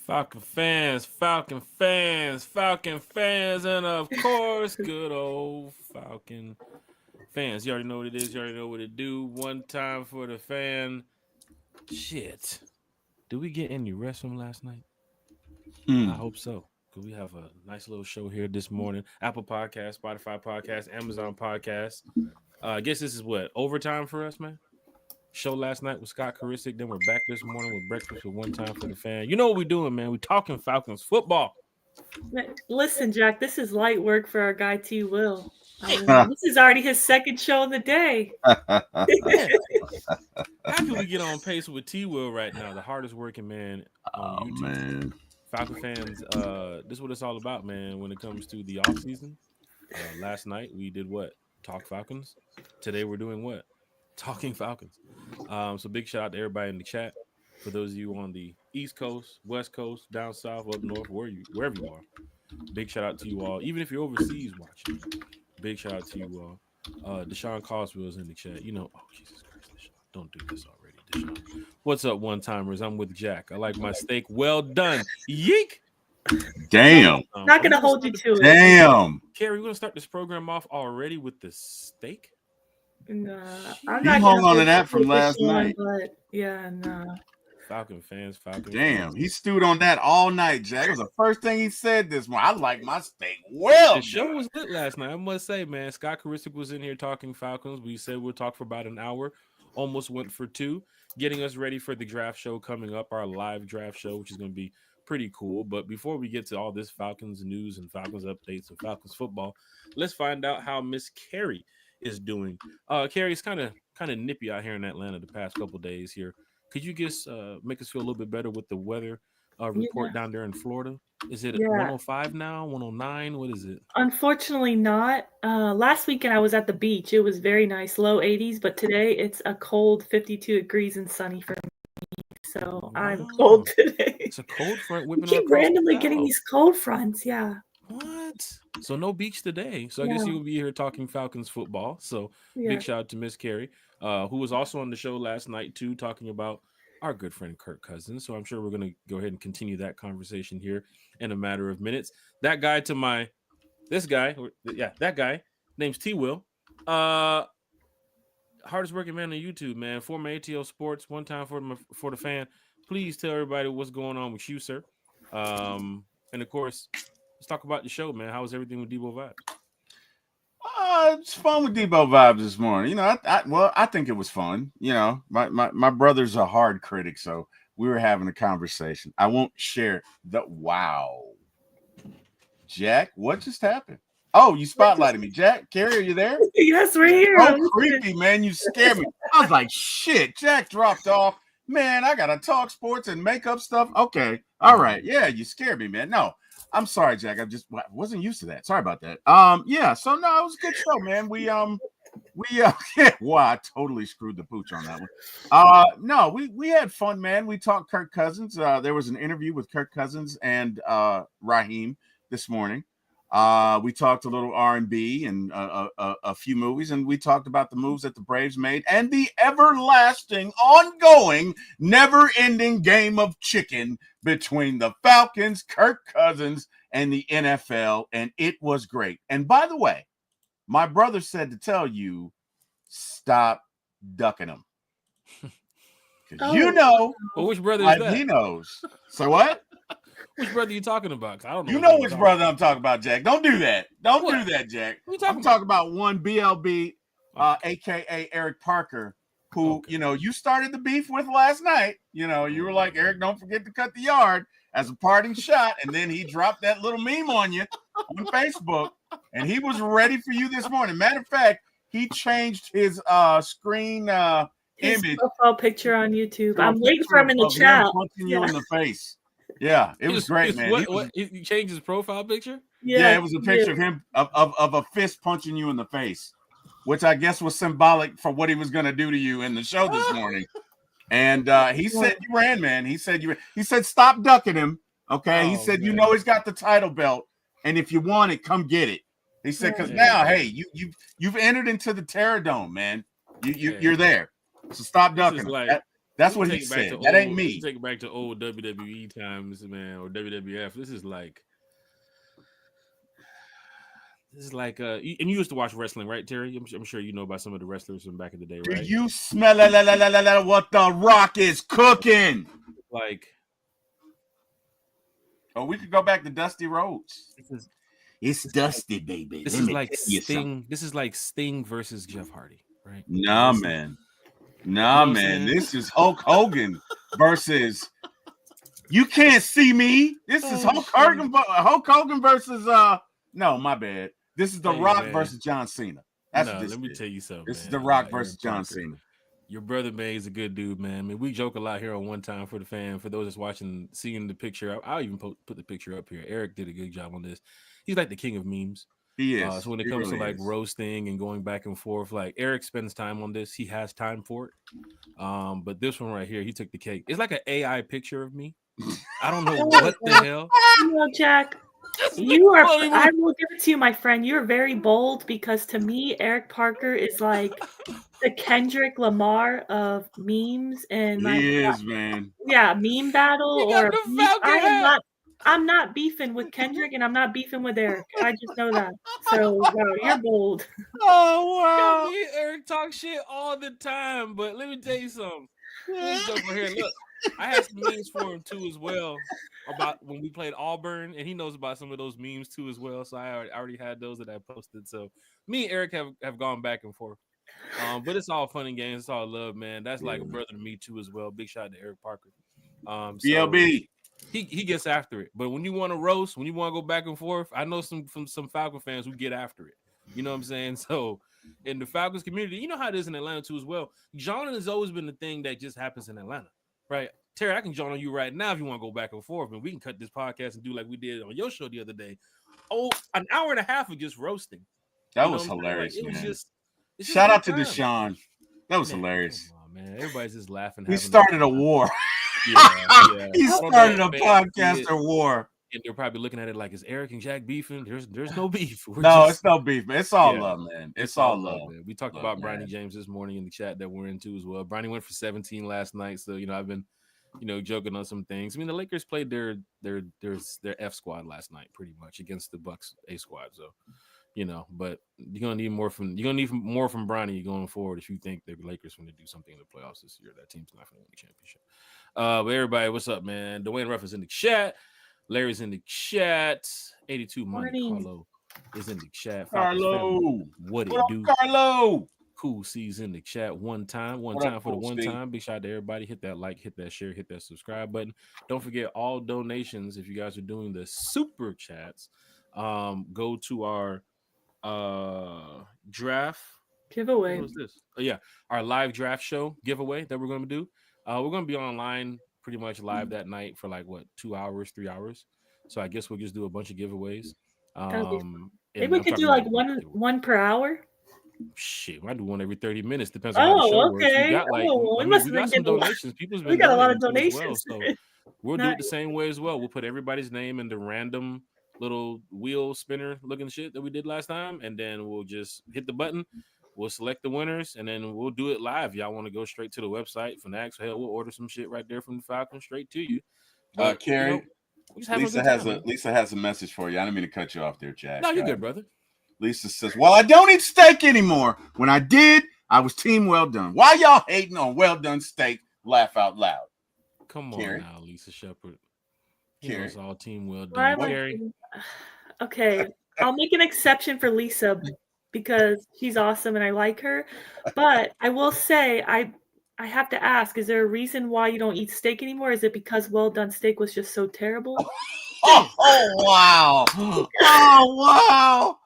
Falcon fans, Falcon fans, Falcon fans, and of course, good old Falcon fans. You already know what it is. You already know what it do. One time for the fan. Shit. Did we get any rest from last night? I Hmm. hope so. Cause we have a nice little show here this morning. Apple Podcast, Spotify Podcast, Amazon Podcast. I guess this is what overtime for us, man. Show last night with Scott Caristic. Then we're back this morning with breakfast with one time for the fan. You know what we're doing, man. We talking Falcons football. Listen, Jack, this is light work for our guy T. Will. Hey, This is already his second show of the day. man, how can we get on pace with T. Will right now, the hardest working man on Oh YouTube? man. Falcon fans, this is what it's all about, man. When it comes to the off season, last night we did what? Talk Falcons. Today we're doing what? Talking Falcons. So big shout out to everybody in the chat. For those of you on the East Coast, West Coast, down south, up north, wherever you are, big shout out to you all. Even if you're overseas watching, big shout out to you all. Deshaun Coswell's in the chat. You know, oh Jesus Christ, Deshaun, don't do this already, Deshaun. What's up, one timers? I'm with Jack. I like my steak well done. Yeek. Damn. Not gonna hold you to it. Damn. Carrie, we're gonna start this program off already with the steak. Nah, I'm You not hung gonna on to hold that you from to last this one, night. But yeah, nah. Falcon fans, Falcon Damn. fans. He stewed on that all night, Jack. It was the first thing he said this morning. I like my steak well. The show was lit last night. I must say, man. Scott Caristic was in here talking Falcons. We said we'll talk for about an hour. Almost went for 2, getting us ready for the draft show coming up, our live draft show, which is going to be pretty cool. But before we get to all this Falcons news and Falcons updates and Falcons football, let's find out how Miss Carrie is doing. Carrie's kind of nippy out here in Atlanta the past couple days here. Could you just make us feel a little bit better with the weather report down there in Florida? Is it Yeah. 105 now? 109? What is it? Unfortunately not. Last weekend I was at the beach. It was very nice, low 80s, but today it's a cold 52 degrees and sunny for me. So I'm cold today. It's a cold front We whipping keep across the randomly bow. getting these cold fronts, yeah. What? So no beach today. So I guess No. you'll be here talking Falcons football. So Yeah. big shout out to Miss Carrie, who was also on the show last night too, talking about our good friend Kirk Cousins. So I'm sure we're gonna go ahead and continue that conversation here in a matter of minutes. That guy to my, that guy name's T. Will. Hardest working man on YouTube, man. Former ATO Sports, one time for the fan. Please tell everybody what's going on with you, sir. And of course, let's talk about the show, man. How was everything with Debo Vibes? It's fun with Debo Vibes this morning. You know, I think it was fun. You know, my brother's a hard critic, so we were having a conversation. I won't share the wow. Jack, what just happened? Oh, you spotlighted me. Jack, Carrie, are you there? Yes, we're here. Oh, creepy, man. You scared me. I was like, shit, Jack dropped off. Man, I got to talk sports and makeup stuff. Okay. All right. Yeah, you scared me, man. No, I'm sorry, Jack. I wasn't used to that. Sorry about that. Yeah. So, no, it was a good show, man. Wow, I totally screwed the pooch on that one. No, we had fun, man. We talked Kirk Cousins. There was an interview with Kirk Cousins and Raheem this morning. We talked a little R&B and a few movies, and we talked about the moves that the Braves made and the everlasting, ongoing, never-ending game of chicken between the Falcons, Kirk Cousins, and the NFL, and it was great. And by the way, my brother said to tell you, stop ducking him. You know, well, which brother is that? He knows. So what? Which brother you talking about? I don't know. You know which brother I'm talking about, Jack. Don't do that. Don't do that, Jack. I'm talking about one BLB, aka Eric Parker, who, you know, you started the beef with last night. You know, you were like, Eric, don't forget to cut the yard as a parting shot. And then he dropped that little meme on you on Facebook, and he was ready for you this morning. Matter of fact, he changed his screen His image profile picture on YouTube. I'm waiting for him in the chat. Punching you in the face. Yeah, it was great, man. He changed his profile picture? Yeah, it was a picture of him of a fist punching you in the face, which I guess was symbolic for what he was going to do to you in the show this morning. And he said you ran, man. He said stop ducking him. Okay. He said, man, you know he's got the title belt, and if you want it, come get it. He said, because now, hey, you've entered into the Terror Dome, man. You're there. So stop ducking him. That's what he said. That ain't me. Take it back to old WWE times, man, or WWF. This is like, and you used to watch wrestling, right, Terry? I'm sure you know about some of the wrestlers from back in the day, right? Do you smell what the Rock is cooking? Like, we could go back to Dusty Rhodes. It's Dusty, baby. This is like Sting. This is like Sting versus Jeff Hardy, right? Nah, man. This is Hulk Hogan versus. You can't see me. This is Hulk Hogan versus. No, my bad. This is The Rock versus John Cena. Let me tell you something. This is The Rock versus John Cena. Your brother, man, is a good dude, man. I mean, we joke a lot here on One Time for the Fan. For those that's watching, seeing the picture, I'll even put the picture up here. Eric did a good job on this. He's like the king of memes. He is. So when it comes to like roasting and going back and forth, like Eric spends time on this. He has time for it. But this one right here, he took the cake. It's like an AI picture of me. I don't know what the hell. Jack. You are. I will give it to you, my friend. You're very bold because to me, Eric Parker is like the Kendrick Lamar of memes and man. Yeah, meme battle or I'm not beefing with Kendrick and I'm not beefing with Eric. I just know that. So wow, you're bold. Oh wow. Me and Eric talk shit all the time, but let me tell you something. Let's jump over here. Look, I had some memes for him too as well about when we played Auburn, and he knows about some of those memes too as well. So I already had those that I posted. So me and Eric have gone back and forth. But it's all fun and games. It's all love, man. That's like a brother to me too as well. Big shout out to Eric Parker. BLB. He gets after it. But when you want to roast, when you want to go back and forth, I know some Falcon fans who get after it. You know what I'm saying? So in the Falcons community, you know how it is in Atlanta too as well. Joning has always been the thing that just happens in Atlanta, right? Terry, I can join on you right now if you want to go back and forth, and we can cut this podcast and do like we did on your show the other day. An hour and a half of just roasting. That was hilarious, like, man. It's shout out to Deshaun. That was hilarious. Come on, man. Everybody's just laughing. He started a war. Yeah. He started a podcaster war. And they're probably looking at it like, is Eric and Jack beefing? There's no beef. It's no beef, man. It's all love, man. It's all love. Man. We talked about Bronny James this morning in the chat that we're into as well. Bronny went for 17 last night, so I've been joking on some things. I mean, the Lakers played their F squad last night pretty much against the Bucks A squad, so but you're gonna need more from Bronny going forward if you think the Lakers are going to do something in the playoffs this year. That team's not going to win the championship. But everybody, what's up, man? Dwayne Ruff is in the chat. Larry's in the chat. 82 Money Carlo is in the chat. Carlo, what it do? Carlo. Cool C's in the chat. One time for the one time. Big shout out to everybody. Hit that like, hit that share, hit that subscribe button. Don't forget all donations. If you guys are doing the super chats, go to our draft giveaway. What was this? Our live draft show giveaway that we're going to do. We're going to be online pretty much live that night for like 2 hours, 3 hours. So I guess we'll just do a bunch of giveaways. Maybe we could do like one per hour. Shit, I do one every 30 minutes. Depends on how the show works. We got we got some donations. We got a lot of donations. Well, so we'll do it the same way as well. We'll put everybody's name in the random little wheel spinner looking shit that we did last time, and then we'll just hit the button. We'll select the winners, and then we'll do it live. Y'all want to go straight to the website, Fanatics? Hell, we'll order some shit right there from the Falcons straight to you. But, Carrie, Lisa has a message for you. I didn't mean to cut you off there, Jack. No, you're good, brother. Lisa says, well, I don't eat steak anymore. When I did, I was team well done. Why y'all hating on well done steak? Laugh out loud. Come on Carrie. now, Lisa Shepard. Carrie. It's all team well done. Carrie. Okay, I'll make an exception for Lisa because she's awesome and I like her. But I will say, I have to ask, is there a reason why you don't eat steak anymore? Is it because well done steak was just so terrible? Wow. Wow.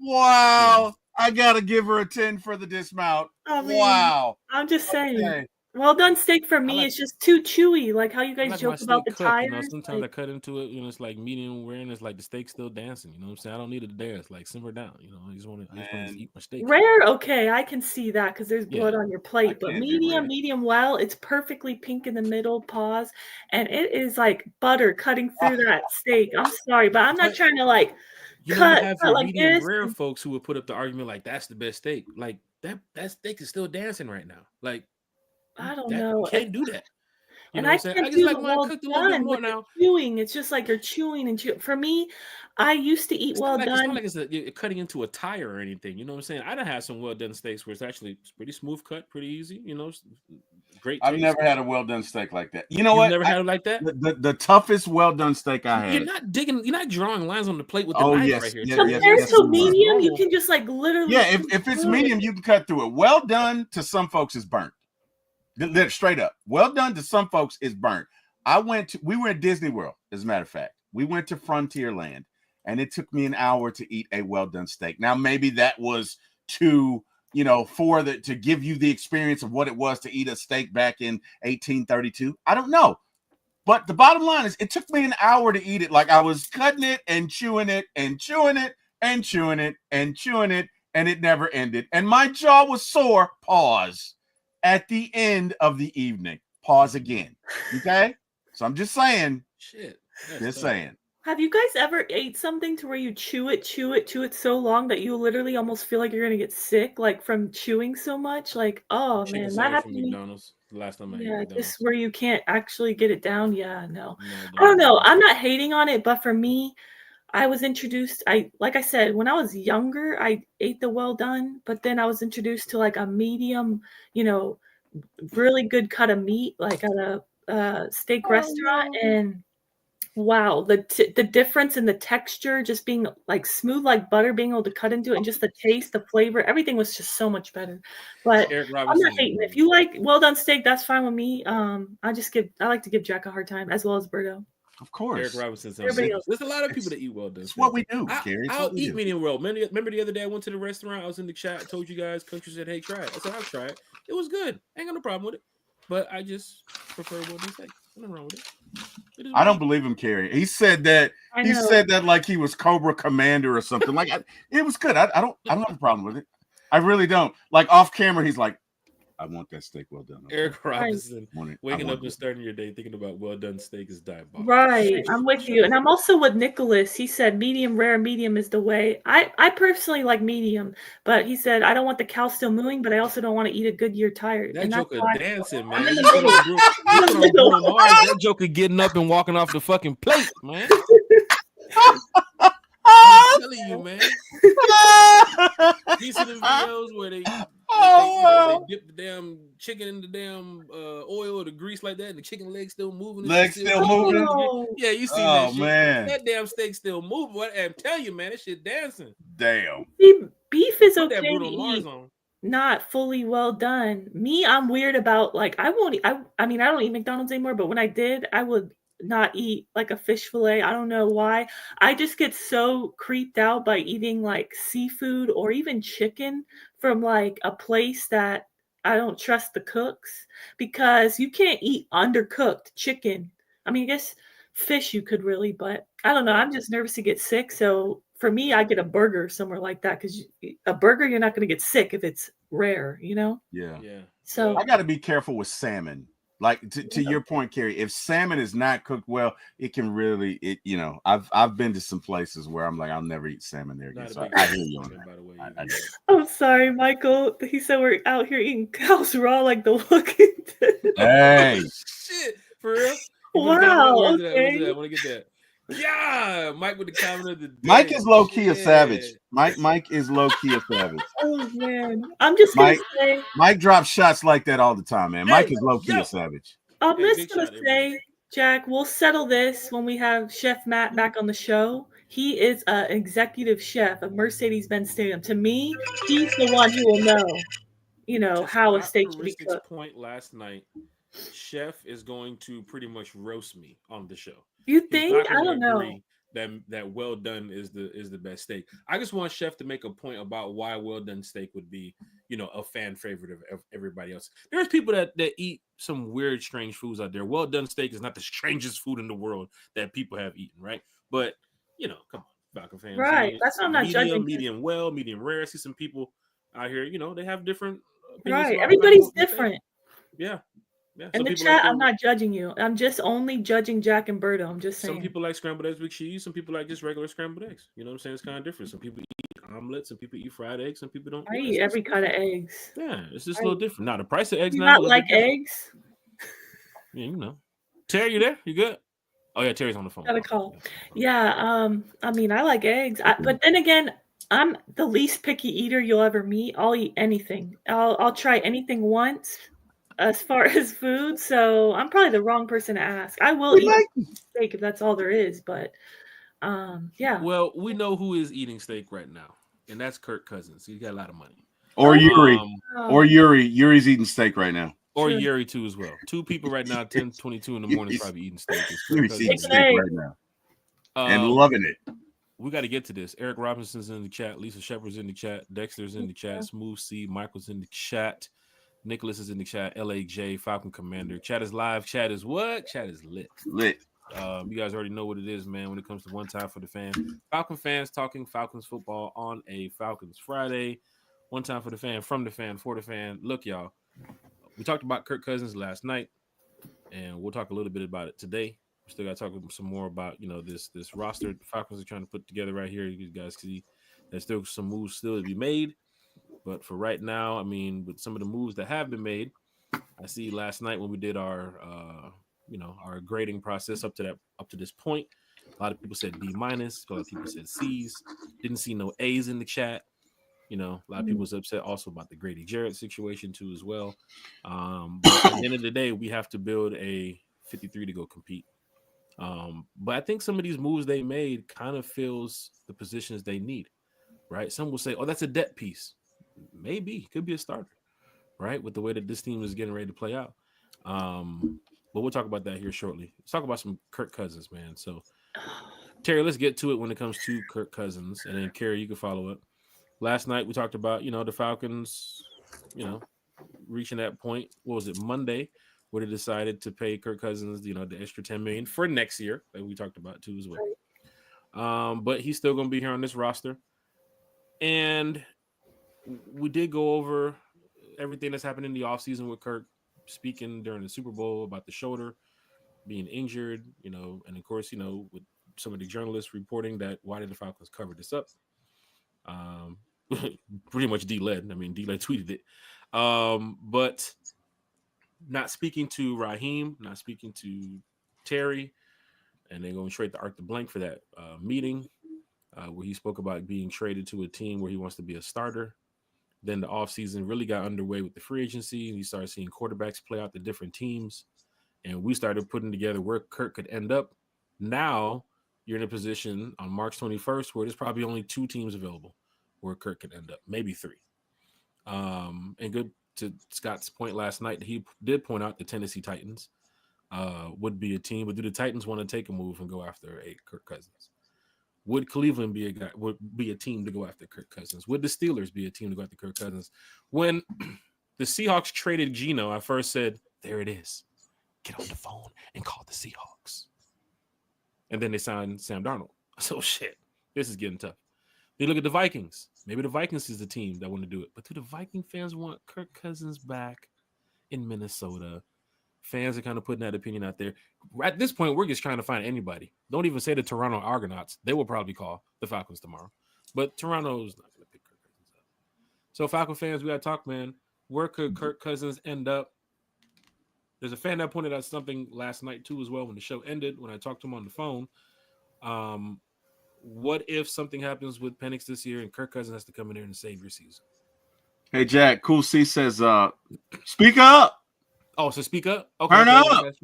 Wow. I gotta give her a 10 for the dismount. Wow. I'm just saying. Okay. Well done steak for me is just too chewy. Like how you guys joke about the tires. Sometimes I cut into it, it's like medium rare, and it's like the steak's still dancing. You know what I'm saying? I don't need it to dance. Like simmer down. I just want to eat my steak. Rare, okay, I can see that because there's blood on your plate. But medium well, it's perfectly pink in the middle. Pause, and it is like butter cutting through that steak. I'm sorry, but I'm not trying to you have like medium rare folks who would put up the argument like that's the best steak. Like that steak is still dancing right now. Like I don't You know. can't do that. You And know what I I'm saying? can't I just do like the mine well cooked a little bit done more with the now. chewing. It's just like you're chewing and chewing. For me, I used to eat It's well not done. like you're cutting into a tire or anything. You know what I'm saying? I done had some well done steaks where it's pretty smooth cut, pretty easy. You know, great I've taste. never had a well done steak like that. You know You've what? never had it like that? The toughest well done steak I You're had. not digging. You're not drawing lines on the plate with the Oh knife right yes, here, yeah, Terry. yes, Compared yes, This to we is were. medium, you normal. can just like literally. Yeah, if it's medium, you can cut through it. Well done to some folks is burnt. Straight up. Well done to some folks is burnt. We were at Disney World, as a matter of fact. We went to Frontierland, and it took me an hour to eat a well done steak. Now, maybe that was to give you the experience of what it was to eat a steak back in 1832. I don't know. But the bottom line is it took me an hour to eat it. Like I was cutting it and chewing it and chewing it and chewing it and chewing it, and it never ended. And my jaw was sore. Pause. At the end of the evening. Pause again. Okay? So I'm just saying. Shit. Just saying. Have you guys ever ate something to where you chew it so long that you literally almost feel like you're gonna get sick, like from chewing so much? Like, oh Chicken man, that sandwich happened from to me. McDonald's. The last time I ate Yeah, McDonald's. just where you can't actually get it down. Yeah, no. No, I don't know. do I'm not hating on it, but for me, I was introduced. Like I said, when I was younger, I ate the well done, but then I was introduced to like a medium, really good cut of meat, like at a steak restaurant, and wow, the difference in the texture, just being like smooth like butter, being able to cut into it, and just the taste, the flavor, everything was just so much better. But Eric I'm Robinson. not hating. If you like well done steak, that's fine with me. I like to give Jack a hard time as well as Berto. Of course. Eric Robinson. Everybody else. There's a lot of people that eat well done. It's what we do, Gary. I'll eat medium well. Remember the other day I went to the restaurant. I was in the chat. I told you guys. Country said, "Hey, try it." I said, "I'll try it." It was good. I ain't got no problem with it. But I just prefer well done steak. Nothing wrong with it. I don't believe him, Carrie. He said that. He said that like he was Cobra Commander or something. Like it was good. I don't have a problem with it. I really don't. Like off camera, he's like, I want that steak well done. Okay? Eric Robinson, waking up and starting your day thinking about well done steak is diabolical. Right, I'm with you, and I'm also with Nicholas. He said medium rare, medium is the way. I personally like medium, but he said I don't want the cow still mooing, but I also don't want to eat a Goodyear tire. That joker dancing, man. That joker getting up and walking off the fucking plate, man. I'm telling you, man. You see the videos where they dip the damn chicken in the damn oil or the grease like that, and the chicken legs still moving. Legs still moving. Yeah, you see that shit. Man. That damn steak still moving. I'm telling you, man, that shit dancing. Damn. See, beef is Put okay that Bruno to Mars eat, on. not fully well done. Me, I'm weird about like I won't. I mean, I don't eat McDonald's anymore, but when I did, I would not eat like a fish fillet. I don't know why. I just get so creeped out by eating like seafood or even chicken from like a place that I don't trust the cooks, because you can't eat undercooked chicken. I mean, I guess fish you could really, but I don't know. I'm just nervous to get sick. So for me, I get a burger somewhere like that, because a burger, you're not going to get sick if it's rare, Yeah. So I got to be careful with salmon. Like to your point, Carrie, if salmon is not cooked well, it can really I've been to some places where I'm like, I'll never eat salmon there again. So I hear you on that. By the way, I'm sorry, Michael. He said we're out here eating cows raw like the Walking Dead. Hey, shit, for real? Wow. Okay. I want to get that. Yeah, Mike with the comment of the day. Mike is low key a savage. Mike is low key a savage. Oh man, I'm just gonna say Mike drops shots like that all the time, man. Mike is low key a savage. I'm just gonna say, Jack, we'll settle this when we have Chef Matt back on the show. He is an executive chef of Mercedes-Benz Stadium. To me, he's the one who will know, how a steak should be cooked. Point last night, Chef is going to pretty much roast me on the show. You think? I don't know. That well done is the best steak. I just want Chef to make a point about why well done steak would be, a fan favorite of everybody else. There's people that eat some weird, strange foods out there. Well done steak is not the strangest food in the world that people have eaten, right? But come on, Falcon fans, right? That's what I'm not judging. Medium well, medium rare. I see some people out here, they have different. Right, everybody's different. Yeah. In the chat, I'm not judging you. I'm just only judging Jack and Berto. I'm just saying. Some people like scrambled eggs with cheese. Some people like just regular scrambled eggs. You know what I'm saying? It's kind of different. Some people eat omelets. Some people eat fried eggs. Some people don't. I eat every kind of eggs. Yeah, it's just a little different. Now the price of eggs Do you now. not like eggs? Yeah, you know. Terry, you there? You good? Oh yeah, Terry's on the phone. Got a call. Yeah. I mean, I like eggs, but then again, I'm the least picky eater you'll ever meet. I'll eat anything. I'll try anything once, as far as food. So I'm probably the wrong person to ask. I will eat steak if that's all there is, but yeah. Well, we know who is eating steak right now, and that's Kirk Cousins. He's got a lot of money. Or Yuri. Or Yuri. Yuri's eating steak right now. Or Yuri too as well. Two people right now, 10:22 in the morning, probably eating steak. Yuri's eating steak right now. And loving it. We got to get to this. Eric Robinson's in the chat. Lisa Shepard's in the chat. Dexter's in the chat. Smooth C. Michael's in the chat. Nicholas is in the chat. LAJ, Falcon Commander. Chat is live. Chat is what? Chat is lit. Lit. You guys already know what it is, man, when it comes to One Time for the Fan. Falcon fans talking Falcons football on a Falcons Friday. One Time for the Fan, from the fan, for the fan. Look, y'all, we talked about Kirk Cousins last night, and we'll talk a little bit about it today. We still got to talk some more about, this roster the Falcons are trying to put together right here. You guys see there's still some moves still to be made. But for right now, I mean, with some of the moves that have been made, I see last night when we did our our grading process up to this point, a lot of people said B-, a lot of people said C's. Didn't see no A's in the chat. A lot of people was upset also about the Grady Jarrett situation too as well. But at the end of the day, we have to build a 53 to go compete. But I think some of these moves they made kind of fills the positions they need, right? Some will say, oh, that's a depth piece. Maybe. Could be a starter, right? With the way that this team is getting ready to play out. But we'll talk about that here shortly. Let's talk about some Kirk Cousins, man. So, Terry, let's get to it when it comes to Kirk Cousins. And then, Kerry, you can follow up. Last night, we talked about, the Falcons, reaching that point. What was it, Monday, where they decided to pay Kirk Cousins, the extra $10 million for next year, that we talked about, too, as well. But he's still going to be here on this roster. And we did go over everything that's happened in the offseason with Kirk, speaking during the Super Bowl about the shoulder being injured, and of course, with some of the journalists reporting that why did the Falcons cover this up? Pretty much D-led. I mean, D-led tweeted it. But not speaking to Raheem, not speaking to Terry, and they're going straight to Art the Blank for that meeting where he spoke about being traded to a team where he wants to be a starter. Then the offseason really got underway with the free agency. And you started seeing quarterbacks play out the different teams. And we started putting together where Kirk could end up. Now you're in a position on March 21st where there's probably only 2 teams available where Kirk could end up, maybe 3. And good to Scott's point last night, he did point out the Tennessee Titans would be a team. But do the Titans want to take a move and go after a Kirk Cousins? Would Cleveland be a team to go after Kirk Cousins? Would the Steelers be a team to go after Kirk Cousins? When the Seahawks traded Geno, I first said, there it is. Get on the phone and call the Seahawks. And then they signed Sam Darnold. So, shit, this is getting tough. They look at the Vikings. Maybe the Vikings is the team that want to do it. But do the Viking fans want Kirk Cousins back in Minnesota? Fans are kind of putting that opinion out there. At this point, we're just trying to find anybody. Don't even say the Toronto Argonauts. They will probably call the Falcons tomorrow. But Toronto's not going to pick Kirk Cousins up. So, Falcon fans, we got to talk, man. Where could Kirk Cousins end up? There's a fan that pointed out something last night, too, as well, when the show ended, when I talked to him on the phone. What if something happens with Penix this year and Kirk Cousins has to come in there and save your season? Hey, Jack, Cool C says, speak up. Oh, so speak up? Okay. Turn up.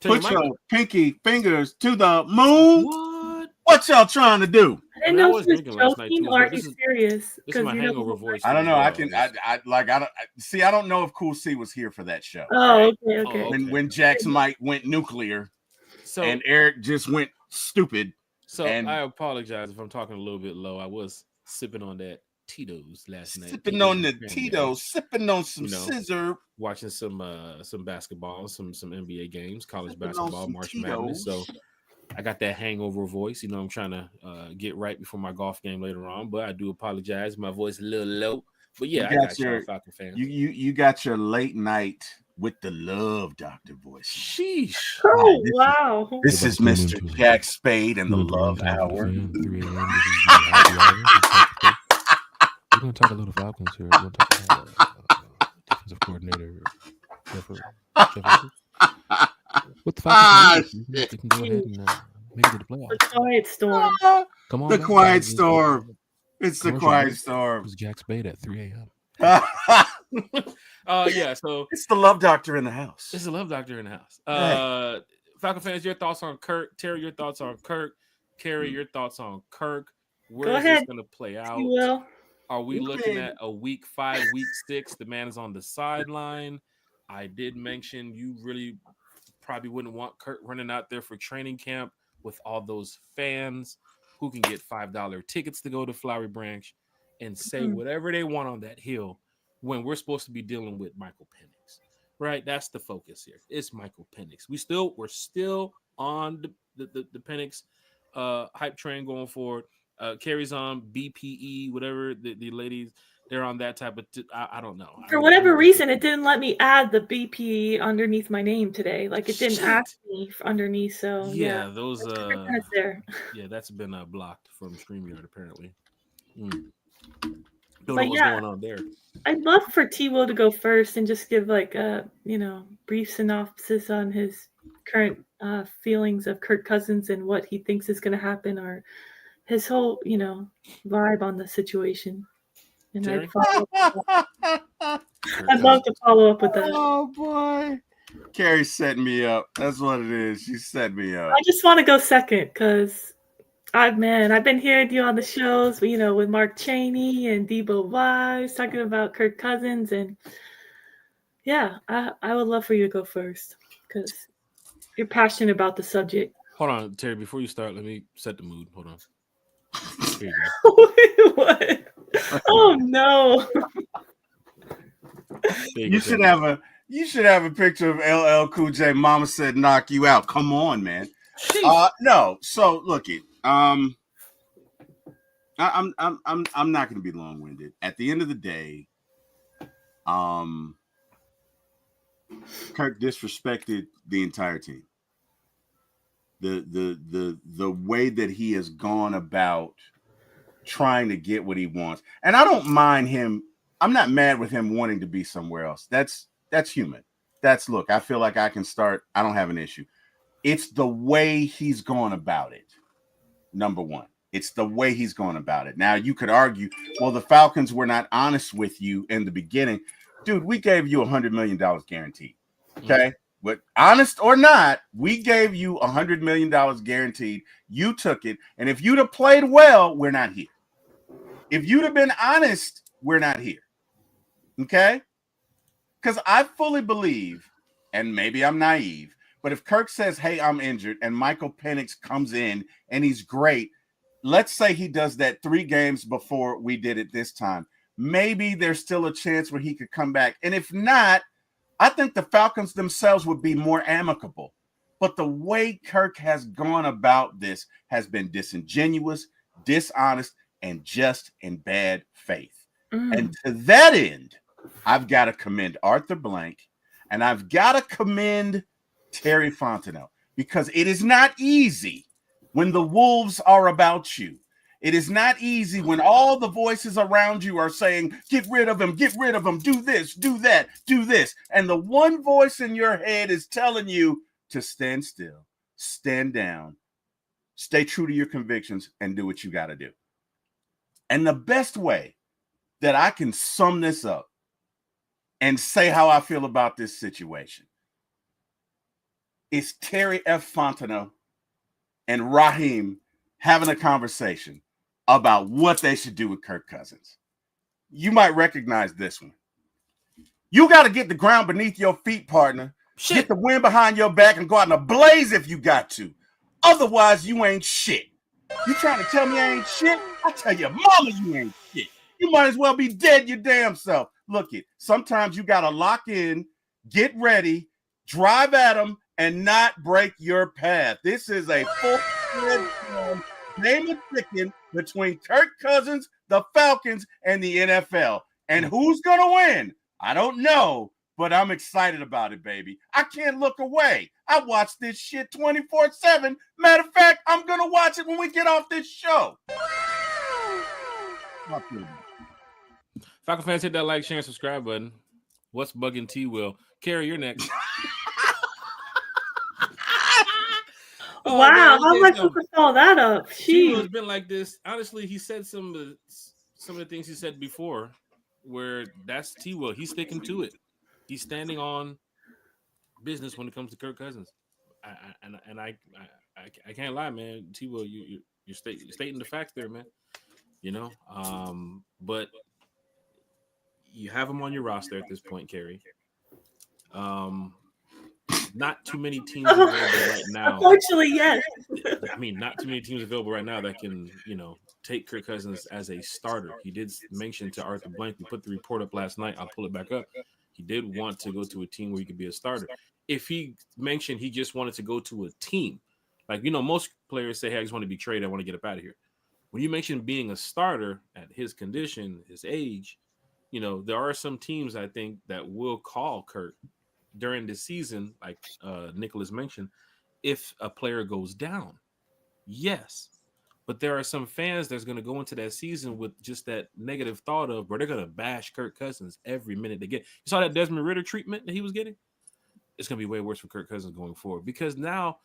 Put your pinky fingers to the moon. What y'all trying to do? I didn't know if he was joking or he's serious. This is my hangover voice. I don't know. I don't know if Cool C was here for that show. Oh, okay. When Jack's mic went nuclear, and Eric just went stupid. So I apologize if I'm talking a little bit low. I was sipping on that Tito's last night. Sipping on the Tito's, sipping on some scissor. Watching some basketball, some NBA games, college basketball, March Madness. So I got that hangover voice. I'm trying to get right before my golf game later on. But I do apologize. My voice is a little low. But yeah, I got your Falcon fans. You got your late night with the love doctor voice. Sheesh. Oh, wow. This is Mr. Jack Spade and the Love Hour. we're gonna talk a little Falcons here. We're gonna talk about defensive coordinator Jeff Wilson. What the Falcons can do, they can go ahead and make it to the The playoffs. quiet storm. Come on, The back, quiet guys. storm. It's the Commercial quiet break. It storm. was Jack Spade at 3 a.m. Yeah, so it's the love doctor in the house. it's a love doctor in the house. Hey. Falcon fans, your thoughts on Kirk? Terry, your thoughts on Kirk? Carrie, your thoughts on Kirk? Where Go is ahead. this going to play out? You will. Are we looking at a week 5, week 6? The man is on the sideline. I did mention you really probably wouldn't want Kirk running out there for training camp with all those fans who can get $5 tickets to go to Flowery Branch and say whatever they want on that hill when we're supposed to be dealing with Michael Penix, right? That's the focus here. It's Michael Penix. We're still on the Penix hype train going forward. Carries on BPE, whatever the ladies, they're on that type of. I don't know. For whatever reason, it didn't let me add the BPE underneath my name today. Like it didn't ask me underneath. So yeah, those there. Yeah, that's been blocked from StreamYard apparently. Don't But know what's going on there. I'd love for T-Will to go first and just give like a brief synopsis on his current feelings of Kirk Cousins and what he thinks is going to happen, or his whole vibe on the situation. And I'd love to follow up with that. Oh boy, Carrie's setting me up. That's what it is. She set me up. I just want to go second because I've been hearing you on the shows, with Mark Cheney and Debo Wise talking about Kirk Cousins, and I would love for you to go first because you're passionate about the subject. Hold on, Terry. Before you start, let me set the mood. Hold on. Here you go. What? Oh no! You should have a picture of LL Cool J. Mama said, "Knock you out." Come on, man. No. So look it. I'm not going to be long-winded. At the end of the day, Kirk disrespected the entire team. The way that he has gone about trying to get what he wants, and I don't mind him. I'm not mad with him wanting to be somewhere else. That's human. Look. I feel like I can start. I don't have an issue. It's the way he's gone about it. Number one, it's the way he's gone about it. Now, you could argue, well, the Falcons were not honest with you in the beginning. Dude, we gave you $100 million guaranteed. Okay? But honest or not, we gave you $100 million guaranteed. You took it. And if you'd have played well, we're not here. If you'd have been honest, we're not here. Okay? Because I fully believe, and maybe I'm naive, but if Kirk says, hey, I'm injured, and Michael Penix comes in and he's great, let's say he does that 3 games before we did it this time. Maybe there's still a chance where he could come back. And if not, I think the Falcons themselves would be more amicable. But the way Kirk has gone about this has been disingenuous, dishonest, and just in bad faith. And to that end, I've got to commend Arthur Blank, and I've got to commend Terry Fontenot, because it is not easy when the wolves are about you. It is not easy when all the voices around you are saying, get rid of him, do this, do that, do this. And the one voice in your head is telling you to stand still, stand down, stay true to your convictions, and do what you got to do. And the best way that I can sum this up and say how I feel about this situation is Terry F. Fontenot and Raheem having a conversation about what they should do with Kirk Cousins. You might recognize this one. You got to get the ground beneath your feet, partner. Shit. Get the wind behind your back and go out in a blaze if you got to. Otherwise, you ain't shit. You trying to tell me I ain't shit? I tell your mama you ain't shit. You might as well be dead your damn self. Look it. Sometimes you got to lock in, get ready, drive at them, and not break your path. This is a full-fledged game of chicken between Kirk Cousins, the Falcons, and the NFL. And who's going to win? I don't know, but I'm excited about it, baby. I can't look away. I watch this shit 24/7. Matter of fact, I'm going to watch it when we get off this show. Falcon fans, hit that like, share, and subscribe button. What's bugging T Will? Carrie, you're next. Wow, how am I supposed to follow that up? T Will has been like this. Honestly, he said some of the things he said before, where that's T Will. He's sticking to it. He's standing on business when it comes to Kirk Cousins. I can't lie, man. T Will, you're stating the facts there, man. You know, but you have him on your roster at this point, Carrie. Not too many teams available right now. Unfortunately, yes. I mean, not too many teams available right now that can, take Kirk Cousins as a starter. He did mention to Arthur Blank, we put the report up last night. I'll pull it back up. He did want to go to a team where he could be a starter. If he mentioned he just wanted to go to a team, like, most players say, hey, I just want to be traded. I want to get up out of here. When you mention being a starter at his condition, his age, there are some teams, I think, that will call Kirk during the season, like Nicholas mentioned, if a player goes down. Yes. But there are some fans that's going to go into that season with just that negative thought of, bro, they're going to bash Kirk Cousins every minute they get. You saw that Desmond Ridder treatment that he was getting? It's going to be way worse for Kirk Cousins going forward, because now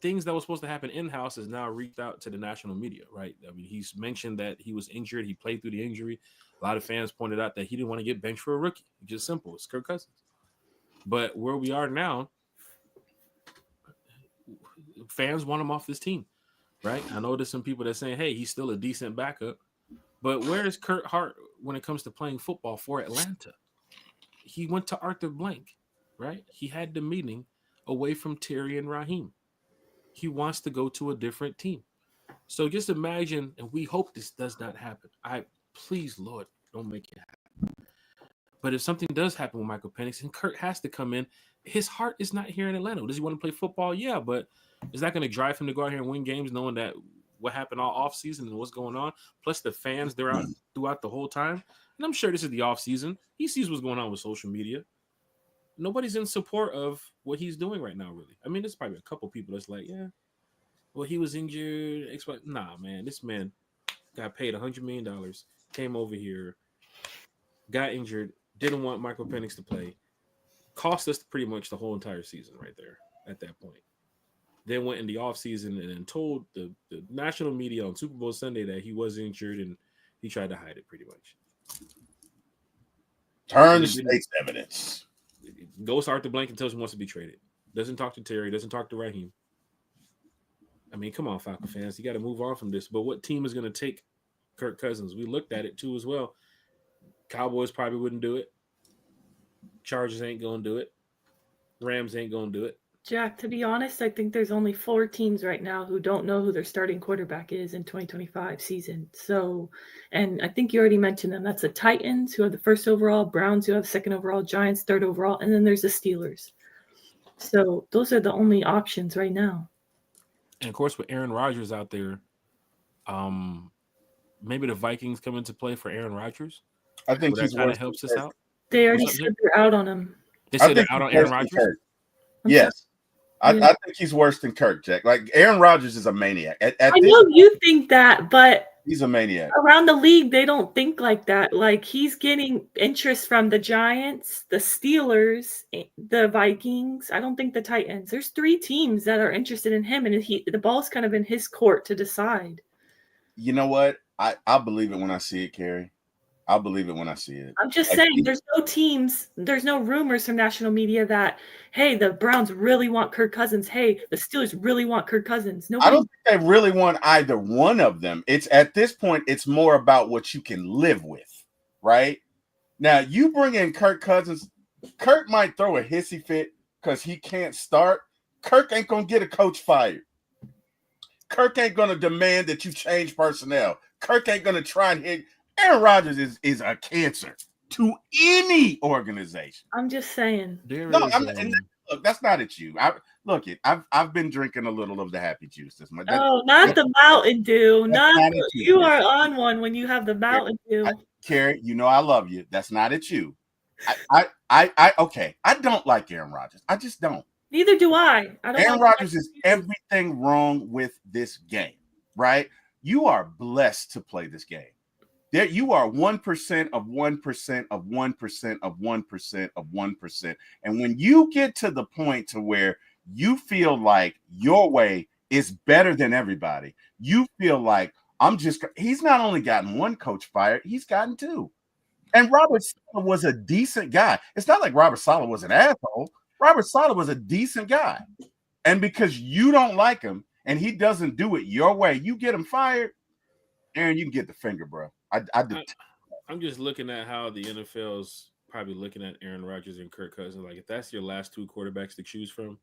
things that were supposed to happen in-house has now reached out to the national media, right? I mean, he's mentioned that he was injured. He played through the injury. A lot of fans pointed out that he didn't want to get benched for a rookie. It's just simple. It's Kirk Cousins. But where we are now, fans want him off this team, right? I know there's some people that are saying, hey, he's still a decent backup. But where is Kurt Hart when it comes to playing football for Atlanta? He went to Arthur Blank, right? He had the meeting away from Terry and Raheem. He wants to go to a different team. So just imagine, and we hope this does not happen. Please, Lord, don't make it happen. But if something does happen with Michael Penix and Kirk has to come in, his heart is not here in Atlanta. Does he want to play football? Yeah, but is that going to drive him to go out here and win games knowing that what happened all offseason and what's going on? Plus the fans, they're out throughout the whole time. And I'm sure this is the offseason. He sees what's going on with social media. Nobody's in support of what he's doing right now, really. I mean, there's probably a couple people that's like, yeah, well, he was injured. Nah, man, this man got paid $100 million, came over here, got injured, didn't want Michael Penix to play, cost us pretty much the whole entire season right there at that point. Then went in the offseason and then told the national media on Super Bowl Sunday that he was injured, and he tried to hide it pretty much. Turn state's evidence. Goes to Arthur Blank and tells him he wants to be traded. Doesn't talk to Terry, doesn't talk to Raheem. I mean, come on, Falcon fans. You got to move on from this. But what team is going to take Kirk Cousins? We looked at it, too, as well. Cowboys probably wouldn't do it. Chargers ain't going to do it. Rams ain't going to do it. Jack, to be honest, I think there's only 4 teams right now who don't know who their starting quarterback is in 2025 season. So, and I think you already mentioned them. That's the Titans, who have the 1st overall, Browns, who have 2nd overall, Giants, 3rd overall, and then there's the Steelers. So those are the only options right now. And, of course, with Aaron Rodgers out there, maybe the Vikings come into play for Aaron Rodgers. I think that kind of helps us out. They already said they're out on him. They said they're out on Aaron Rodgers? Yes. I think he's worse than Kirk, Jack. Like, Aaron Rodgers is a maniac. I know you think that, but he's a maniac. Around the league, they don't think like that. Like, he's getting interest from the Giants, the Steelers, the Vikings. I don't think the Titans. There's 3 teams that are interested in him, and the ball's kind of in his court to decide. You know what? I believe it when I see it, Carrie. I'll believe it when I see it. I'm just saying there's no teams, there's no rumors from national media that, hey, the Browns really want Kirk Cousins. Hey, the Steelers really want Kirk Cousins. I don't think they really want either one of them. It's at this point, it's more about what you can live with, right? Now, you bring in Kirk Cousins. Kirk might throw a hissy fit because he can't start. Kirk ain't going to get a coach fired. Kirk ain't going to demand that you change personnel. Kirk ain't going to try and hit. Aaron Rodgers is a cancer to any organization. I'm just saying. Look, that's not at you. I've been drinking a little of the happy juice this month. Not the Mountain Dew. You are on one when you have the Mountain Dew. Carrie, you know I love you. That's not at you. Okay. I don't like Aaron Rodgers. I just don't. Neither do I. Aaron Rodgers is everything wrong with this game, right? You are blessed to play this game. There you are 1% of 1% of 1% of 1% of 1%. And when you get to the point to where you feel like your way is better than everybody, you feel like he's not only gotten one coach fired, he's gotten two. And Robert Saleh was a decent guy. It's not like Robert Saleh was an asshole. Robert Saleh was a decent guy. And because you don't like him and he doesn't do it your way, you get him fired. Aaron, you can get the finger, bro. I'm just looking at how the NFL's probably looking at Aaron Rodgers and Kirk Cousins. Like, if that's your last two quarterbacks to choose from,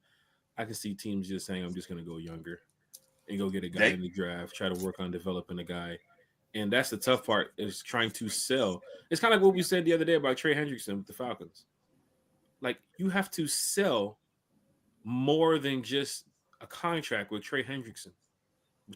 I can see teams just saying, I'm just going to go younger and go get a guy in the draft, try to work on developing a guy. And that's the tough part, is trying to sell. It's kind of like what we said the other day about Trey Hendrickson with the Falcons. Like, you have to sell more than just a contract with Trey Hendrickson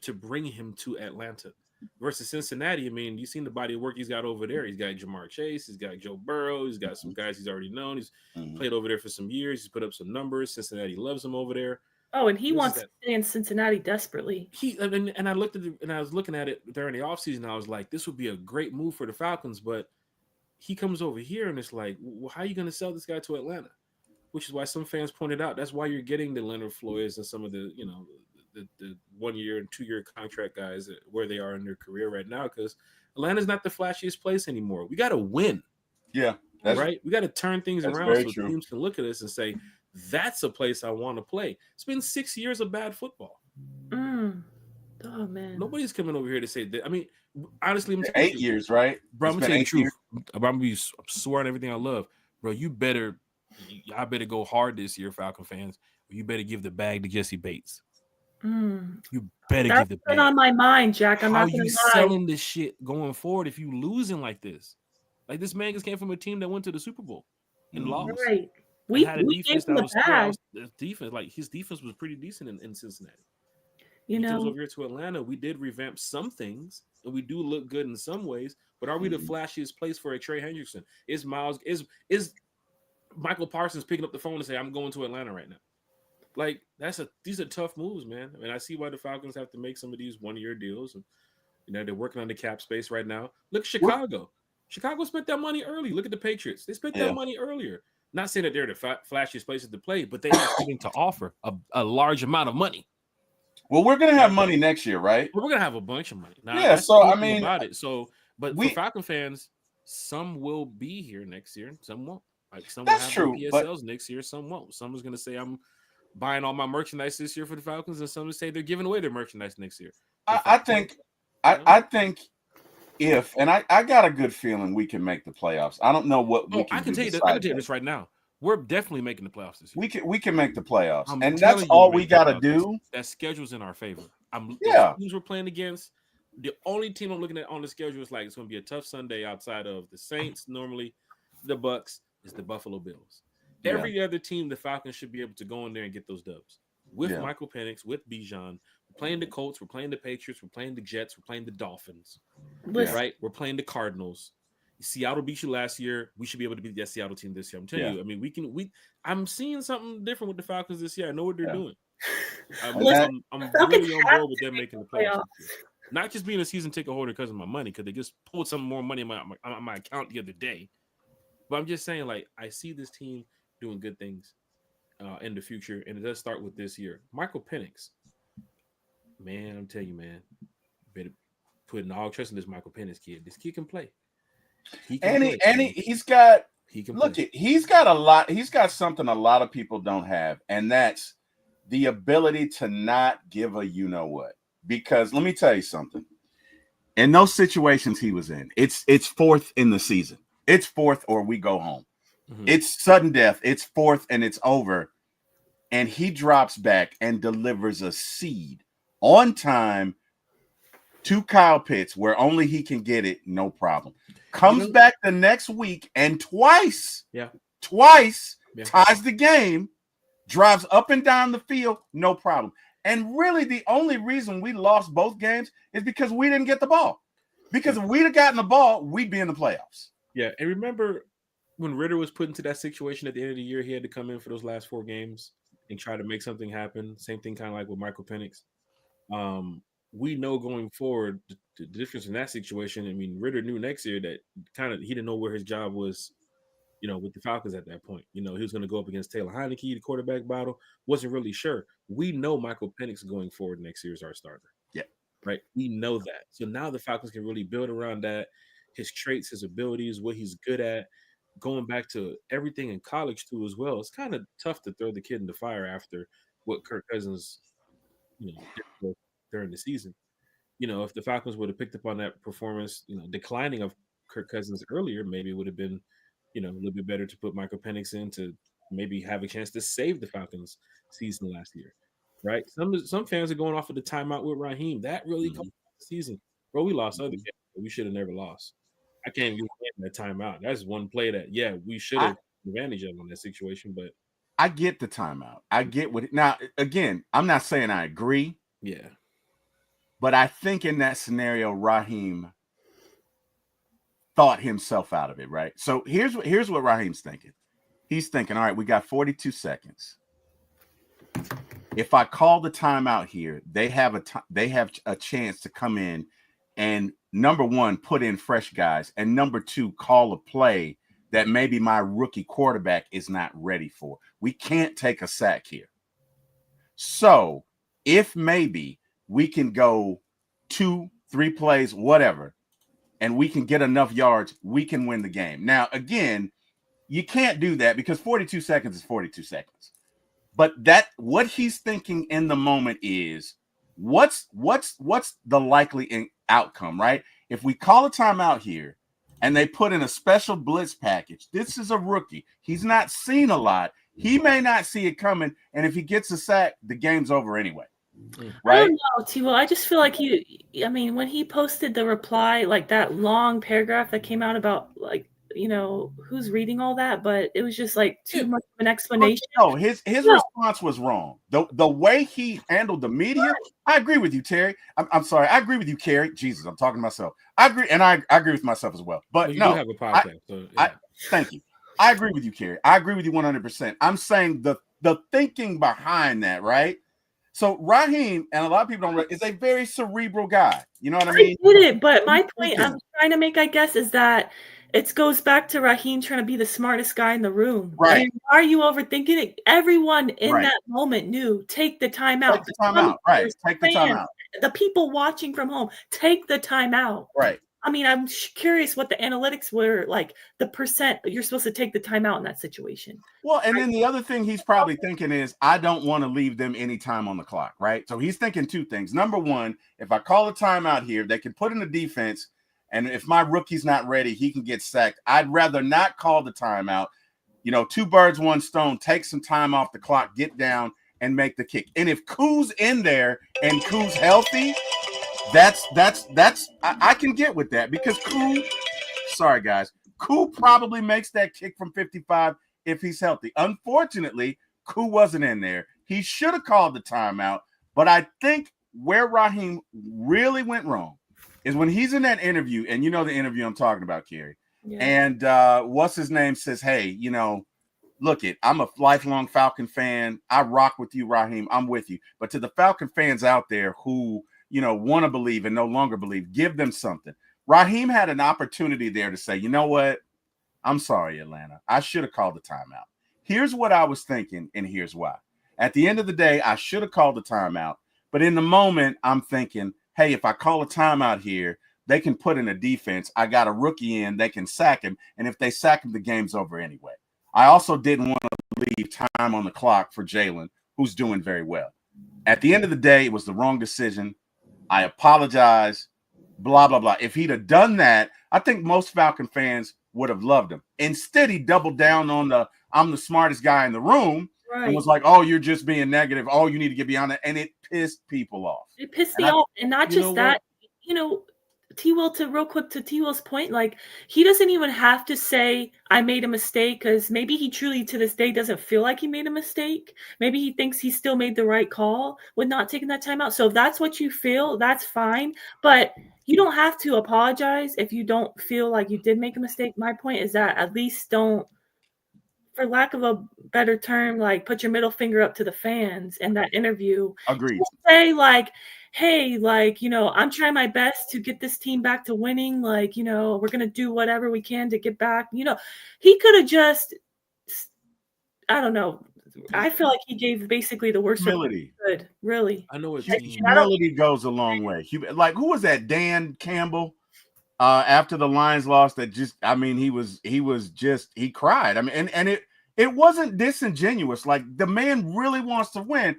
to bring him to Atlanta. Versus Cincinnati, I mean, you've seen the body of work he's got over there. He's got Jamar Chase, he's got Joe Burrow, he's got some guys he's already known. He's played over there for some years. He's put up some numbers. Cincinnati loves him over there. Oh, and he wants to stay in Cincinnati desperately. And I looked at it, and I was looking at it during the offseason. I was like, this would be a great move for the Falcons, but he comes over here, and it's like, well, how are you going to sell this guy to Atlanta? Which is why some fans pointed out that's why you're getting the Leonard Floyds and some of the, the 1 year and 2 year contract guys where they are in their career right now, because Atlanta's not the flashiest place anymore. We got to win. Yeah. Right. We got to turn things around so teams can look at us and say, that's a place I want to play. It's been 6 years of bad football. Oh, man. Nobody's coming over here to say that. I mean, honestly, I'm 8 years, right? Bro, I'm going to tell you the truth. I'm going to be swearing everything I love. Bro, y'all better go hard this year, Falcon fans. You better give the bag to Jesse Bates. You better give the bag. That's on my mind, Jack. I'm How not you selling this shit going forward if you losing like this? Like, this man just came from a team that went to the Super Bowl and lost. Right. We had a defense that was defense. Like, his defense was pretty decent in Cincinnati. He comes over here to Atlanta. We did revamp some things, and we do look good in some ways. But are we the flashiest place for a Trey Hendrickson? Is Michael Parsons picking up the phone and say, I'm going to Atlanta right now? Like, these are tough moves, man. I mean, I see why the Falcons have to make some of these 1 year deals, and they're working on the cap space right now. Look at Chicago. Chicago spent that money early. Look at the Patriots. They spent that money earlier. Not saying that they're the flashiest places to play, but they have something to offer, a large amount of money. Well, we're gonna have money next year, right? We're gonna have a bunch of money. Now, so I mean, about it. So, but for Falcon fans, some will be here next year, some won't. Like, some will have PSLs next year, some won't. Some is gonna say, I'm buying all my merchandise this year for the Falcons, and some will say they're giving away their merchandise next year. I think if, and I got a good feeling we can make the playoffs. I don't know what we can. I can tell you this right now. We're definitely making the playoffs this year. We can make the playoffs, and that's all we got to do. That schedule's in our favor. The teams we're playing against. The only team I'm looking at on the schedule is like, it's going to be a tough Sunday outside of the Saints. Normally, the Bucks is the Buffalo Bills. Every other team, the Falcons should be able to go in there and get those dubs. With Michael Penix, with Bijan. We're playing the Colts. We're playing the Patriots. We're playing the Jets. We're playing the Dolphins. Right? We're playing the Cardinals. Seattle beat you last year. We should be able to beat that Seattle team this year. I'm telling you. I mean, I'm seeing something different with the Falcons this year. I know what they're doing. I'm really on board with them making the playoffs. Not just being a season ticket holder because of my money, because they just pulled some more money on my account the other day. But I'm just saying, like, I see this team doing good things in the future, and it does start with this year. Michael Penix, man, I'm telling you, man, better putting all trust in this Michael Penix kid. This kid can play. He's got a lot. He's got something a lot of people don't have, and that's the ability to not give a you know what. Because let me tell you something. In those situations he was in, it's fourth in the season. It's fourth or we go home. It's sudden death. It's fourth and it's over. And he drops back and delivers a seed on time to Kyle Pitts where only he can get it, no problem. Comes back the next week and twice ties the game, drives up and down the field, no problem. And really the only reason we lost both games is because we didn't get the ball. Because if we'd have gotten the ball, we'd be in the playoffs. Yeah, and remember when Ritter was put into that situation at the end of the year, he had to come in for those last 4 games and try to make something happen. Same thing kind of like with Michael Penix. we know going forward the difference in that situation. I mean, Ritter knew next year that he didn't know where his job was, with the Falcons at that point. He was going to go up against Taylor Heineke, the quarterback battle. Wasn't really sure. We know Michael Penix going forward next year is our starter. Yeah. Right. We know that. So now the Falcons can really build around that, his traits, his abilities, what he's good at. Going back to everything in college too as well. It's kind of tough to throw the kid in the fire after what Kirk Cousins, did during the season. If the Falcons would have picked up on that performance, declining of Kirk Cousins earlier, maybe it would have been, a little bit better to put Michael Penix in to maybe have a chance to save the Falcons season last year, right? Some fans are going off of the timeout with Raheem. That really cost the season. Bro, we lost other games that we should have never lost. I can't even get that timeout. That's one play that, we should have advantage of on that situation, but I get the timeout. I get what now again, I'm not saying I agree. Yeah. But I think in that scenario, Raheem thought himself out of it, right? So here's what Raheem's thinking. He's thinking, all right, we got 42 seconds. If I call the timeout here, they have a chance to come in and number one, put in fresh guys, and number two, call a play that maybe my rookie quarterback is not ready for. We can't take a sack here. So if maybe we can go 2-3 plays, whatever, and we can get enough yards, we can win the game. Now, again, you can't do that because 42 seconds is 42 seconds. But what he's thinking in the moment is what's the likely outcome, right? If we call a timeout here and they put in a special blitz package, this is a rookie. He's not seen a lot. He may not see it coming, and if he gets a sack, the game's over anyway. Right? I don't know, T-Will. I just feel like when he posted the reply, like that long paragraph that came out about who's reading all that, but it was just like too much of an explanation. No, his response was wrong. The way he handled the media, I agree with you, Terry. I'm sorry, I agree with you, Carrie. Jesus, I'm talking to myself. I agree, and I agree with myself as well. But you do have a podcast, thank you. I agree with you, Carrie. I agree with you 100%. I'm saying the thinking behind that, right? So Raheem, and a lot of people don't, is a very cerebral guy. You know what I mean? I get it, but my point I'm trying to make, I guess, is that it goes back to Raheem trying to be the smartest guy in the room. Right. And why are you overthinking it? Everyone in that moment knew, take the time out. Take the time out. Right. Take the time out. The people watching from home, take the time out. Right. I mean, I'm curious what the analytics were, like the percent you're supposed to take the time out in that situation. Well, and then the other thing he's probably thinking is, I don't want to leave them any time on the clock, right? So he's thinking two things. Number one, if I call a timeout here, they can put in the defense, and if my rookie's not ready, he can get sacked. I'd rather not call the timeout. Two birds, one stone, take some time off the clock, get down, and make the kick. And if Koo's in there and Koo's healthy, I can get with that because Koo probably makes that kick from 55 if he's healthy. Unfortunately, Koo wasn't in there. He should have called the timeout, but I think where Raheem really went wrong is when he's in that interview, and you know the interview I'm talking about, Carrie. Yeah. And what's his name says, hey, look I'm a lifelong Falcon fan. I rock with you, Raheem. I'm with you. But to the Falcon fans out there who want to believe and no longer believe, give them something. Raheem had an opportunity there to say, you know what? I'm sorry, Atlanta. I should have called the timeout. Here's what I was thinking, and here's why. At the end of the day, I should have called the timeout. But in the moment, I'm thinking, hey, if I call a timeout here, they can put in a defense. I got a rookie in. They can sack him. And if they sack him, the game's over anyway. I also didn't want to leave time on the clock for Jalen, who's doing very well. At the end of the day, it was the wrong decision. I apologize, blah, blah, blah. If he'd have done that, I think most Falcon fans would have loved him. Instead, he doubled down on I'm the smartest guy in the room, and was like, oh, you're just being negative. Oh, you need to get beyond that. And it pissed people off. It pissed me off. And not just that, T-Will, real quick to T-Will's point, like he doesn't even have to say I made a mistake, because maybe he truly to this day doesn't feel like he made a mistake. Maybe he thinks he still made the right call with not taking that time out. So if that's what you feel, that's fine. But you don't have to apologize if you don't feel like you did make a mistake. My point is that at least don't, for lack of a better term, like put your middle finger up to the fans in that interview. Agreed. Say like, hey, like, I'm trying my best to get this team back to winning. Like, we're going to do whatever we can to get back. He could have just, I don't know. I feel like he gave basically the worst Humility. Good, really. I know Humility goes a long way. Like, who was that? Dan Campbell. After the Lions lost, that just, I mean, he cried. I mean, and it wasn't disingenuous. Like, the man really wants to win.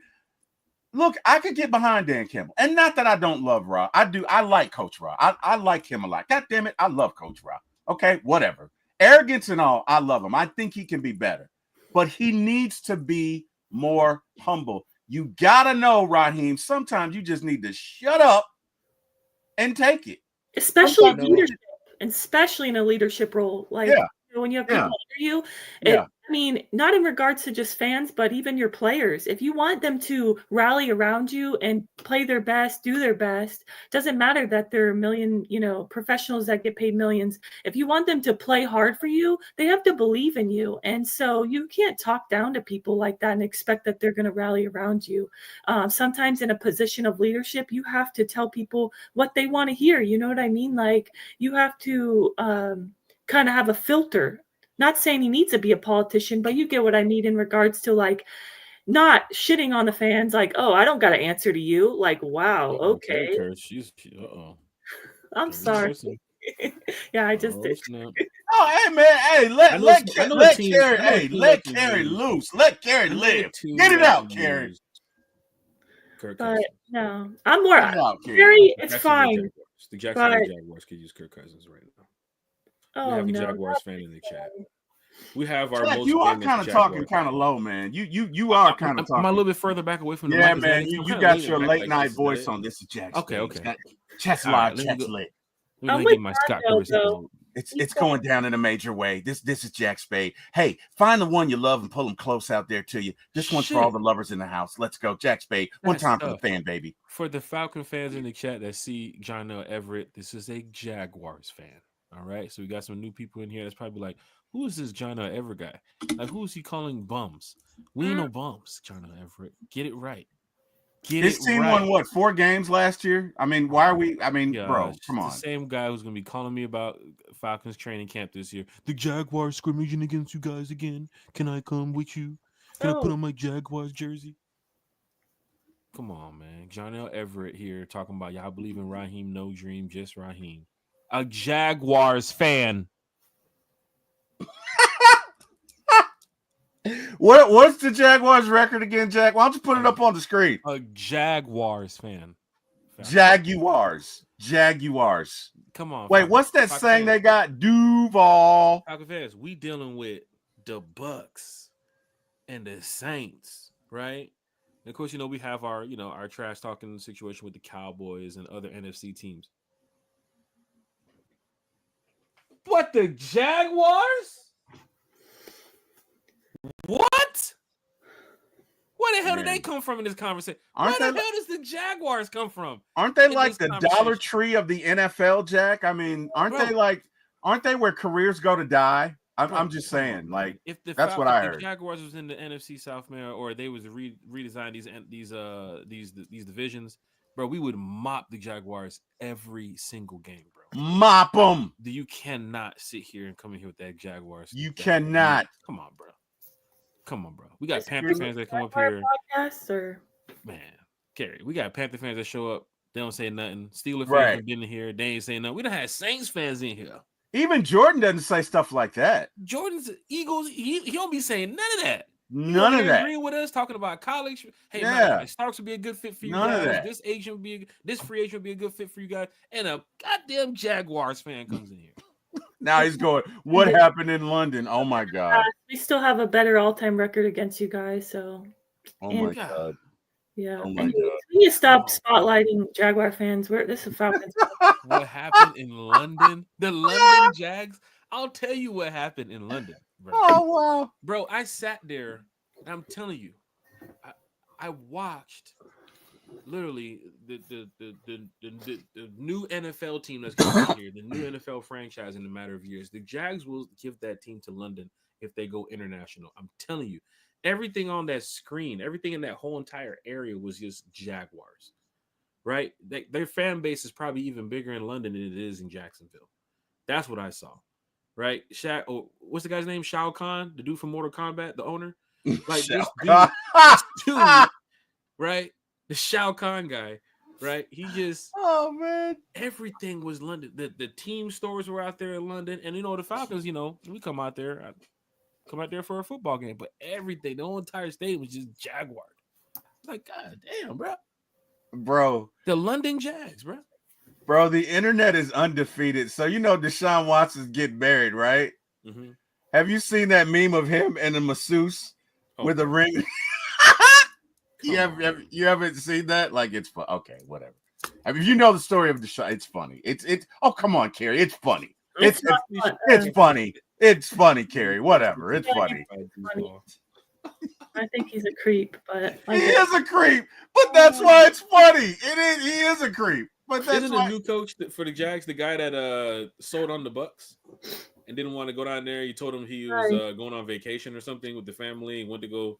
Look, I could get behind Dan Campbell, and not that I don't love Ra. I do. I like Coach Ra. I like him a lot. God damn it, I love Coach Ra. Okay, whatever. Arrogance and all, I love him. I think he can be better, but he needs to be more humble. You gotta know, Raheem. Sometimes you just need to shut up and take it. Especially leadership, especially in a leadership role. Like, when you have people under you, I mean, not in regards to just fans, but even your players. If you want them to rally around you and play their best, do their best, doesn't matter that they're a million, professionals that get paid millions. If you want them to play hard for you, they have to believe in you. And so you can't talk down to people like that and expect that they're going to rally around you. Sometimes in a position of leadership, you have to tell people what they want to hear. You know what I mean? Like, you have to kind of have a filter. Not saying he needs to be a politician, but you get what I mean in regards to, like, not shitting on the fans. Like, oh, I don't got to answer to you. Like, wow, okay. I'm sorry. Yeah, I just did. Oh, hey man, hey, let Carrie loose. Let Carrie live. Get it out, Carrie. But no, I'm more Carrie. It's fine. The Jacksonville Jaguars could use Kirk Cousins right now. Oh, we have a no, Jaguars fan in the chat. We have our Jack, most. You are kind of talking kind of low, man. You are kind of talking. I'm a little bit further back away from the mic. mic. Man. You got your late night voice on. This is Jack. Okay. Chest live, chest lit. Let me get my Scott Curtis. It's going down in a major way. This is Jack Spade. Hey, find the one you love and pull them close out there to you. This one's for all the lovers in the house. Let's go, Jack Spade. One time for the fan, baby. For the Falcon fans in the chat that see John L. Everett, this is a Jaguars fan. All right, so we got some new people in here that's probably like, who is this John L. Everett guy? Like, who is he calling bums? We ain't no bums, John L. Everett. Get it right. His team won what, 4 games last year? I mean, why are we? I mean, bro, come on. The same guy who's gonna be calling me about Falcons training camp this year. The Jaguars scrimmaging against you guys again. Can I come with you? Can I put on my Jaguars jersey? Come on, man. John L. Everett here talking about y'all believe in Raheem, no dream, just Raheem. A Jaguars fan. What's the Jaguars record again, Jack? Why don't you put it up on the screen? A Jaguars fan. Jaguars. Come on. Wait, what's that saying they got? Duval. Falcon fans, we dealing with the Bucks and the Saints, right? And of course, we have our, our trash talking situation with the Cowboys and other NFC teams. What, the Jaguars? What? Where the hell did they come from in this conversation? Where the hell does the Jaguars come from? Aren't they like the Dollar Tree of the NFL, Jack? I mean, aren't they where careers go to die? I'm just saying, like, that's what I heard. If the Jaguars was in the NFC South, man, or they was redesign these divisions, bro, we would mop the Jaguars every single game, bro. Mop them. You cannot sit here and come in here with that Jaguars. You cannot. Come on, bro. We got Panther fans that come up here. Man, Carrie, we got Panther fans that show up. They don't say nothing. Steelers fans have been in here. They ain't saying nothing. We done had Saints fans in here. Even Jordan doesn't say stuff like that. Jordan's Eagles, he don't be saying none of that. None of that. Agreeing with us, talking about college. Hey, man, Starks would be a good fit for you guys. Of that. This free agent would be a good fit for you guys. And a goddamn Jaguars fan comes in here. Now he's going, what happened in London? Oh my God. We still have a better all-time record against you guys, so. Oh my God. Yeah. Oh my God. Can you stop spotlighting Jaguar fans? This is Falcons. What happened in London? The London Jags? I'll tell you what happened in London, bro. Oh wow. Bro, I sat there and I'm telling you, I watched literally the new NFL team that's coming here, the new NFL franchise in a matter of years. The Jags will give that team to London if they go international. I'm telling you, everything on that screen, everything in that whole entire area was just Jaguars, right? Their fan base is probably even bigger in London than it is in Jacksonville. That's what I saw, right? What's the guy's name? Shao Kahn, the dude from Mortal Kombat, the owner. Like this dude, right? The Shao Kahn guy, right? He just oh man, everything was London. The team stores were out there in London, and the Falcons. We come out there for a football game, but everything, the whole entire stadium was just Jaguar. Like, God damn, bro, the London Jags, bro. Bro, the internet is undefeated. So Deshaun Watson's getting married, right? Mm-hmm. Have you seen that meme of him and a masseuse with a ring? You haven't seen that? Like, it's fun. Okay, whatever. I mean, if you know the story of Deshaun, it's funny. It's oh, come on, Carrie. It's funny. It's funny. It's funny, Carrie. Whatever. It's funny. I think he's a creep, but he is a creep. But that's why it's funny. He is a creep. But that's Isn't the new coach for the Jags the guy that sold on the Bucks and didn't want to go down there? You told him he was going on vacation or something with the family and went to go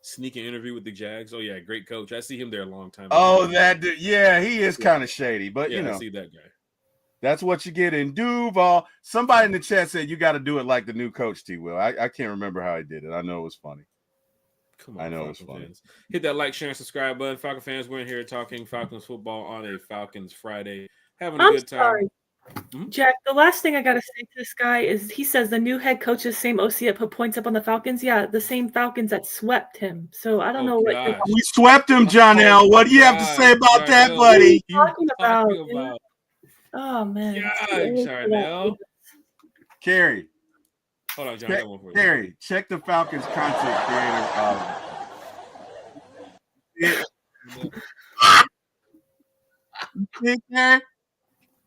sneak an interview with the Jags. Oh yeah, great coach. I see him there a long time. Oh, yeah, he is kind of shady, but I see that guy. That's what you get in Duval. Somebody in the chat said you got to do it like the new coach, T. Will. I can't remember how he did it. I know it was funny. Come on, I know Falcon it's funny. Fans. Hit that like, share, and subscribe button. Falcon fans, we're in here talking Falcons football on a Falcons Friday. Having a good time. Sorry. Mm-hmm. Jack, the last thing I got to say to this guy is he says the new head coach is the same OC that put points up on the Falcons. Yeah, the same Falcons that swept him. So I don't know what we swept him, John L. What do you have to say about that, buddy? What are you talking about? Oh, man. Jarnell. Carrie. Hold on, John. I got one for you. Carrie, check the Falcons content creator.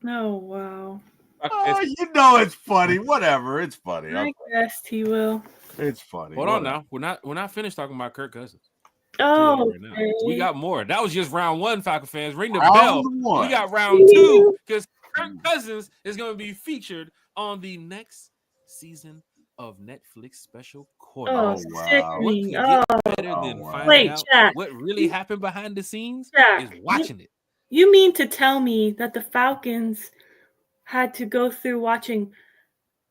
Oh, wow. Oh, it's funny. Whatever. It's funny. I guess he will. It's funny. Hold on now. We're not finished talking about Kirk Cousins. Oh, right we got more. That was just round one, Falcon fans. Ring the bell. We got round two because Kirk Cousins is going to be featured on the next season of Netflix special Quarter. Oh, wow. What could get better than finding out what really happened behind the scenes is watching it. You mean to tell me that the Falcons had to go through watching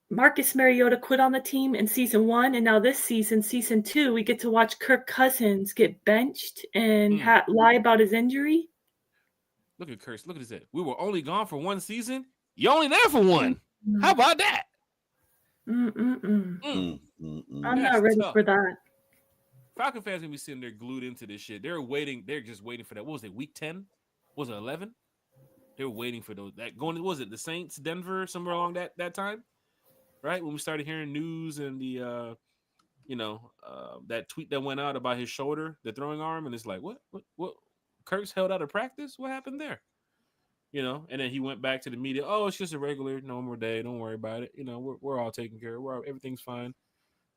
Marcus Mariota quit on the team in season 1, and now this season 2, we get to watch Kirk Cousins get benched and lie about his injury? Look at Curse. Look at this. We were only gone for one season. You're only there for one. How about that? I'm not ready for that. Falcon fans gonna be sitting there glued into this shit. They're waiting. They're just waiting for that. What was it? Week 10? Was it 11? They were waiting for those. That going. Was it the Saints, Denver, somewhere along that time? Right when we started hearing news and the that tweet that went out about his shoulder, the throwing arm, and it's like what? Kirk's held out of practice. What happened there? And then he went back to the media. Oh, it's just a regular normal day. Don't worry about it. We're all taken care of. Everything's fine.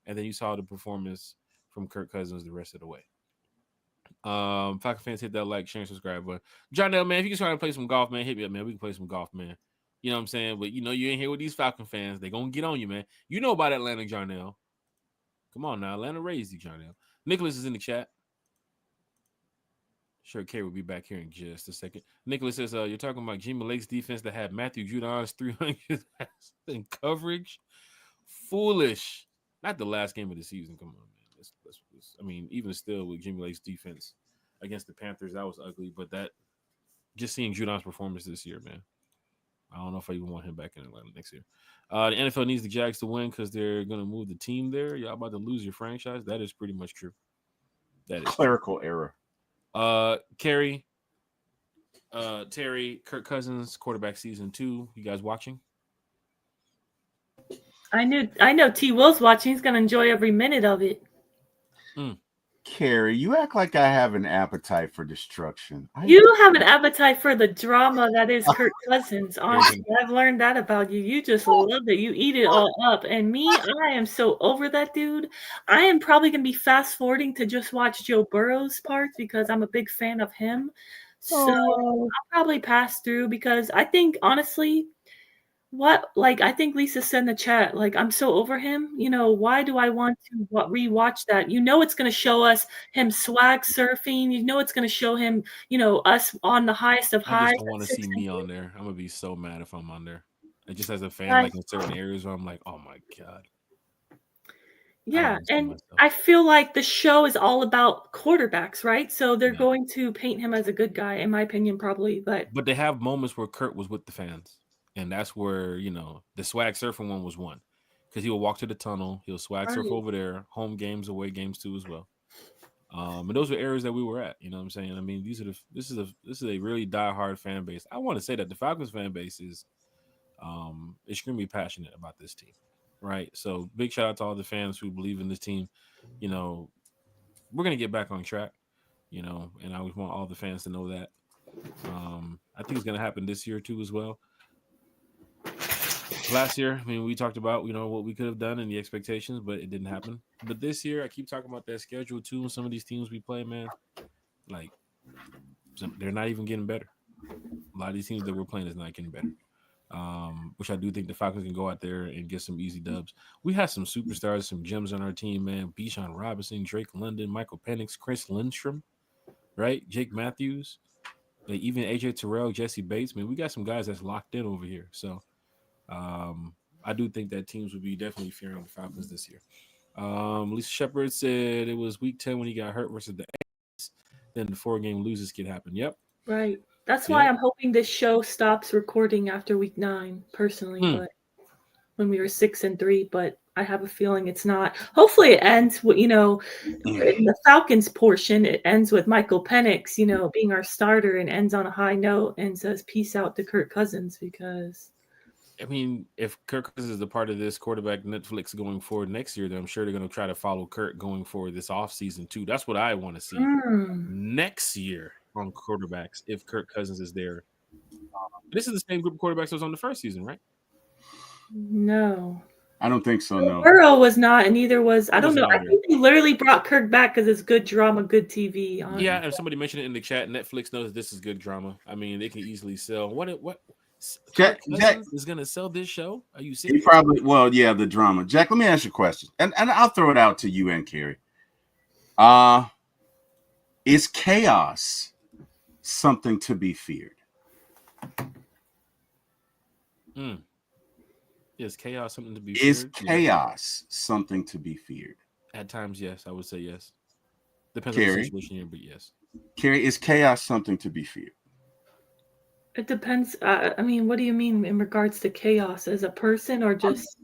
And then you saw the performance from Kirk Cousins the rest of the way. Falcon fans, hit that like, share, and subscribe button. John L, man, if you can try to play some golf, man, hit me up, man. We can play some golf, man. You know what I'm saying? But you ain't here with these Falcon fans. They're gonna get on you, man. You know about Atlanta, Jarnell. Come on now. Atlanta raised you, Jarnell. Nicholas is in the chat. Sure, Kay will be back here in just a second. Nicholas says, you're talking about Jimmy Lake's defense that had Matthew Judon's 300 in coverage. Foolish. Not the last game of the season. Come on, man. Even still with Jimmy Lake's defense against the Panthers, that was ugly. But that, just seeing Judon's performance this year, man. I don't know if I even want him back in Atlanta next year. The NFL needs the Jags to win because they're going to move the team there. Y'all about to lose your franchise. That is pretty much true. That is clerical error. Carrie, Terry, Kirk Cousins, quarterback season 2. You guys watching? I know T. Will's watching. He's going to enjoy every minute of it. Carrie, you act like I have an appetite for destruction. You have an appetite for the drama that is Kirk Cousins. Honestly, I've learned that about you. You just love it. You eat it all up. And me, I am so over that dude. I am probably going to be fast forwarding to just watch Joe Burrow's parts because I'm a big fan of him. So I'll probably pass through because I think, honestly, What, like, I think Lisa said in the chat, like, I'm so over him. Why do I want to rewatch that? It's going to show us him swag surfing. It's going to show him, us on the highest of I highs. just don't want to see me on there. I'm gonna be so mad if I'm on there. And just as a fan, like in certain areas where I'm like, oh my god. Yeah, and I feel like the show is all about quarterbacks, right? So they're going to paint him as a good guy, in my opinion, probably. But they have moments where Kurt was with the fans, and that's where the swag surfing one was one, because he will walk to the tunnel, he'll swag surf over there, home games, away games too as well. And those were areas that we were at. You know what I'm saying? I mean, this is a really diehard fan base. I want to say that the Falcons fan base is extremely passionate about this team. Right. So big shout out to all the fans who believe in this team. We're gonna get back on track, and I want all the fans to know that. I think it's gonna happen this year too as well. Last year, I mean, we talked about what we could have done and the expectations, but it didn't happen. But this year, I keep talking about that schedule too, and some of these teams we play, man, like they're not even getting better. A lot of these teams that we're playing is not getting better. Which I do think the Falcons can go out there and get some easy dubs. We have some superstars, some gems on our team, man. Bijan Robinson, Drake London, Michael Penix, Chris Lindstrom, right? Jake Matthews, even AJ Terrell, Jesse Bates. Man, we got some guys that's locked in over here. So I do think that teams would be definitely fearing the Falcons this year. Lisa Shepard said it was week 10 when he got hurt versus the A's. Then the 4-game losers could happen. Yep. Right. That's why I'm hoping this show stops recording after week 9, personally. But when we were 6-3, but I have a feeling it's not. Hopefully, it ends with in the Falcons portion. It ends with Michael Penix, being our starter, and ends on a high note and says peace out to Kirk Cousins, because. I mean, if Kirk Cousins is a part of this quarterback Netflix going forward next year, then I'm sure they're going to try to follow Kirk going forward this offseason too. That's what I want to see next year on quarterbacks if Kirk Cousins is there. This is the same group of quarterbacks that was on the first season, right? No. I don't think so, no. Burrow was not, and neither was, I don't know. I think they literally brought Kirk back because it's good drama, good TV. Yeah, and somebody mentioned it in the chat. Netflix knows this is good drama. I mean, they can easily sell. What? Jack is going to sell this show? Are you serious? He probably, the drama. Jack, let me ask you a question, and I'll throw it out to you and Carrie. Is chaos something to be feared? Is chaos something to be feared? Is chaos something to be feared? At times, yes. I would say yes. Depends on the situation here, but yes. Carrie, is chaos something to be feared? It depends. I mean, what do you mean in regards to chaos? As a person or just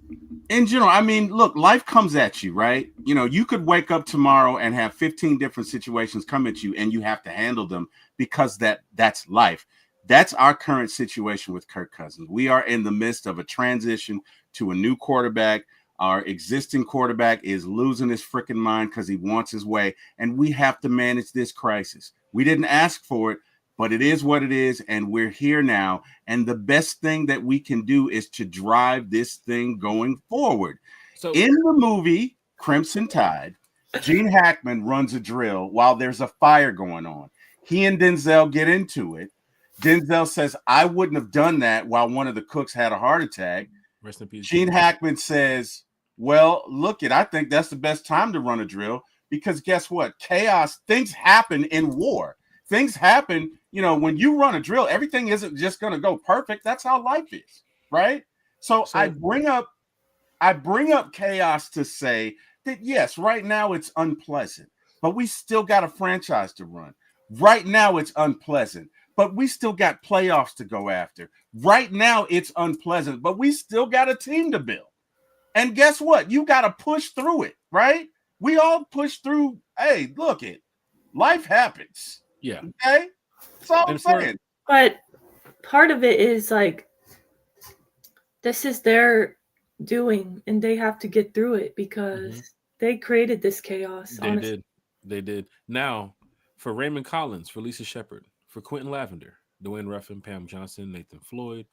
in general? I mean, look, life comes at you, right? You could wake up tomorrow and have 15 different situations come at you, and you have to handle them because that's life. That's our current situation with Kirk Cousins. We are in the midst of a transition to a new quarterback. Our existing quarterback is losing his freaking mind because he wants his way, and we have to manage this crisis. We didn't ask for it, but it is what it is, and we're here now. And the best thing that we can do is to drive this thing going forward. So in the movie Crimson Tide, Gene Hackman runs a drill while there's a fire going on. He and Denzel get into it. Denzel says, I wouldn't have done that while one of the cooks had a heart attack. Rest in peace. Gene Hackman says, well, I think that's the best time to run a drill, because guess what? Chaos, things happen in war. Things happen, when you run a drill, everything isn't just going to go perfect. That's how life is, right? So I bring up chaos to say that, yes, right now it's unpleasant, but we still got a franchise to run. Right now it's unpleasant, but we still got playoffs to go after. Right now it's unpleasant, but we still got a team to build. And guess what? You got to push through it, right? We all push through. Hey, look it. Life happens. Yeah. Okay? That's all I'm saying. But part of it is like, this is their doing, and they have to get through it because they created this chaos. They did. Now, for Raymond Collins, for Lisa Shepard, for Quentin Lavender, Dwayne Ruffin, Pam Johnson, Nathan Floyd,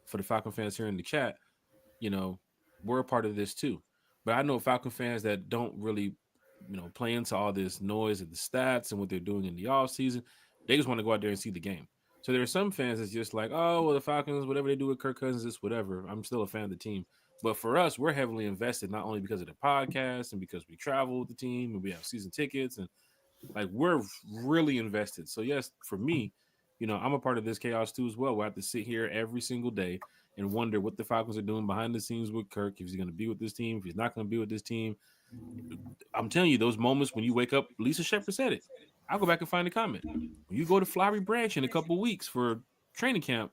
for the Falcon fans here in the chat, we're a part of this too. But I know Falcon fans that don't really, play into all this noise of the stats and what they're doing in the off season. They just want to go out there and see the game. So there are some fans that's just like, oh, well, the Falcons, whatever they do with Kirk Cousins, it's whatever. I'm still a fan of the team. But for us, we're heavily invested, not only because of the podcast and because we travel with the team and we have season tickets and like we're really invested. So yes, for me, I'm a part of this chaos too as well. We have to sit here every single day and wonder what the Falcons are doing behind the scenes with Kirk, if he's going to be with this team, if he's not going to be with this team. I'm telling you, those moments when you wake up, Lisa Shepard said it. I'll go back and find the comment. When you go to Flowery Branch in a couple of weeks for training camp,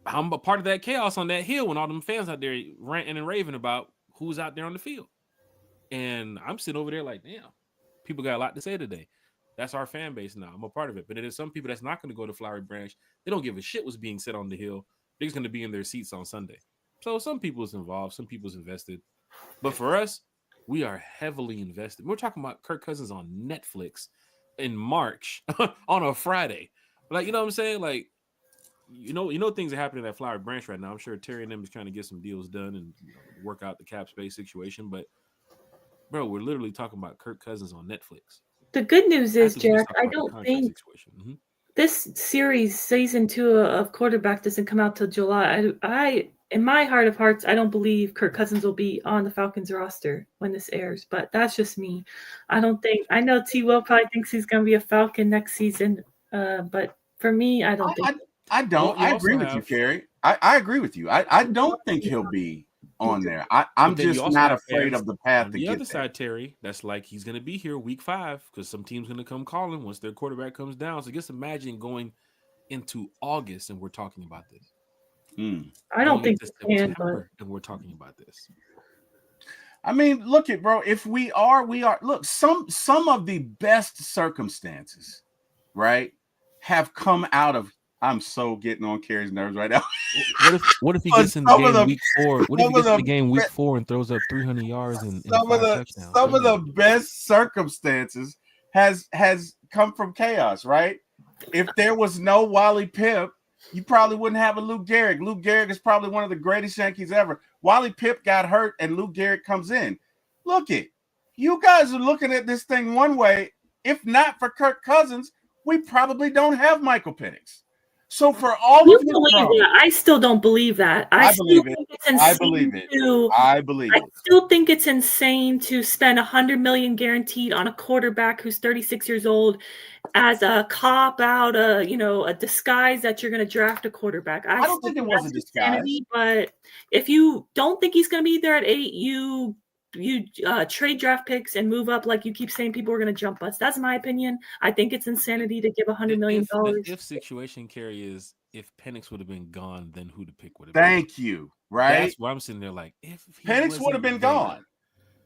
I'm a part of that chaos on that hill when all them fans out there ranting and raving about who's out there on the field. And I'm sitting over there like, damn, people got a lot to say today. That's our fan base now. I'm a part of it. But there's some people that's not going to go to Flowery Branch. They don't give a shit what's being said on the hill. They're just going to be in their seats on Sunday. So some people's involved, some people's invested. But for us, we are heavily invested. We're talking about Kirk Cousins on Netflix in March on a Friday. Like, you know what I'm saying? Like, things are happening at Flowery Branch right now. I'm sure Terry and them is trying to get some deals done and work out the cap space situation. But, bro, we're literally talking about Kirk Cousins on Netflix. The good news is, Jack, I don't think this series, season 2 of quarterback, doesn't come out till July. I in my heart of hearts, I don't believe Kirk Cousins will be on the Falcons roster when this airs, but that's just me. I know T-Will probably thinks he's going to be a Falcon next season, but for me, I don't think. I don't. I agree with you, Kerry. I agree with you. I don't think he'll be on there. I'm just not afraid of the path to get there. On the other side, Terry, that's like he's going to be here week 5 because some team's going to come calling once their quarterback comes down. So just imagine going into August and we're talking about this. I don't think and we're talking about this. I mean, look at bro. If we are. Look, some of the best circumstances, right, have come out of. I'm so getting on Kerry's nerves right now. What if he gets in the game week 4? What if he gets in the game week 4 and throws up 300 yards and some of the best circumstances has come from chaos, right? If there was no Wally Pipp, you probably wouldn't have a Lou Gehrig. Lou Gehrig is probably one of the greatest Yankees ever. Wally Pipp got hurt and Lou Gehrig comes in. Look it. You guys are looking at this thing one way. If not for Kirk Cousins, we probably don't have Michael Penix. So for all of you, I still don't believe that. I believe it. I believe it. I still think it's insane to spend $100 million guaranteed on a quarterback who's 36 years old as a cop out, a disguise that you're going to draft a quarterback. I don't think it was a disguise. Insanity, but if you don't think he's going to be there at 8, you trade draft picks and move up like you keep saying people are going to jump us. That's my opinion. I think it's insanity to give $100 million. The if situation, Kerry, is if Penix would have been gone, then who the pick would have been? Thank you. Right? That's why I'm sitting there like, if Penix would have been gone.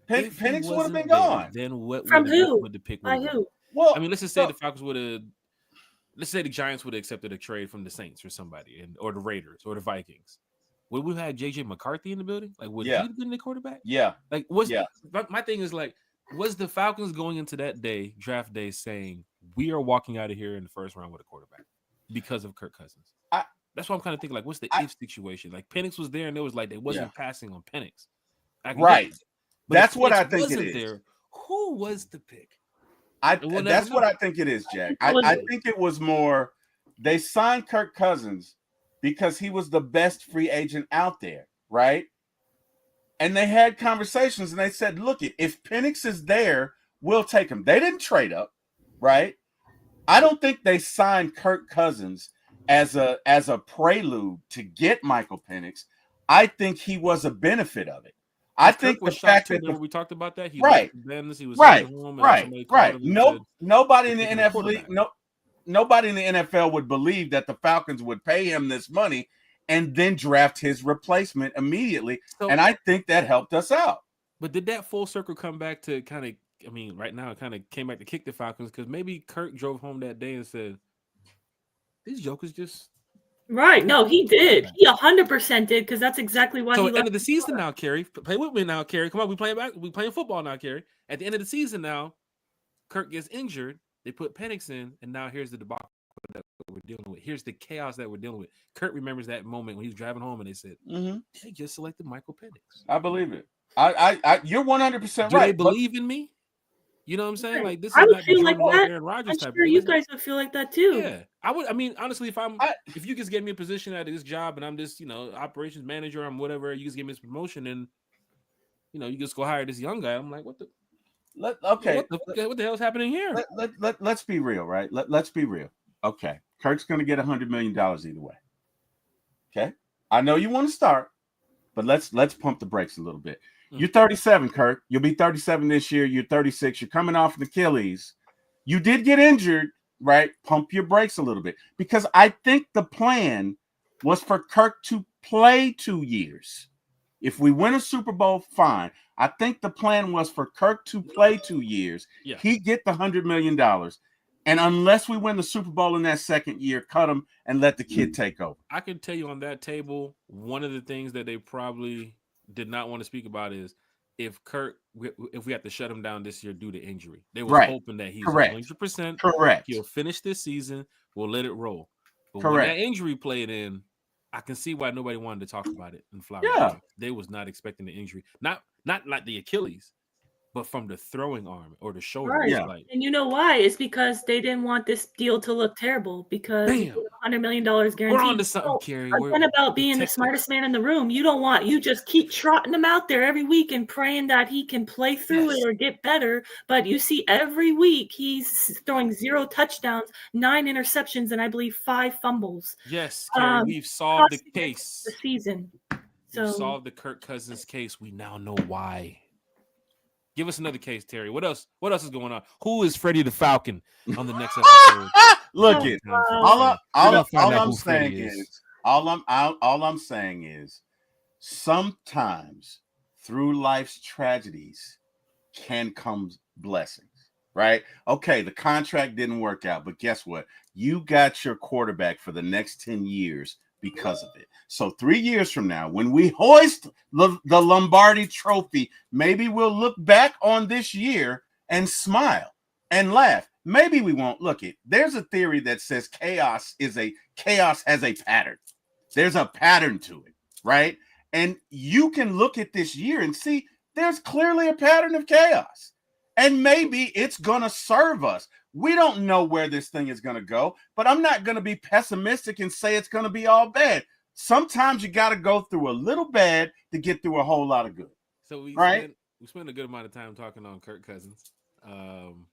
Penix would have been gone. Then what would the pick by who? Well, I mean, let's just say the Falcons would have. Let's say the Giants would have accepted a trade from the Saints or somebody, or the Raiders or the Vikings. Would we have JJ McCarthy in the building? Like, would he have been the quarterback? Yeah. Like, my thing is like, was the Falcons going into that day, draft day, saying we are walking out of here in the first round with a quarterback because of Kirk Cousins? That's what I'm kind of thinking. Like, what's the if situation? Like, Penix was there, and it was like they wasn't passing on Penix. Right. That's what I think it is. There, who was the pick? That's what I think it is, Jack. I think it was more they signed Kirk Cousins because he was the best free agent out there, right? And they had conversations and they said, look, if Penix is there, we'll take him. They didn't trade up, right? I don't think they signed Kirk Cousins as a prelude to get Michael Penix. I think he was a benefit of it. I think the fact that we talked about that, he right, was right. Nobody in the NFL, nobody in the NFL would believe that the Falcons would pay him this money and then draft his replacement immediately. And I think that helped us out. But did that full circle come back to kind of, I mean, right now it kind of came back to kick the Falcons because maybe Kirk drove home that day and said, these jokers just. Right. No, he did. He 100% did because that's exactly why. So at the end of the season now, Kerry, play with me now, Kerry. Come on, we playing football now, Kerry. At the end of the season now, Kirk gets injured. They put Penix in, and now here's the debacle that we're dealing with. Here's the chaos that we're dealing with. Kurt remembers that moment when he was driving home, and they said, "They just selected Michael Penix." I believe it. I you're 100% right. Do they believe in me? You know what I'm saying? Right. Like this I is would not the feel like Jordan Love, that. Aaron Rodgers I'm type of sure thing. you It's guys would feel like that too. yeah, I would. I mean, honestly, I, if you just gave me a position at this job and I'm just operations manager, I'm whatever, you just give me this promotion and you just go hire this young guy. I'm like, what the what the hell's happening here? let's be real, right? Let's be real. Okay, Kirk's going to get $100 million either way. Okay, I know you want to start, but let's pump the brakes a little bit. You're 37, Kirk. You'll be 37 this year. You're 36. You're coming off an Achilles. You did get injured, right? Pump your brakes a little bit, because I think the plan was for Kirk to play 2 years. If we win a Super Bowl, fine. I think the plan was for Kirk to play 2 years. Yeah. He get the $100 million. And unless we win the Super Bowl in that second year, cut him and let the kid take over. I can tell you on that table, one of the things that they probably did not want to speak about is if we have to shut him down this year due to injury. They was hoping that he's 100%. Correct. He'll finish this season. We'll let it roll. But when Correct. that injury played in, I can see why nobody wanted to talk about it in Florida. Yeah. They was not expecting the injury. Not like the Achilles, but from the throwing arm or the shoulder. Right. Yeah. Like, and you know why? It's because they didn't want this deal to look terrible because $100 million guaranteed. We're on to something, Carrie. Again, about being the smartest man in the room. You don't want, you just keep trotting him out there every week and praying that he can play through it or get better. But you see every week he's throwing 0 touchdowns, 9 interceptions, and I believe 5 fumbles. Yes, Carrie, we've solved the case. The season. We've solved the Kirk Cousins case. We now know why. Give us another case, Terry. What else is going on? Who is Freddie the Falcon on the next episode? Look it. All I'm saying is sometimes through life's tragedies can come blessings, right? Okay, the contract didn't work out, but guess what? You got your quarterback for the next 10 years because of it. So 3 years from now, when we hoist the Lombardi trophy, maybe we'll look back on this year and smile and laugh. Maybe we won't. Look it. There's a theory that says chaos has a pattern. There's a pattern to it, right? And you can look at this year and see there's clearly a pattern of chaos. And maybe it's going to serve us. We don't know where this thing is going to go, but I'm not going to be pessimistic and say it's going to be all bad. Sometimes you got to go through a little bad to get through a whole lot of good. So we spent a good amount of time talking on Kirk Cousins.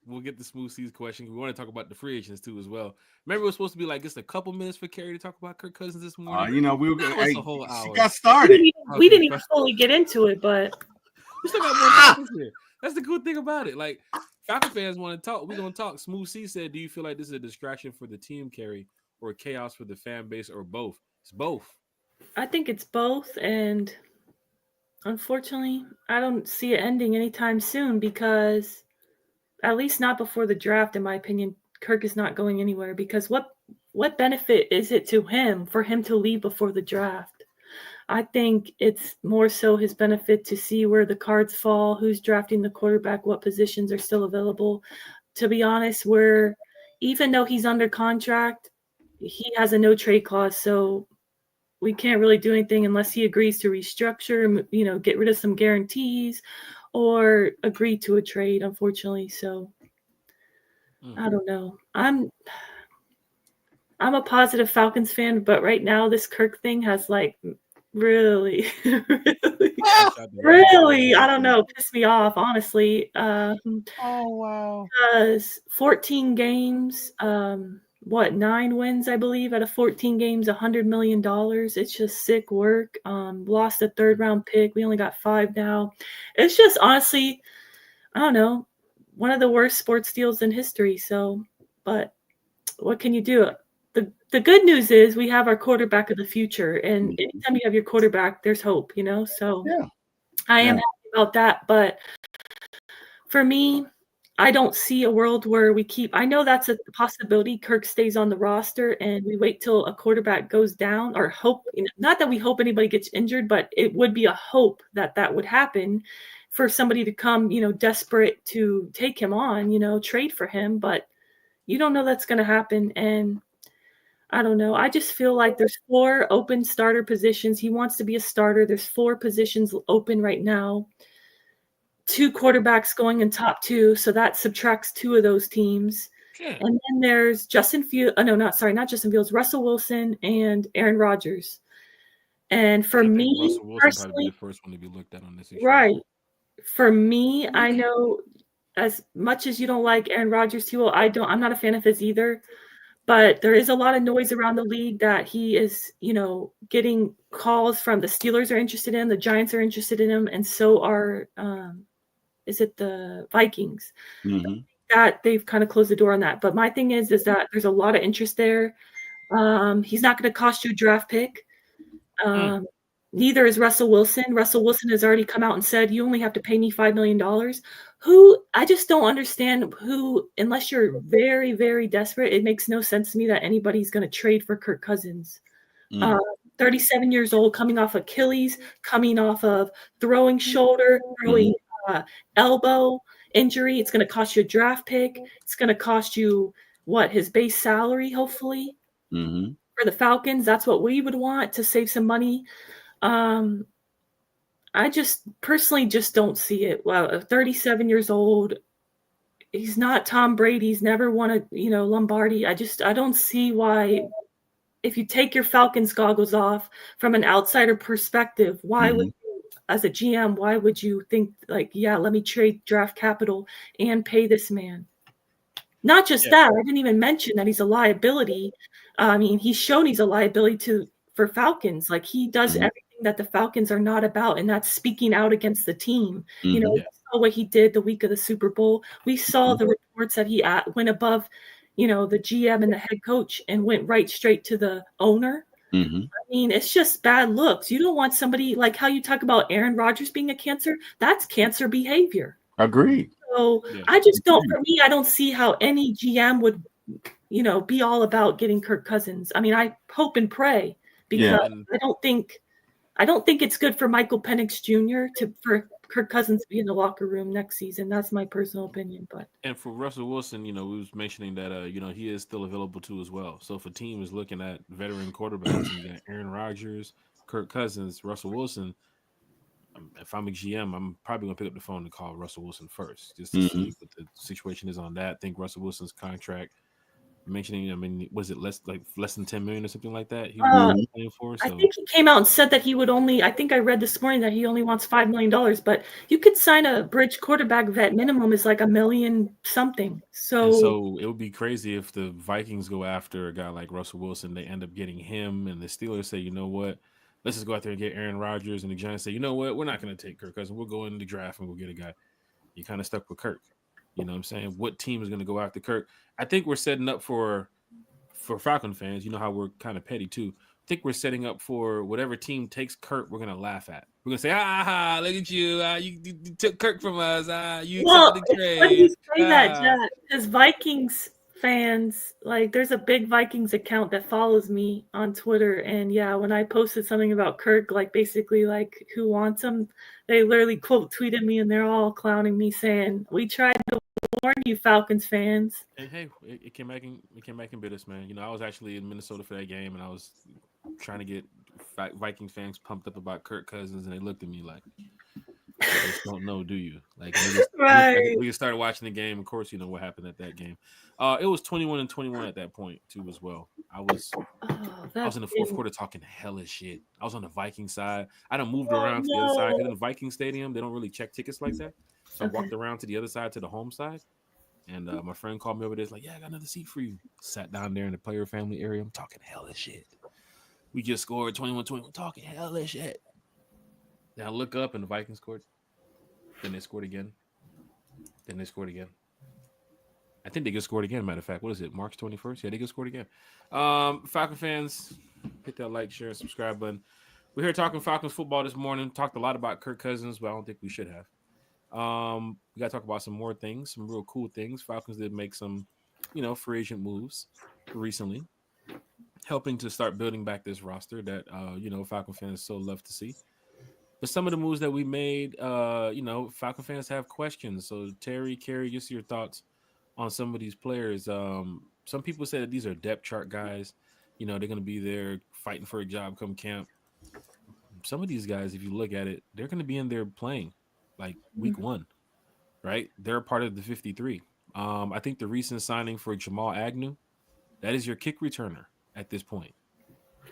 We'll get the Smooth Seas question. We want to talk about the free agents too as well. Remember, it was supposed to be like just a couple minutes for Carrie to talk about Kirk Cousins this morning. We were going a whole hour. She got started. We didn't even fully get into it, but we still got more topics here. That's the cool thing about it. Like, Falcon fans want to talk. We're going to talk. Smooth C said, do you feel like this is a distraction for the team, Carrie, or chaos for the fan base, or both? It's both. I think it's both. And unfortunately, I don't see it ending anytime soon because, at least not before the draft, in my opinion, Kirk is not going anywhere. Because what benefit is it to him for him to leave before the draft? I think it's more so his benefit to see where the cards fall, who's drafting the quarterback, what positions are still available. To be honest, even though he's under contract, he has a no trade clause, so we can't really do anything unless he agrees to restructure, get rid of some guarantees or agree to a trade, unfortunately. So I don't know. I'm a positive Falcons fan, but right now this Kirk thing has really, I don't know, pissed me off, honestly. Oh, wow. Because 14 games, 9 wins, I believe, out of 14 games, $100 million. It's just sick work. Lost a 3rd round pick. We only got 5 now. It's just, honestly, I don't know, one of the worst sports deals in history. So, but what can you do? The good news is we have our quarterback of the future, and anytime you have your quarterback, there's hope, so I am happy about that. But for me, I don't see a world where I know that's a possibility. Kirk stays on the roster and we wait till a quarterback goes down, or hope, not that we hope anybody gets injured, but it would be a hope that would happen for somebody to come, desperate to take him on, trade for him. But you don't know that's going to happen. And I don't know. I just feel like there's 4 open starter positions. He wants to be a starter. There's 4 positions open right now. 2 quarterbacks going in top 2, so that subtracts 2 of those teams. Yeah. And then there's not Justin Fields, Russell Wilson and Aaron Rodgers. And for I think me Russell Wilson probably be personally, the first one to be looked at on this issue. right. For me, I know as much as you don't like Aaron Rodgers, I'm not a fan of his either. But there is a lot of noise around the league that he is, getting calls from the Steelers are interested in, the Giants are interested in him, and so are is it the Vikings? Mm-hmm. That they've kind of closed the door on that. But my thing is that there's a lot of interest there. He's not going to cost you a draft pick. Neither is Russell Wilson. Russell Wilson has already come out and said, you only have to pay me $5 million. I just don't understand unless you're very, very desperate, it makes no sense to me that anybody's going to trade for Kirk Cousins. 37 years old, coming off Achilles, coming off of throwing shoulder, throwing elbow injury. It's going to cost you a draft pick. It's going to cost you his base salary, hopefully. For the Falcons, that's what we would want to save some money. I just personally just don't see it. Well, 37 years old, he's not Tom Brady. He's never won a Lombardi. I don't see why. If you take your Falcons goggles off from an outsider perspective, why would you, as a GM, why would you think let me trade draft capital and pay this man? Not just that, I didn't even mention that he's a liability. I mean, he's shown he's a liability for Falcons. Like he does everything that the Falcons are not about, and that's speaking out against the team. We saw what he did the week of the Super Bowl. We saw the reports that he went above, the GM and the head coach and went right straight to the owner. I mean, it's just bad looks. You don't want somebody like how you talk about Aaron Rodgers being a cancer. That's cancer behavior. Agreed. So I just don't. For me, I don't see how any GM would, be all about getting Kirk Cousins. I mean, I hope and pray because I don't think it's good for Michael Penix Jr. for Kirk Cousins to be in the locker room next season. That's my personal opinion. And for Russell Wilson, we was mentioning that he is still available too as well. So if a team is looking at veteran quarterbacks, and you got Aaron Rodgers, Kirk Cousins, Russell Wilson. If I'm a GM, I'm probably gonna pick up the phone and call Russell Wilson first, just to see what the situation is on that. I think Russell Wilson's contract, was it less than 10 million or something like that? He was playing for. So. I think he came out and said that he would only. I think I read this morning that he only wants $5 million. But you could sign a bridge quarterback vet minimum is like $1 million something. So it would be crazy if the Vikings go after a guy like Russell Wilson. They end up getting him, and the Steelers say, you know what? Let's just go out there and get Aaron Rodgers. And the Giants say, you know what? We're not going to take Kirk Cousins. We'll go in the draft and we'll get a guy. You kind of stuck with Kirk. You know what I'm saying? What team is going to go after Kirk? I think we're setting up for Falcon fans. You know how we're kind of petty too. I think we're setting up for whatever team takes Kirk, we're going to laugh at. We're going to say, look at you. You took Kirk from us. You accepted the trade. Why do you say that, Jack? Because Vikings fans, there's a big Vikings account that follows me on Twitter, and when I posted something about Kirk, basically who wants him, they literally quote tweeted me, and they're all clowning me, saying, "We tried to warn you, Falcons fans." And hey, it came back and bit us, man. I was actually in Minnesota for that game, and I was trying to get Vikings fans pumped up about Kirk Cousins, and they looked at me like, "You just don't know, do you?" We started watching the game. Of course, you know what happened at that game. It was 21-21 at that point too, as well. I was in the fourth quarter talking hella shit. I was on the Viking side. I done moved around to the other side because in the Viking stadium they don't really check tickets like that. So I walked around to the other side, to the home side, and my friend called me over there. He's like, "Yeah, I got another seat for you." Sat down there in the player family area. I'm talking hella shit. We just scored 21-21, talking hella shit. Then I look up and the Vikings scored. Then they scored again. Then they scored again. I think they just scored again, matter of fact. What is it, March 21st? Yeah, they just scored again. Falcon fans, hit that like, share, and subscribe button. We're here talking Falcons football this morning. Talked a lot about Kirk Cousins, but I don't think we should have. We got to talk about some more things, some real cool things. Falcons did make some, free agent moves recently, helping to start building back this roster that, Falcon fans so love to see. But some of the moves that we made, Falcon fans have questions. So, Terry, Carrie, just your thoughts on some of these players. Some people say that these are depth chart guys. They're going to be there fighting for a job come camp. Some of these guys, if you look at it, they're going to be in there playing like week one. right? They're part of the 53. I think the recent signing for Jamal Agnew, that is your kick returner at this point,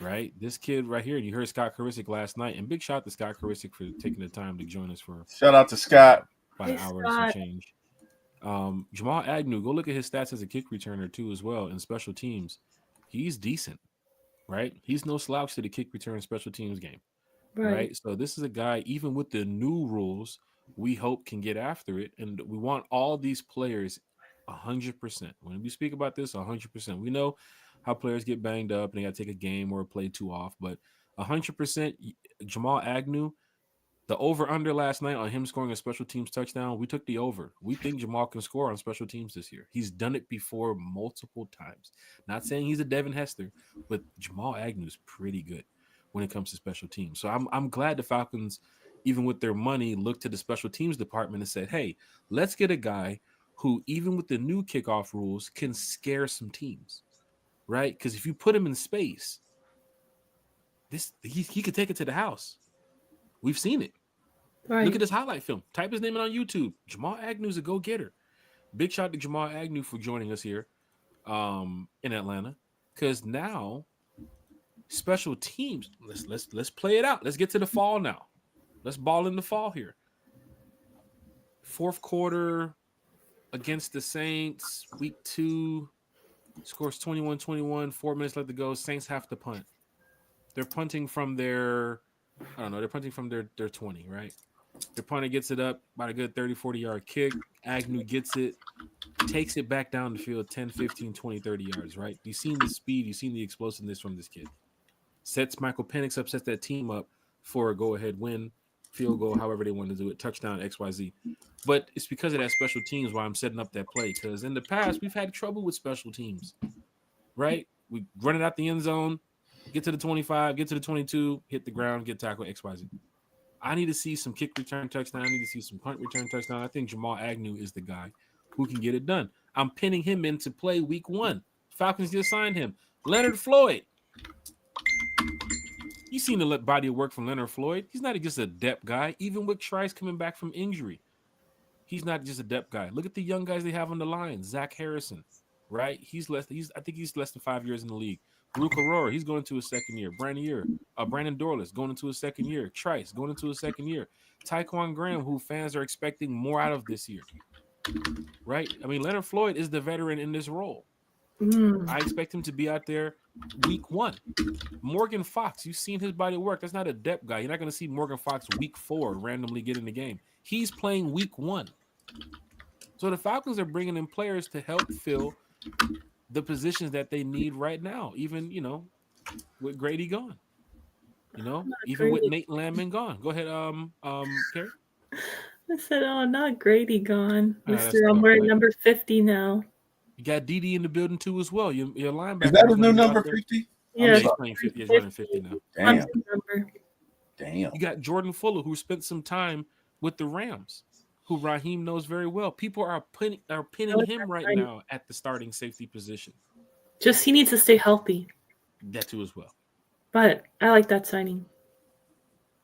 right? This kid right here, you heard Scott Karisic last night, and big shout out to Scott Karisic for taking the time to join us for Shout out to Scott. about Hey, an hour and some Scott. change. Jamal Agnew, go look at his stats as a kick returner too, as well in special teams. He's decent, right? He's no slouch to the kick return special teams game, right? So this is a guy, even with the new rules, we hope can get after it, and we want all these players 100%. When we speak about this, 100%, we know how players get banged up and they got to take a game or a play two off, but 100%, Jamal Agnew. The over under last night on him scoring a special teams touchdown, we took the over. We think Jamal can score on special teams this year. He's done it before multiple times. Not saying he's a Devin Hester, but Jamal Agnew's pretty good when it comes to special teams. So I'm glad the Falcons, even with their money, looked to the special teams department and said, hey, let's get a guy who, even with the new kickoff rules, can scare some teams, right? Because if you put him in space, he could take it to the house. We've seen it. Right. Look at this highlight film. Type his name in on YouTube. Jamal Agnew's a go-getter. Big shout out to Jamal Agnew for joining us here in Atlanta. Because now, special teams, let's play it out. Let's get to the fall now. Let's ball in the fall here. Fourth quarter against the Saints, week 2, scores 21-21, 4 minutes left to go. Saints have to punt. They're punting from their, they're punting from their 20, right? The punter gets it up about a good 30, 40-yard kick. Agnew gets it, takes it back down the field 10, 15, 20, 30 yards, right? You've seen the speed. You've seen the explosiveness from this kid. Sets Michael Penix up, sets that team up for a go-ahead win, field goal, however they want to do it, touchdown, XYZ. But it's because of that special teams why I'm setting up that play, because in the past, we've had trouble with special teams, right? We run it out the end zone, get to the 25, get to the 22, hit the ground, get tackled, XYZ. I need to see some kick return touchdown. I need to see some punt return touchdown. I think Jamal Agnew is the guy who can get it done. I'm pinning him into play week 1. Falcons just signed him. Leonard Floyd. You've seen the body of work from Leonard Floyd. He's not just a depth guy. Even with Trice coming back from injury, he's not just a depth guy. Look at the young guys they have on the line. Zach Harrison, right? I think he's less than 5 years in the league. Baruch Aurora, he's going into his second year. Brandon Dorless going into his second year. Trice going into his second year. Tyquan Graham, who fans are expecting more out of this year, right? I mean, Leonard Floyd is the veteran in this role. I expect him to be out there week 1. Morgan Fox, you've seen his body work. That's not a depth guy. You're not going to see Morgan Fox week 4 randomly get in the game. He's playing week 1. So the Falcons are bringing in players to help fill the positions that they need right now, even, with Grady gone, even with Nate Landman gone. Go ahead, Carrie. I said, oh, not Grady gone. Mr. I'm wearing number 50 now. You got Dede in the building too as well. Your linebacker. Is that his new number 50? Yeah, he's playing 50. He's running 50 now. Damn. You got Jordan Fuller, who spent some time with the Rams, who Raheem knows very well. People are pinning him right now at the starting safety position. Just he needs to stay healthy. That too as well. But I like that signing.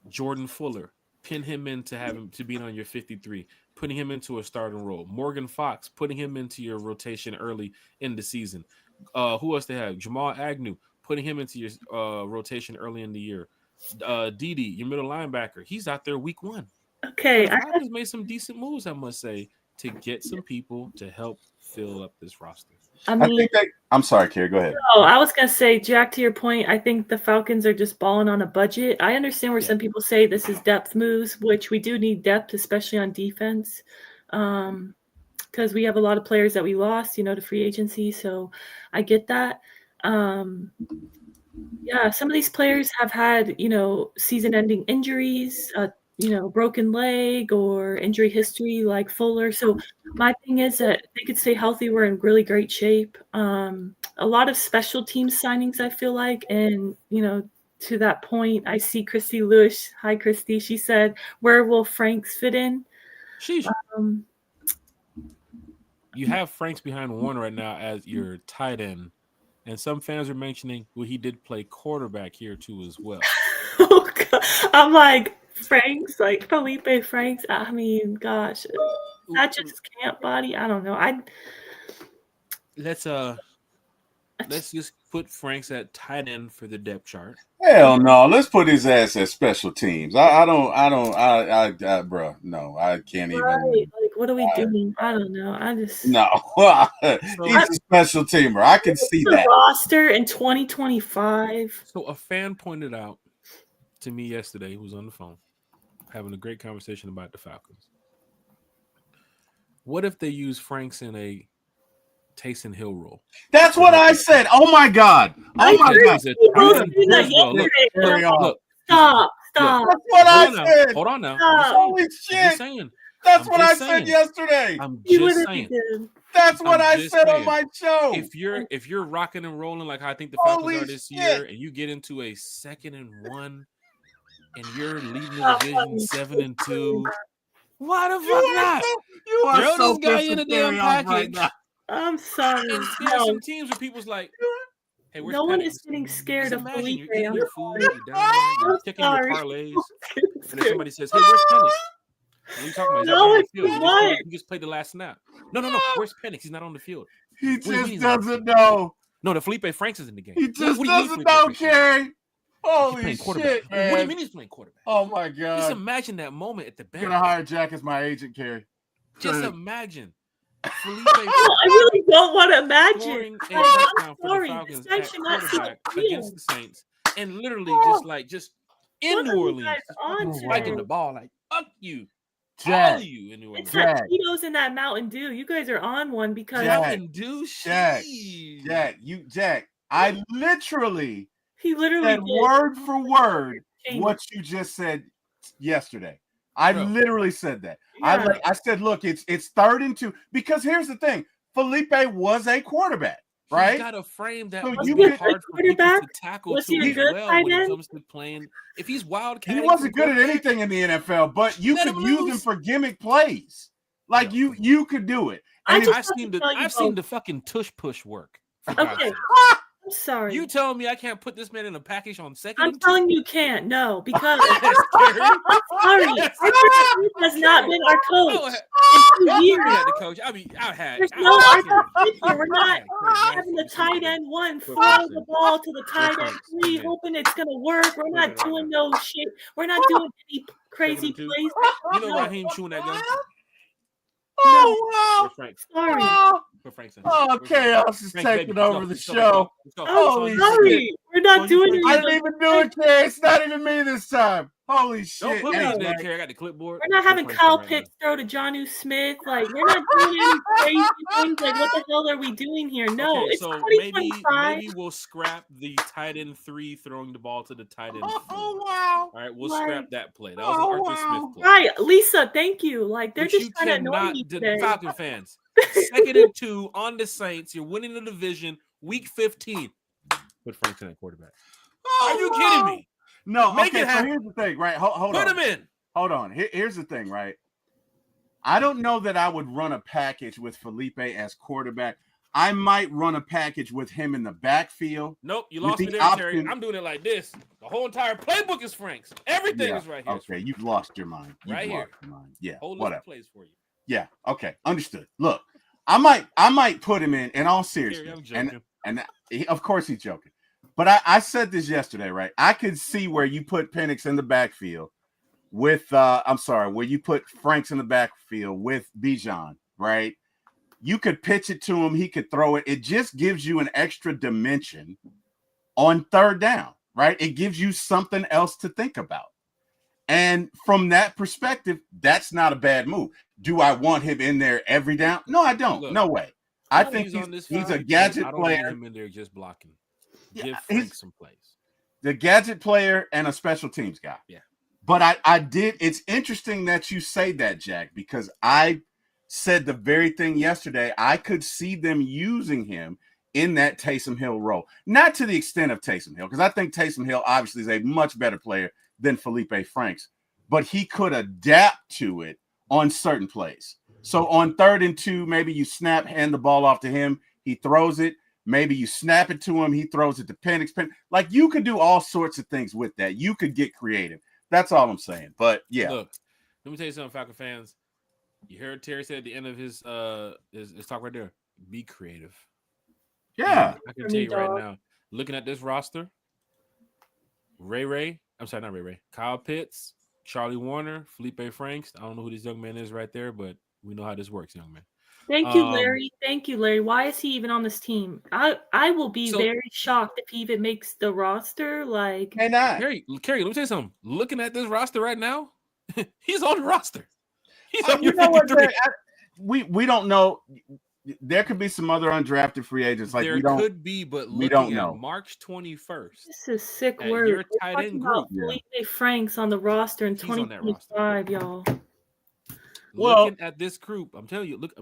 Jordan Fuller, pin him in to have him to be on your 53, putting him into a starting role. Morgan Fox, putting him into your rotation early in the season. Who else they have? Jamal Agnew, putting him into your rotation early in the year. Dede, your middle linebacker, he's out there week 1. Okay, so the Falcons made some decent moves, I must say, to get some people to help fill up this roster. I'm sorry, Carrie, go ahead. No, I was gonna say, Jack, to your point, I think the Falcons are just balling on a budget. I understand where some people say this is depth moves, which we do need depth, especially on defense, because we have a lot of players that we lost, to free agency. So I get that. Yeah, some of these players have had, season-ending injuries, broken leg or injury history like Fuller. So my thing is that they could stay healthy. We're in really great shape. A lot of special team signings, I feel like. And, to that point, I see Christy Lewis. Hi, Christy. She said, where will Franks fit in? Sheesh. You have Franks behind one right now as your tight end. And some fans are mentioning, he did play quarterback here too as well. Oh, God. I'm like, Franks, like Felipe Franks. I mean, gosh, Not just camp body. I don't know. Let's just put Franks at tight end for the depth chart. Hell no. Let's put his ass at special teams. Bro, no, I can't even. Right. Like, what are we doing? I don't know. No. He's a special teamer. I can see the that. roster in 2025. So a fan pointed out to me yesterday, who was on the phone, having a great conversation about the Falcons. What if they use Franks in a Taysom Hill role? That's what I said. Oh my God. Oh my God. Stop. That's what I said. Hold on now. Holy shit. That's what I said yesterday. I'm just saying. That's what I said on my show. If you're rocking and rolling like I think the Falcons are this year, and you get into a 2nd and 1, and you're leading the division 7-2, why the fuck not? Throw this guy in a damn package. Right, I'm sorry. There are some teams where people's like, hey, no one is getting scared of Felipe. You're eating your food, you're down there, you're checking your parlays, and then somebody says, hey, where's Penix? What are you talking about? No, it's not. He just played the last snap. No. Where's Penix? He's not on the field. He just doesn't know. No, the Felipe Franks is in the game. He just doesn't know, Kerry. Holy shit, man. What do you mean he's playing quarterback? Oh, my God. Just imagine that moment at the bench. I'm going to hire Jack as my agent, Kerry. Just imagine. Felipe I really don't want to imagine. I'm sorry. This against the Saints, and literally just in New Orleans, spiking the ball like fuck you, Jack. all of you in New Orleans. It's that Cheetos in that Mountain Dew. You guys are on one because Mountain Dew. Jack. I literally said did. word for word what you just said yesterday. I literally said that. Yeah. I said, look, it's 3rd and 2 because here's the thing: Felipe was a quarterback, right? He's got a frame that so you get hard for people to tackle was too as well when it comes to playing. If he's wildcat, he wasn't good at anything in the NFL, but you could use him for gimmick plays. Like you could do it. And I've seen the fucking tush push work. Okay. I'm sorry. You telling me I can't put this man in a package on 2nd? I'm telling you can't. No, because I'm sorry. Our coach has not been our coach in 2 years. The coach. We're not having the tight end 1 throw the ball to the tight end 3, hoping it's gonna work. We're not doing no shit. We're not doing any crazy plays. You know Raheem chewing that gun? Oh wow! Sorry. Oh, chaos is taking over the show. Oh, sorry. We're not doing it. I didn't even do it, Kerry. It's not even me this time. Holy shit. Don't put me in there, Kerry. I got the clipboard. We're not having Kyle Pitts throw to Jonnu Smith. Like, we're not doing any crazy things. Like, what the hell are we doing here? No, it's so 2025. maybe we'll scrap the tight end 3 throwing the ball to the tight end 4. Oh, wow. All right, we'll scrap that play. That was an Arthur Smith play. Right, Lisa, thank you. Like, they're just trying to annoy me today. Falcon fans, 2nd and 2 on the Saints. You're winning the division, week 15. Put Franks in at quarterback. Are you kidding me? No, so here's the thing, right? Hold on. Put him in. Hold on. Here's the thing, right? I don't know that I would run a package with Felipe as quarterback. I might run a package with him in the backfield. Nope, you lost me there, Terry. I'm doing it like this. The whole entire playbook is Frank's. Everything is right here. Okay, you've lost your mind. Right here. Yeah, whole list of plays for you. Yeah, okay, understood. Look, I might put him in all seriousness. Terry, and of course he's joking. But I said this yesterday, right? I could see where you put Penix in the backfield with where you put Franks in the backfield with Bijan, right? You could pitch it to him, he could throw it. It just gives you an extra dimension on 3rd down, right? It gives you something else to think about. And from that perspective, that's not a bad move. Do I want him in there every down? No, I don't. Look, no way. I think he's a gadget player. I don't want him in there just blocking. Give Frank some plays. The gadget player and a special teams guy. Yeah. But I did. It's interesting that you say that, Jack, because I said the very thing yesterday. I could see them using him in that Taysom Hill role. Not to the extent of Taysom Hill, because I think Taysom Hill obviously is a much better player than Felipe Franks, but he could adapt to it on certain plays. So on 3rd and 2, maybe you hand the ball off to him. He throws it. Maybe you snap it to him. He throws it to Penix. Like, you could do all sorts of things with that. You could get creative. That's all I'm saying. But, yeah. Look, let me tell you something, Falcon fans. You heard Terry say at the end of his talk right there. Be creative. Yeah. And I can For tell me, you right dog. now, looking at this roster, I'm sorry, not Ray. Kyle Pitts, Charlie Warner, Felipe Franks. I don't know who this young man is right there, but we know how this works, young man. Thank you, Um, Larry. Thank you, Larry. Why is he even on this team? I will be so very shocked if he even makes the roster. Like, May not. Carrie, let me tell you something. Looking at this roster right now, he's on the roster. He's on You your know what, 53. Greg? We don't know. There could be some other undrafted free agents. Like There could be, but we don't looking at know. March 21st this is sick at word. your We're tight talking end about group, Yeah. Felipe Franks on the roster in he's on that roster. 2025, y'all. Well, Looking at this group, I'm telling you, look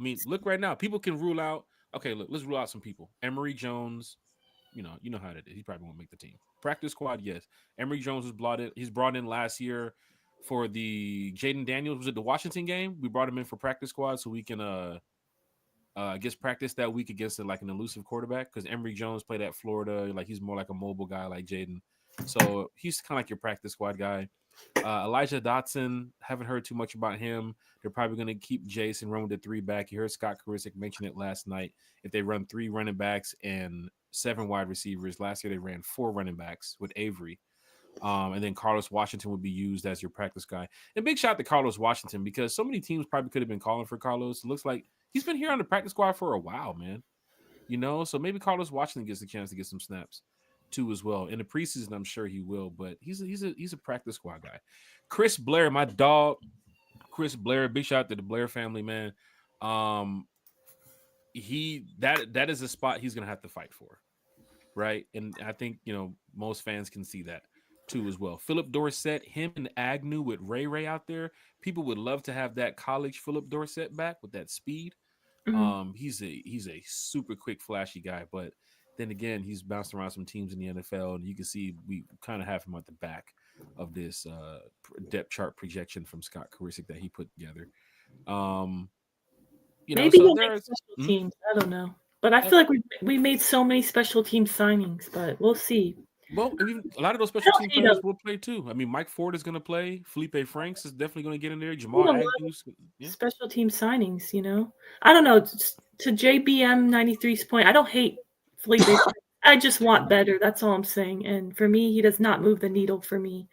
right now. People can rule out. Okay, look, let's rule out some people. Emory Jones, you know how it is. He probably won't make the team. Practice squad, yes. Emory Jones was brought in. He's brought in last year for the Jaden Daniels. Was it the Washington game? We brought him in for practice squad so we can I guess practice that week against like an elusive quarterback because Emory Jones played at Florida. Like he's more like a mobile guy like Jaden. So he's kind of like your practice squad guy. Elijah Dotson, haven't heard too much about him. They're probably going to keep Jason run with the 3 back. You heard Scott Karisic mention it last night. If they run 3 running backs and 7 wide receivers, last year they ran 4 running backs with Avery. And then Carlos Washington would be used as your practice guy. And big shout out to Carlos Washington because so many teams probably could have been calling for Carlos. It looks like he's been here on the practice squad for a while, man. So maybe Carlos Washington gets a chance to get some snaps too as well. In the preseason, I'm sure he will, but he's a practice squad guy. Chris Blair, my dog, Chris Blair, big shout out to the Blair family, man. That is a spot he's gonna have to fight for, right? And I think most fans can see that too as well. Philip Dorsett, him and Agnew with Ray out there. People would love to have that college Philip Dorsett back with that speed. Mhm. He's a super quick, flashy guy, but then again, he's bounced around some teams in the NFL, and you can see we kind of have him at the back of this depth chart projection from Scott Karisic that he put together. Um, Maybe so he'll make there's special teams. I don't know. But I feel like we made so many special team signings, but we'll see. well, even a lot of those I special don't team hate players him. will play too. I mean, Mike Ford is going to play. Felipe Franks is definitely going to get in there. I Jamal don't love Agnew's, yeah. special team signings, I don't know. To JBM 93's point, I don't hate Felipe. I just want better. That's all I'm saying. And for me, he does not move the needle for me.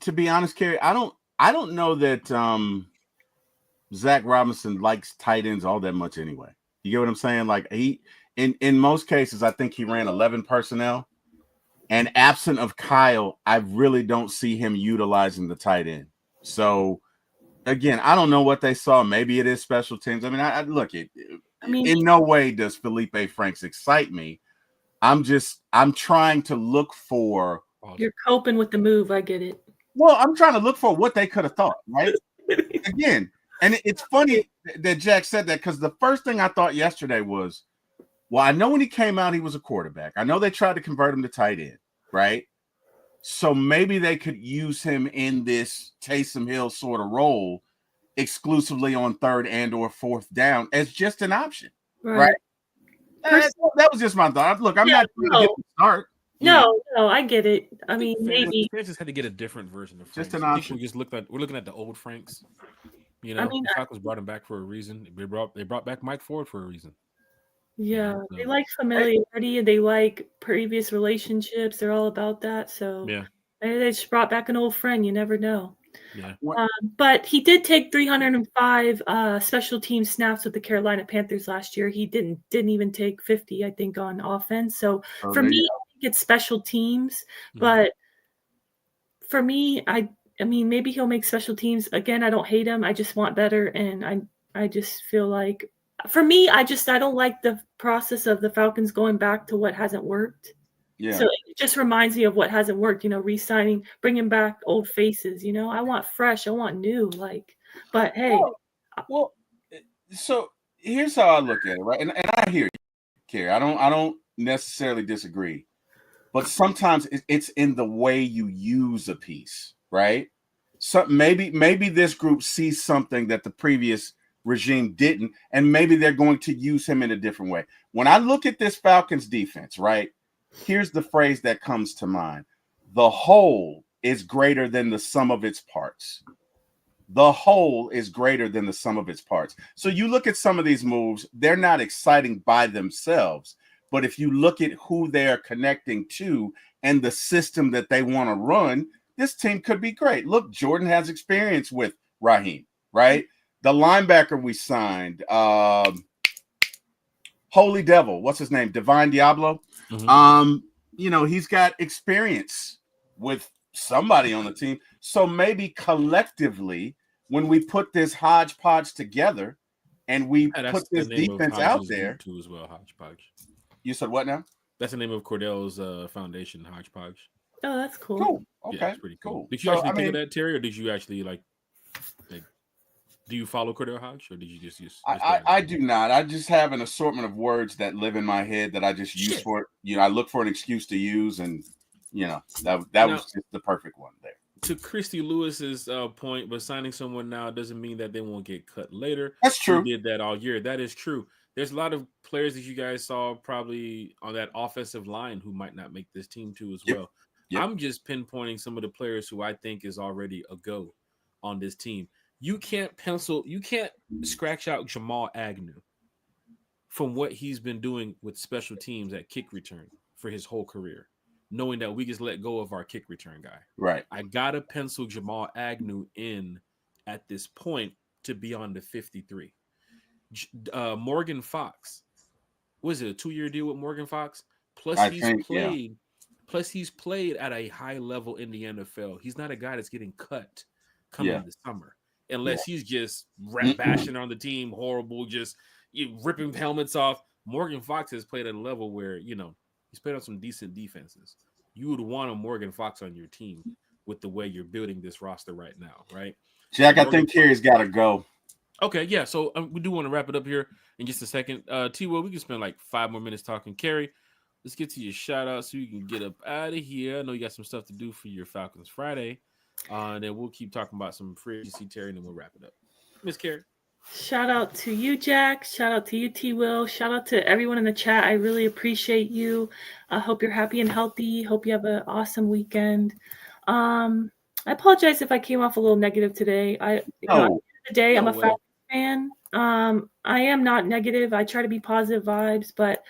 to be honest, Kerry, I don't know that Zach Robinson likes tight ends all that much anyway. You get what I'm saying? Like in most cases, I think he ran 11 personnel. And absent of Kyle, I really don't see him utilizing the tight end. So again, I don't know what they saw. Maybe it is special teams. I mean, I look it. In no way does Felipe Franks excite me. I'm trying to look for. You're coping with the move. I get it. Well, I'm trying to look for what they could have thought, right? Again, and it's funny that Jack said that because the first thing I thought yesterday was, well, I know when he came out, he was a quarterback. I know they tried to convert him to tight end, right? So maybe they could use him in this Taysom Hill sort of role exclusively on 3rd and or 4th down as just an option, right? That was just my thought. Look, I'm not trying to get the start. No, I get it. I mean, maybe fans just had to get a different version of Franks. Just an option. We're looking at the old Franks. The Falcons brought him back for a reason. They brought back Mike Ford for a reason. Yeah, they like familiarity and they like previous relationships. They're all about that. So yeah, maybe they just brought back an old friend. You never know. Yeah. But he did take 305 special team snaps with the Carolina Panthers last year. He didn't even take 50, I think, on offense. So for me, I think it's special teams. But for me, I mean, maybe he'll make special teams. Again, I don't hate him. I just want better. And I just feel like, for me, I don't like the process of the Falcons going back to what hasn't worked. Yeah. So it just reminds me of what hasn't worked, re-signing, bringing back old faces, I want fresh, I want new, but hey. Well, so here's how I look at it, right? And I hear you, Kerry. I don't necessarily disagree, but sometimes it's in the way you use a piece, right? So maybe this group sees something that the previous regime didn't, and maybe they're going to use him in a different way. When I look at this Falcons defense, right? Here's the phrase that comes to mind. The whole is greater than the sum of its parts. the whole is greater than the sum of its parts. So you look at some of these moves, they're not exciting by themselves. But if you look at who they are connecting to and the system that they want to run, this team could be great. Look, Jordan has experience with Raheem, right? The linebacker we signed, Holy Devil, what's his name? Divine Diablo. He's got experience with somebody on the team. So maybe collectively, when we put this hodgepodge together and we put this defense out there too as well, hodgepodge. You said what now? That's the name of Cordell's foundation, hodgepodge. Oh, that's cool. Cool. Okay, yeah, it's pretty cool. Did you actually think of that, Terry, or did you actually like do you follow Cordell Hodge, or did you just use? I do not. I just have an assortment of words that live in my head that I just use for it. I look for an excuse to use, and that was just the perfect one there. To Christy Lewis's point, but signing someone now doesn't mean that they won't get cut later. That's true. We did that all year. That is true. There's a lot of players that you guys saw probably on that offensive line who might not make this team too as well. Yep. I'm just pinpointing some of the players who I think is already a go on this team. You can't scratch out Jamal Agnew from what he's been doing with special teams at kick return for his whole career, knowing that we just let go of our kick return guy. Right. I got to pencil Jamal Agnew in at this point to be on the 53. Morgan Fox, was it a 2-year deal with Morgan Fox? Plus he's played at a high level in the NFL. He's not a guy that's getting cut coming in the summer. Unless he's just bashing on the team, horrible, just ripping helmets off. Morgan Fox has played at a level where, he's played on some decent defenses. You would want a Morgan Fox on your team with the way you're building this roster right now, right? Jack, I think Kerry's got to go. Okay, yeah, so we do want to wrap it up here in just a second. T-Will, we can spend like 5 more minutes talking. Kerry, let's get to your shout-out so you can get up out of here. I know you got some stuff to do for your Falcons Friday. And then we'll keep talking about some free agency, Terry, and then we'll wrap it up. Miss Kerry. Shout out to you, Jack. Shout out to you, T-Will. Shout out to everyone in the chat. I really appreciate you. I hope you're happy and healthy. Hope you have an awesome weekend. I apologize if I came off a little negative today. At the end of the day, I'm a Falcons fan. I am not negative. I try to be positive vibes, but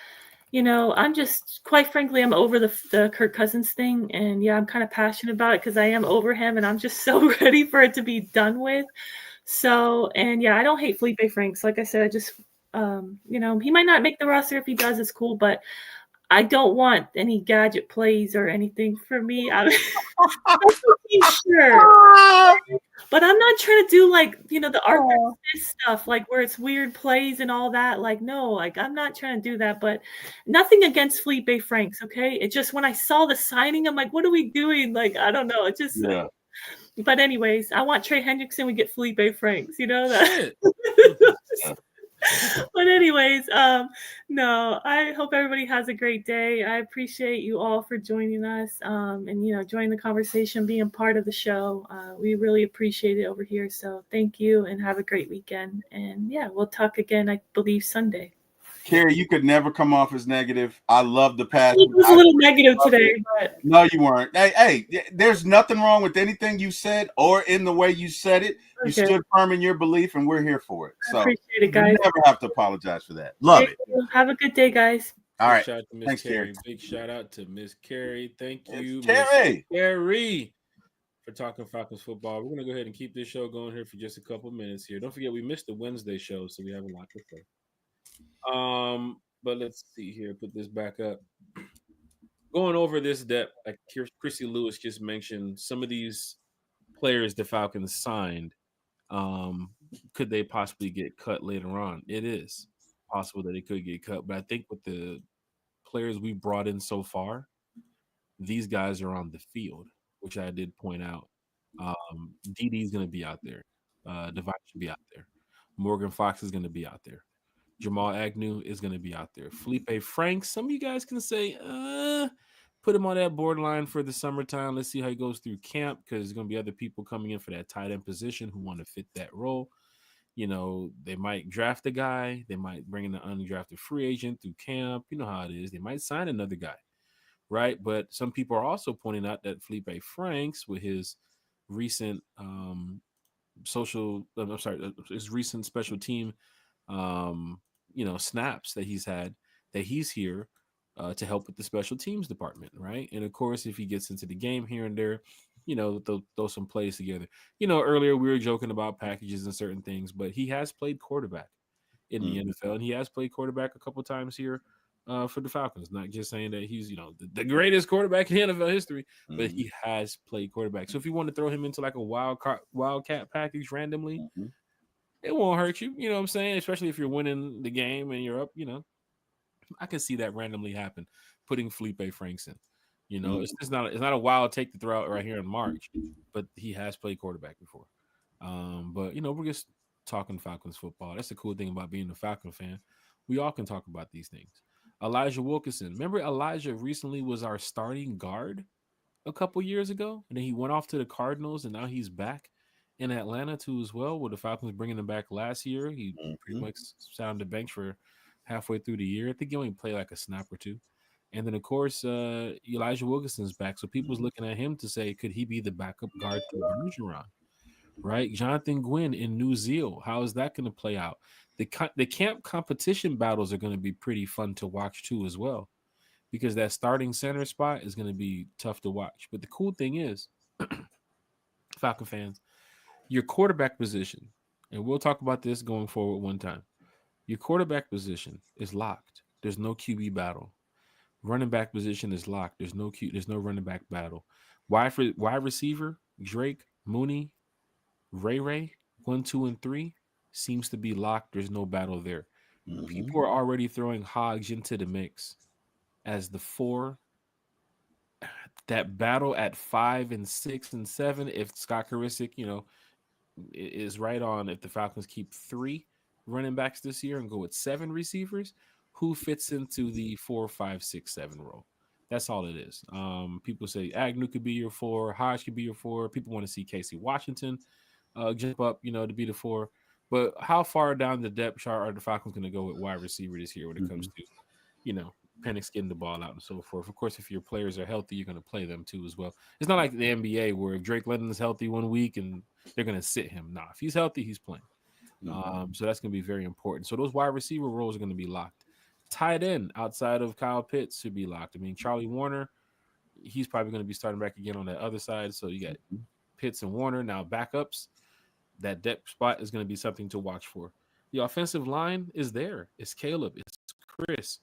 I'm just, quite frankly, I'm over the Kirk Cousins thing. And yeah, I'm kind of passionate about it because I am over him and I'm just so ready for it to be done with. So, and yeah, I don't hate Felipe Franks. Like I said, I just, he might not make the roster. If he does, it's cool. But I don't want any gadget plays or anything for me. I'm sure. But I'm not trying to do the Arthur Smith stuff, where it's weird plays and all that. No, I'm not trying to do that. But nothing against Felipe Franks, okay? It just, when I saw the signing, I'm like, what are we doing? I don't know. It just, But anyways, I want Trey Hendrickson. We get Felipe Franks, that. But anyways, no, I hope everybody has a great day. I appreciate you all for joining us and, joining the conversation, being part of the show. We really appreciate it over here. So thank you and have a great weekend. And yeah, we'll talk again, I believe, Sunday. Kerry, you could never come off as negative. I love the passion. It was a little negative today, but no, you weren't. Hey, there's nothing wrong with anything you said or in the way you said it. You stood firm in your belief, and we're here for it. So I appreciate it, guys. You never have to apologize for that. Love it. Have a good day, guys. All right. Shout out to Miss Kerry. Big shout out to Miss Kerry. Thank you, Kerry. For talking Falcons football. We're gonna go ahead and keep this show going here for just a couple minutes here. Don't forget we missed the Wednesday show, so we have a lot to say. But let's see here. Put this back up. Going over this depth, like Chrissy Lewis just mentioned, some of these players the Falcons signed, could they possibly get cut later on? It is possible that they could get cut, but I think with the players we brought in so far, these guys are on the field, which I did point out. DD is going to be out there. Devine should be out there. Morgan Fox is going to be out there. Jamal Agnew is going to be out there. Felipe Franks, some of you guys can say, put him on that borderline for the summertime. Let's see how he goes through camp because there's going to be other people coming in for that tight end position who want to fit that role. They might draft a guy. They might bring in an undrafted free agent through camp. You know how it is. They might sign another guy, right? But some people are also pointing out that Felipe Franks, with his recent his recent special team, snaps that he's had, that he's here to help with the special teams department, right? And of course, if he gets into the game here and there, they'll throw some plays together. Earlier we were joking about packages and certain things, but he has played quarterback in the NFL, and he has played quarterback a couple times here for the Falcons. Not just saying that he's the greatest quarterback in NFL history, but he has played quarterback. So if you want to throw him into like a wildcat package randomly, it won't hurt you. You know what I'm saying? Especially if you're winning the game and you're up. I can see that randomly happen. Putting Felipe Franks in. It's not a wild take to throw out right here in March, but he has played quarterback before. But we're just talking Falcons football. That's the cool thing about being a Falcon fan. We all can talk about these things. Elijah Wilkinson. Remember Elijah recently was our starting guard a couple years ago, and then he went off to the Cardinals, and now he's back in Atlanta too as well, with the Falcons bringing him back last year. He pretty much sat on the bench for halfway through the year. I think he only played like a snap or two. And then, of course, Elijah Wilkinson's back. So people's looking at him to say, could he be the backup guard to Bergeron? Right? Jonathan Gwynn in New Zealand. How is that going to play out? The camp competition battles are going to be pretty fun to watch too as well, because that starting center spot is going to be tough to watch. But the cool thing is, Falcon fans, your quarterback position, and we'll talk about this going forward one time, your quarterback position is locked. There's no QB battle. Running back position is locked. There's no running back battle. Wide receiver, Drake, Mooney, Ray, 1, 2, and 3 seems to be locked. There's no battle there. People are already throwing Hodge into the mix as the 4. That battle at 5 and 6 and 7, if Scott Karisic, is right on, if the Falcons keep 3 running backs this year and go with 7 receivers, who fits into the 4, 5, 6, 7 role? That's all it is. People say Agnew could be your 4, Hodge could be your 4. People want to see Casey Washington jump up, to be the 4. But how far down the depth chart are the Falcons going to go with wide receiver this year when it comes to, Penix getting the ball out and so forth? Of course, if your players are healthy, you're going to play them too as well. It's not like the NBA where if Drake London is healthy one week and they're going to sit him. Nah, if he's healthy, he's playing. So that's going to be very important. So those wide receiver roles are going to be locked. Tight end outside of Kyle Pitts should be locked. I mean, Charlie Warner, he's probably going to be starting back again on that other side. So you got Pitts and Warner. Now backups, that depth spot is going to be something to watch for. The offensive line is there. It's Caleb. It's Chris.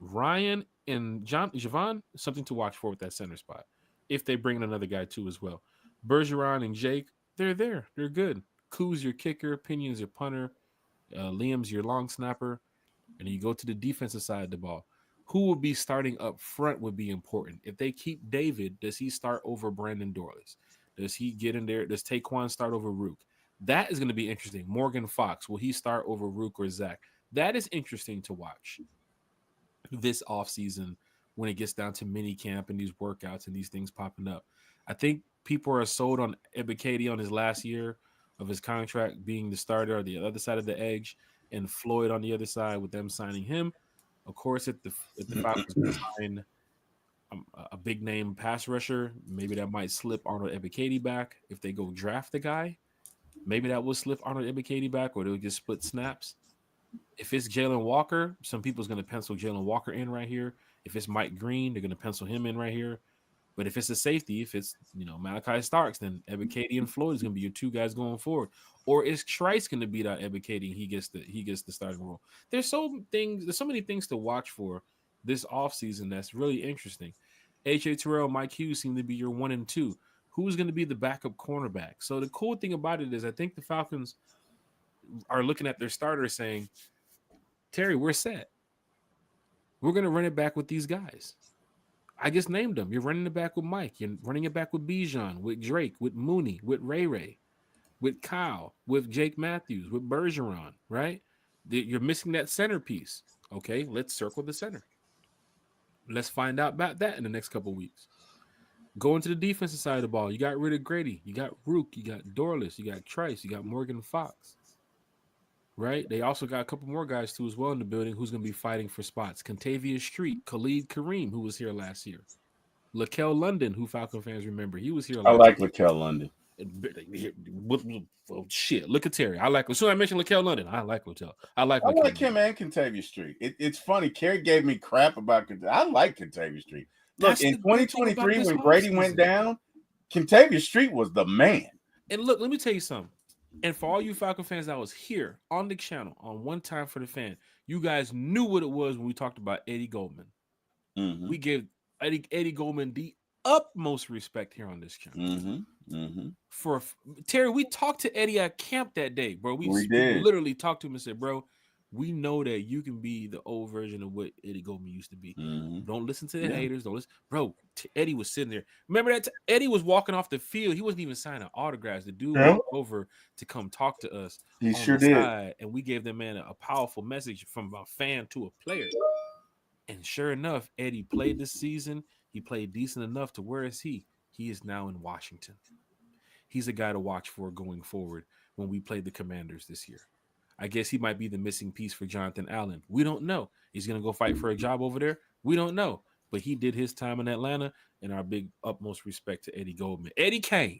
Ryan and Javon, something to watch for with that center spot. If they bring in another guy too as well. Bergeron and Jake, they're there. They're good. Koo's your kicker. Pinion's your punter. Liam's your long snapper. And you go to the defensive side of the ball. Who will be starting up front would be important. If they keep David, does he start over Brandon Dorless? Does he get in there? Does Taquan start over Rook? That is going to be interesting. Morgan Fox, will he start over Rook or Zach? That is interesting to watch this offseason when it gets down to mini camp and these workouts and these things popping up. I think people are sold on Ebiketie on his last year of his contract being the starter on the other side of the edge, and Floyd on the other side with them signing him. Of course, if the Falcons sign a big name pass rusher, maybe that might slip Arnold Ebiketie back. If they go draft the guy, maybe that will slip Arnold Ebiketie back, or they'll just split snaps. If it's Jalen Walker, some people's going to pencil Jalen Walker in right here. If it's Mike Green, they're going to pencil him in right here. But if it's a safety, if it's Malachi Starks, then Ebiketie and Floyd is going to be your 2 guys going forward. Or is Trice going to beat out Ebiketie and he gets the starting role? There's so many things to watch for this offseason that's really interesting. A.J. Terrell, Mike Hughes seem to be your 1 and 2. Who's going to be the backup cornerback? So the cool thing about it is I think the Falcons are looking at their starters saying, Terry, we're set. We're going to run it back with these guys. I just named them. You're running it back with Mike. You're running it back with Bijan, with Drake, with Mooney, with Ray, with Kyle, with Jake Matthews, with Bergeron, right? You're missing that centerpiece. Okay, let's circle the center. Let's find out about that in the next couple of weeks. Go into the defensive side of the ball. You got rid of Grady. You got Rook. You got Dorless. You got Trice. You got Morgan Fox. Right? They also got a couple more guys, too, as well in the building who's going to be fighting for spots. Contavious Street, Khalid Kareem, who was here last year. Lakel London, who Falcon fans remember. He was here last year. I like Lakel London. Well, shit, look at Terry. I like. As soon as I mentioned Lakel London, I like Lakel. I like him and Kentavia Street. It's funny. Kerry gave me crap about Kentavia. I like Kentavia Street. Look, That's in the good thing 2023, about when this Grady offseason. went down, Kentavia Street was the man. And look, let me tell you something. And for all you Falcon fans that was here on the channel on One Time for the Fan, you guys knew what it was when we talked about Eddie Goldman. Mm-hmm. We gave Eddie Goldman the utmost respect here on this channel. Mm-hmm. Mm-hmm. For Terry, we talked to Eddie at camp that day, bro. We did. literally talked to him and said, bro, we know that you can be the old version of what Eddie Goldman used to be. Mm-hmm. Don't listen to the haters. Don't listen. Bro, Eddie was sitting there. Remember that? Eddie was walking off the field. He wasn't even signing autographs. The dude walked over to come talk to us. He sure did. Side, and we gave that man a powerful message from a fan to a player. And sure enough, Eddie played this season. He played decent enough to where is he? He is now in Washington. He's a guy to watch for going forward when we play the Commanders this year. I guess he might be the missing piece for Jonathan Allen. We don't know. He's going to go fight for a job over there. We don't know. But he did his time in Atlanta, and our big utmost respect to Eddie Goldman. Eddie Kane.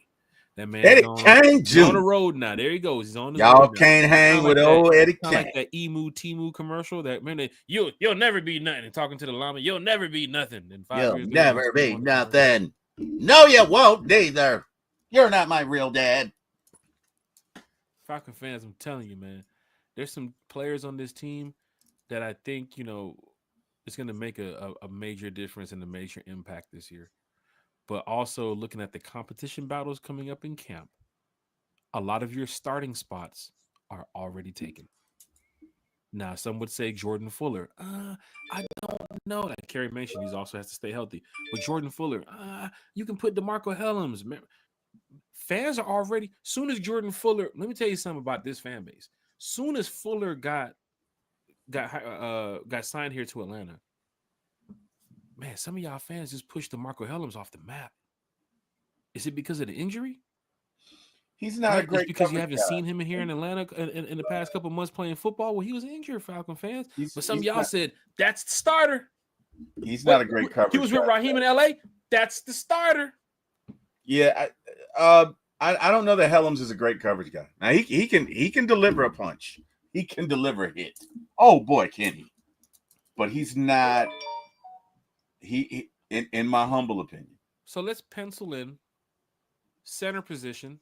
That man Eddie Kane he's on the road now. There he goes. He's on the road. Y'all can't hang with old Eddie Kane. Like that Timu commercial. That man, you'll never be nothing. Talking to the llama, you'll never be nothing. In 5 years, you'll never be nothing. No, you won't neither. You're not my real dad. Falcon fans, I'm telling you, man, there's some players on this team that I think, it's going to make a major difference and a major impact this year. But also looking at the competition battles coming up in camp, a lot of your starting spots are already taken. Now, some would say Jordan Fuller. I don't know. Like Kerry mentioned, he also has to stay healthy. But Jordan Fuller, you can put DeMarco Hellams. Fans are already, soon as Jordan Fuller, let me tell you something about this fan base. Soon as Fuller got signed here to Atlanta, man, some of y'all fans just pushed DeMarco Hellams off the map. Is it because of the injury? He's not a great because you haven't seen him here in Atlanta in the past couple months playing football. Well, he was injured, Falcon fans. But some of y'all said that's the starter. He's not a great coverage. He was with Raheem in LA. That's the starter. Yeah, I don't know that Hellams is a great coverage guy. Now he can deliver a punch. He can deliver a hit. Oh boy, can he? But he's not. He in my humble opinion. So let's pencil in center position,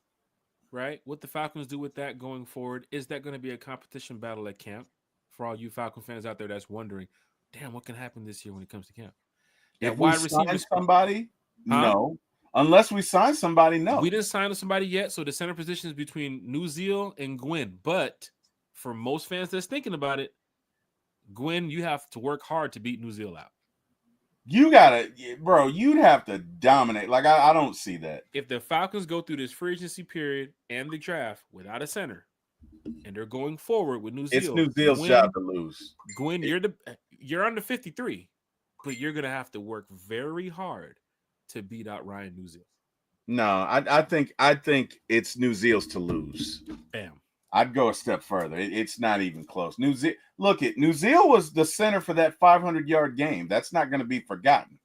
right? What the Falcons do with that going forward? Is that going to be a competition battle at camp for all you Falcon fans out there that's wondering, damn, what can happen this year when it comes to camp? If wide receiver somebody, no. Unless we sign somebody, no. We didn't sign somebody yet, so the center position is between Nuzeel and Gwynn. But for most fans that's thinking about it, Gwynn, you have to work hard to beat Nuzeel out. You gotta, bro. You'd have to dominate. Like I don't see that. If the Falcons go through this free agency period and the draft without a center, and they're going forward with Nuzeel, it's Nuzeel's job to lose. Gwynn, you're under 53, but you're gonna have to work very hard to beat out Ryan Nuzeel. No, I think it's Nuzeel's to lose. Bam. I'd go a step further. It's not even close. Nuzeel was the center for that 500-yard game. That's not going to be forgotten.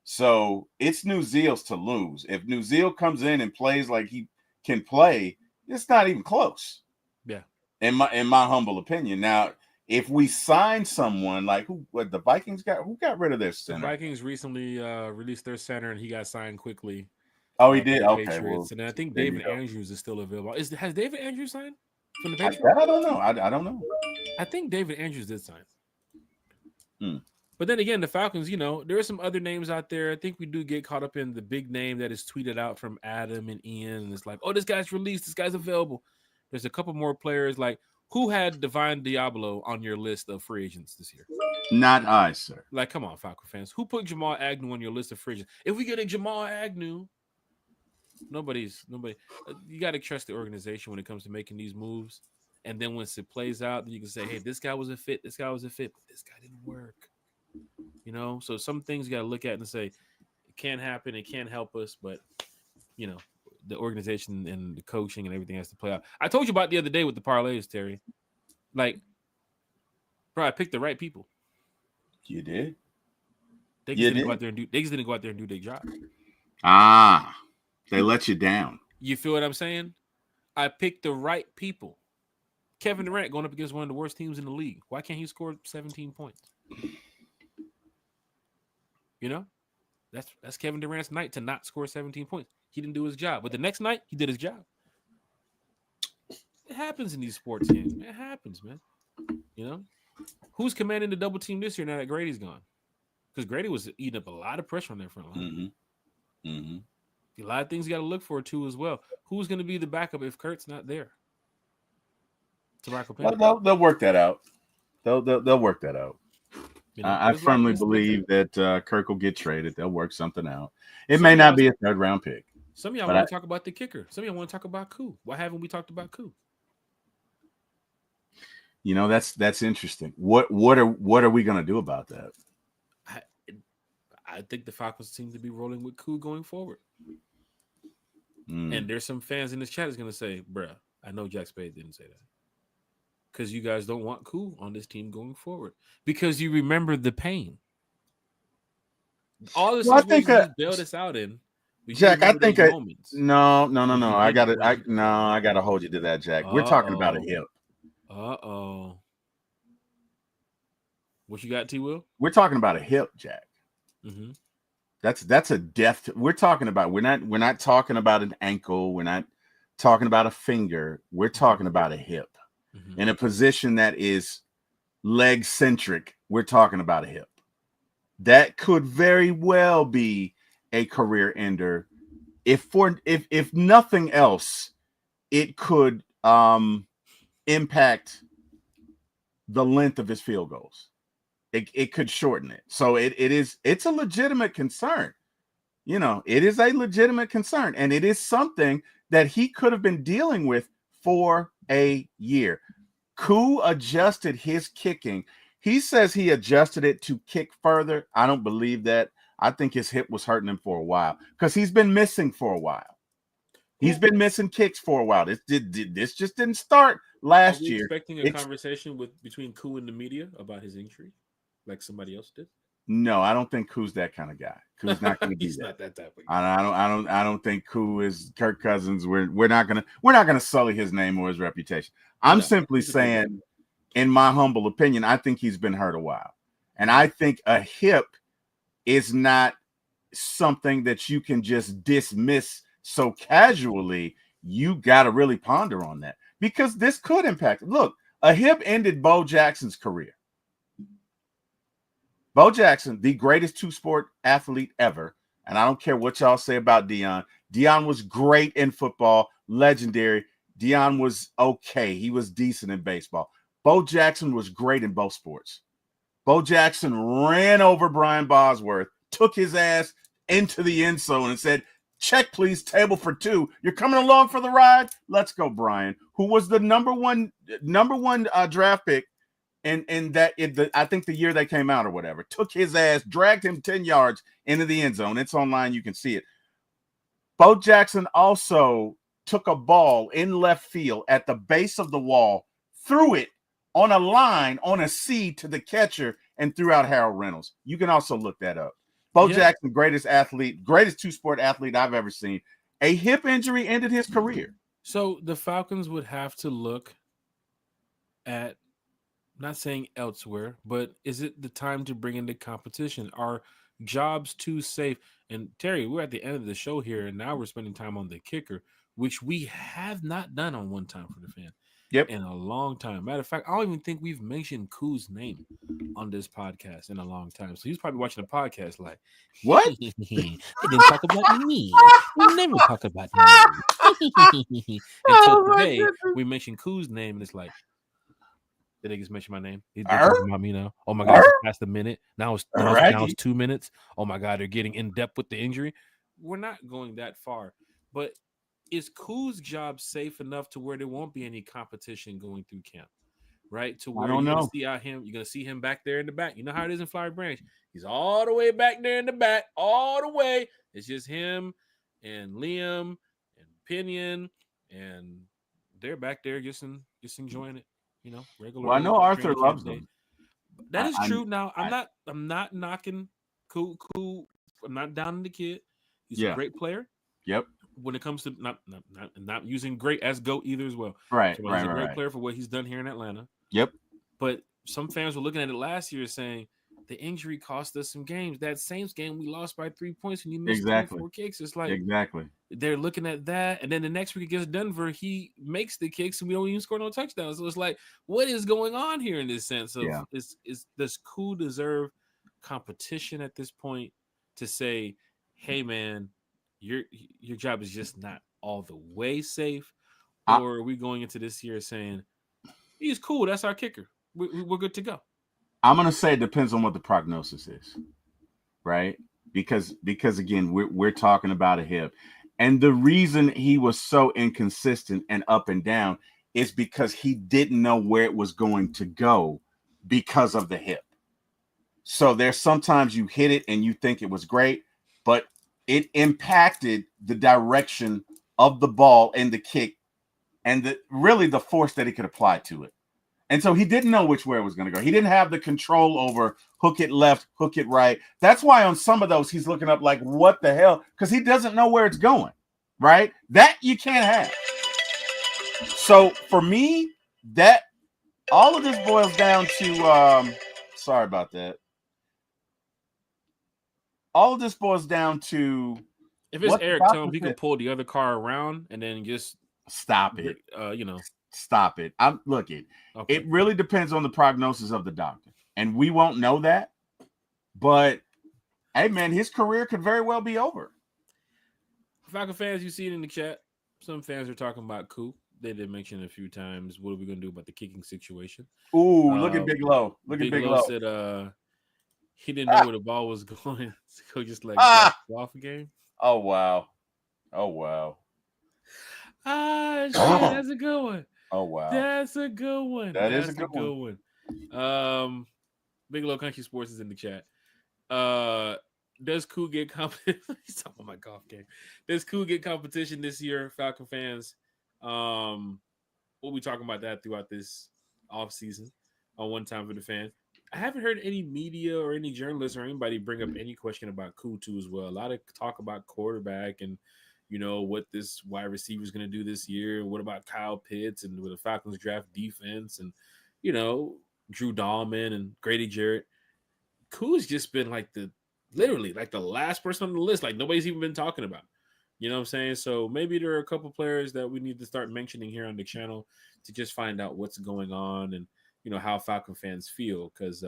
So it's Nuzeel's to lose. If Nuzeel comes in and plays like he can play, it's not even close. Yeah. In my humble opinion. Now, if we sign someone like the Vikings who got rid of their center? The Vikings recently released their center, and he got signed quickly. Oh, he did. Okay, well, and I think David Andrews is still available. Has David Andrews signed from the Patriots? I don't know. I don't know. I think David Andrews did sign. But then again, the Falcons, there are some other names out there. I think we do get caught up in the big name that is tweeted out from Adam and Ian, and it's like, oh, this guy's released. This guy's available. There's a couple more players. Like, who had Divine Diablo on your list of free agents this year? Not I, sir. Like, come on, Falcon fans. Who put Jamal Agnew on your list of free agents? If we get a Jamal Agnew, nobody. You got to trust the organization when it comes to making these moves. And then once it plays out, then you can say, hey, this guy was a fit. This guy was a fit, but this guy didn't work. So some things you got to look at and say, it can't happen. It can't help us. But, the organization and the coaching and everything has to play out. I told you about the other day with the parlays, Terry. Like, bro, I picked the right people. You did? They just didn't go out there and do their job. They let you down. You feel what I'm saying? I picked the right people. Kevin Durant going up against one of the worst teams in the league. Why can't he score 17 points? You know, that's Kevin Durant's night to not score 17 points. He didn't do his job, but the next night he did his job. It happens in these sports games, man. It happens, man. You know, who's commanding the double team this year now that Grady's gone? Because Grady was eating up a lot of pressure on that front line. A lot of things you got to look for too as well. Who's going to be the backup if Kurt's not there? Well, they'll work that out. They'll work that out. You know, I firmly believe that Kirk will get traded. They'll work something out. It may not be a third round pick. Some of y'all want to talk about the kicker. Some of y'all want to talk about Koo. Why haven't we talked about Koo? You know, that's interesting. What are we going to do about that? I think the Falcons seem to be rolling with Koo going forward. And there's some fans in this chat that's going to say, bruh, I know Jack Spade didn't say that. Because you guys don't want Koo on this team going forward. Because you remember the pain. All this is what you bailed us out in. Jack, I think no. I gotta hold you to that, Jack. We're talking about a hip. Uh-oh. What you got, T. Will? We're talking about a hip, Jack. Mm-hmm. That's a depth. We're talking about. We're not talking about an ankle. We're not talking about a finger. We're talking about a hip. In a position that is leg centric. We're talking about a hip. That could very well be a career ender. If nothing else, it could impact the length of his field goals. It could shorten it. So it's a legitimate concern. You know, it is a legitimate concern, and it is something that he could have been dealing with for a year. Koo adjusted his kicking. He says he adjusted it to kick further. I don't believe that. I think his hip was hurting him for a while because he's been missing for a while. He's been missing kicks for a while. This just didn't start last year. Expecting a conversation between Koo and the media about his injury, like somebody else did. No, I don't think Koo's that kind of guy. Koo's not going to be He's that. Not that type of guy. I don't think Koo is Kirk Cousins. We're not gonna sully his name or his reputation. I'm simply saying, in my humble opinion, I think he's been hurt a while, and I think a hip is not something that you can just dismiss so casually. You got to really ponder on that because this could impact. Look, a hip ended Bo Jackson's career. Bo Jackson, the greatest two-sport athlete ever, and I don't care what y'all say about Deion. Deion was great in football, legendary. Deion was okay. He was decent in baseball. Bo Jackson was great in both sports. Bo Jackson ran over Brian Bosworth, took his ass into the end zone and said, check, please, table for two. You're coming along for the ride? Let's go, Brian, who was the number one draft pick. And I think the year they came out or whatever, took his ass, dragged him 10 yards into the end zone. It's online. You can see it. Bo Jackson also took a ball in left field at the base of the wall, threw it on a line on a C to the catcher, and threw out Harold Reynolds. You can also look that up. Bo Jackson, greatest two-sport athlete I've ever seen. A hip injury ended his career. So the Falcons would have to look at, not saying elsewhere, but is it the time to bring in the competition? Are jobs too safe? And Terry, we're at the end of the show here, and now we're spending time on the kicker, which we have not done on One Time for the Fan in a long time. Matter of fact, I don't even think we've mentioned Koo's name on this podcast in a long time. So he's probably watching the podcast like, what? They didn't talk about me. We never talk about me. Until today, we mentioned Koo's name, and it's like, the niggas mention my name. They're talking about me now. Oh my God, it's past a minute. Now it's 2 minutes. Oh my God, they're getting in depth with the injury. We're not going that far. But is Koo's job safe enough to where there won't be any competition going through camp? Right? To where you're gonna see him back there in the back. You know how it is in Flowery Branch. He's all the way back there in the back, all the way. It's just him and Liam and Pinion, and they're back there just enjoying it. You know, regular. Well, I know Arthur loves them. That is true. Now, I'm not knocking Koo. I'm not down on the kid. He's a great player. Yep. when it comes to not using great as GOAT either as well. Right, So right, he's a right, great right. player for what he's done here in Atlanta. Yep. But some fans were looking at it last year saying the injury cost us some games. That Saints game we lost by 3 points and you missed Exactly. 24 kicks. It's like Exactly. they're looking at that, and then the next week against Denver, he makes the kicks and we don't even score no touchdowns. So it's like, what is going on here in this sense of Yeah. is does Koo deserve competition at this point to say, hey man, your job is just not all the way safe, I, or are we going into this year saying he's cool, that's our kicker, we're good to go? I'm gonna say it depends on what the prognosis is, right? Because again, we're talking about a hip, and the reason he was so inconsistent and up and down is because he didn't know where it was going to go because of the hip. So there's sometimes you hit it and you think it was great, but it impacted the direction of the ball and the kick and really the force that he could apply to it. And so he didn't know which way it was going to go. He didn't have the control over hook it left, hook it right. That's why on some of those he's looking up like, what the hell? Because he doesn't know where it's going, right? That you can't have. So for me, that all of this boils down to sorry about that. All of this boils down to If it's Eric, tell him he can pull the other car around and then just stop it. Stop it. It really depends on the prognosis of the doctor, and we won't know that. But hey, man, his career could very well be over. Falcon fans, you see it in the chat. Some fans are talking about Koo. They did mention a few times. What are we going to do about the kicking situation? Ooh, look at Big Low. Look at Big Low. Said he didn't know where the ball was going. So just like off a game. Oh wow. Oh wow. Shit, that's a good one. Oh wow. That's a good one. That's a good one. Big Low Country Sports is in the chat. Does Koo get competition? He's talking about my golf game. Does Koo get competition this year, Falcon fans? We'll be talking about that throughout this off season on One Time for the Fan. I haven't heard any media or any journalists or anybody bring up any question about Koo too as well. A lot of talk about quarterback and what this wide receiver is going to do this year. What about Kyle Pitts and with the Falcons draft defense and Drew Dahlman and Grady Jarrett. Koo's just been literally the last person on the list. Like nobody's even been talking about. You know what I'm saying? So maybe there are a couple players that we need to start mentioning here on the channel to just find out what's going on and how Falcon fans feel. Because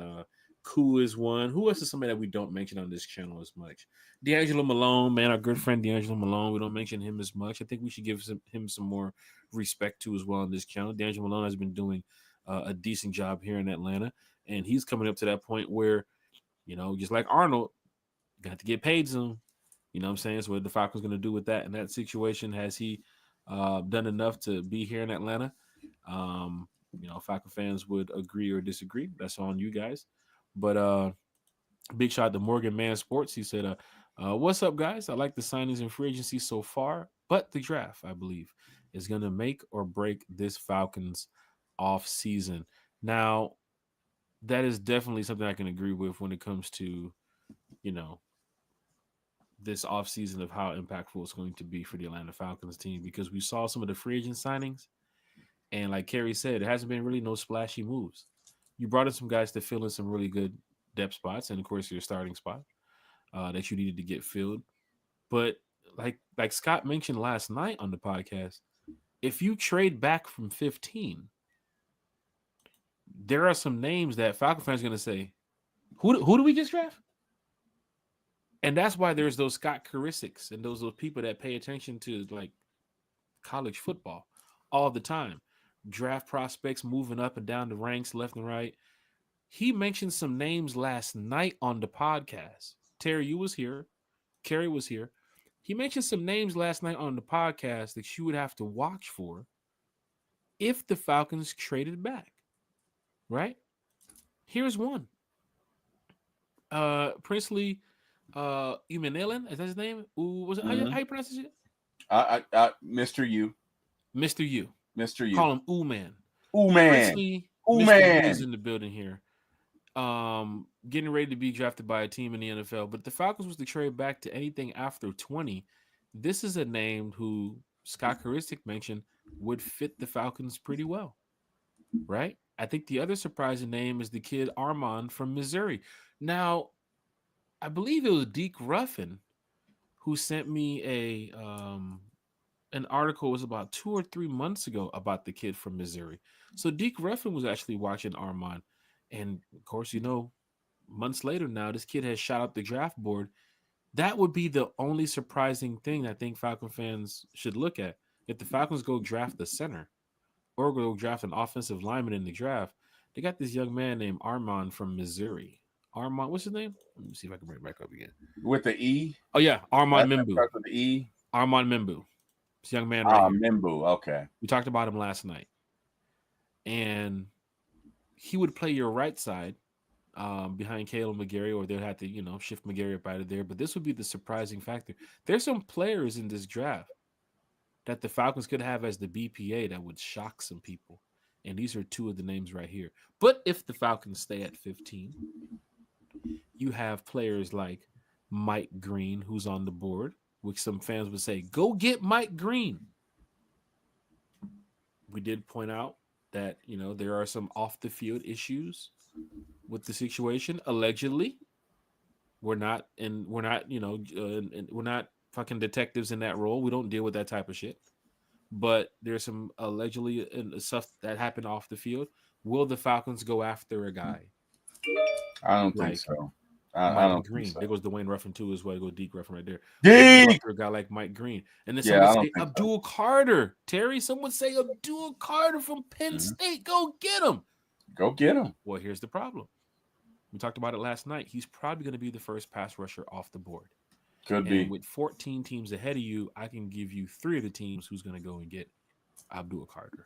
Koo is one. Who else is somebody that we don't mention on this channel as much? D'Angelo Malone, man, our good friend D'Angelo Malone. We don't mention him as much. I think we should give him some more respect too as well on this channel. D'Angelo Malone has been doing a decent job here in Atlanta, and he's coming up to that point where, just like Arnold, got to get paid soon. You know what I'm saying? So what the Falcons going to do with that in that situation? Has he done enough to be here in Atlanta? Falcon fans would agree or disagree. That's on you guys. But big shout out to Morgan Man Sports. He said, what's up, guys? I like the signings and free agency so far, but the draft, I believe, is going to make or break this Falcons off season. Now, that is definitely something I can agree with when it comes to, this offseason of how impactful it's going to be for the Atlanta Falcons team, because we saw some of the free agent signings, and like Kerry said, it hasn't been really no splashy moves. You brought in some guys to fill in some really good depth spots, and of course your starting spot that you needed to get filled. But like Scott mentioned last night on the podcast, if you trade back from 15, there are some names that Falcon fans are going to say, who do we just draft? And that's why there's those Scott Karisics and those people that pay attention to college football all the time. Draft prospects moving up and down the ranks, left and right. He mentioned some names last night on the podcast. Terry, you was here. Kerry was here. He mentioned some names last night on the podcast that you would have to watch for if the Falcons traded back. Right? Here's one. Princely Umanillan, is that his name? Was it how you pronounce it? Mr. U. Mr. U. Mr. U. Call him U-Man. U-Man. Princely, Mr. U is in the building here. Getting ready to be drafted by a team in the NFL. But the Falcons was to trade back to anything after 20. this is a name who Scott Karistic mentioned would fit the Falcons pretty well, right? I think the other surprising name is the kid Armand from Missouri. Now, I believe it was Deke Ruffin who sent me an article. It was about 2 or 3 months ago about the kid from Missouri. So Deke Ruffin was actually watching Armand, and of course, months later now, this kid has shot up the draft board. That would be the only surprising thing I think Falcon fans should look at. If the Falcons go draft the center or go draft an offensive lineman in the draft, they got this young man named Armand from Missouri. Armand, what's his name? Let me see if I can bring it back up again. With the E? Oh yeah, Armand That Mimbu. starts with the E? Armand Mimbu. This young man right here. Mimbu. Okay. We talked about him last night. And he would play your right side behind Caleb McGarry, or they'd have to, shift McGarry up out of there. But this would be the surprising factor. There's some players in this draft that the Falcons could have as the BPA that would shock some people. And these are two of the names right here. But if the Falcons stay at 15, you have players like Mike Green, who's on the board, which some fans would say, go get Mike Green. We did point out that, there are some off the field issues with the situation. Allegedly, we're not fucking detectives in that role. We don't deal with that type of shit. But there's some allegedly stuff that happened off the field. Will the Falcons go after a guy? I don't think so. I don't Green. So. There goes Dwayne Ruffin too as well. There goes Deke Ruffin right there. Deke! A guy like Mike Green. And then someone say Abdul Carter. Terry, someone say Abdul Carter from Penn State. Go get him. Go get him. Well, here's the problem. We talked about it last night. He's probably going to be the first pass rusher off the board. Could be. With 14 teams ahead of you, I can give you 3 of the teams who's going to go and get Abdul Carter.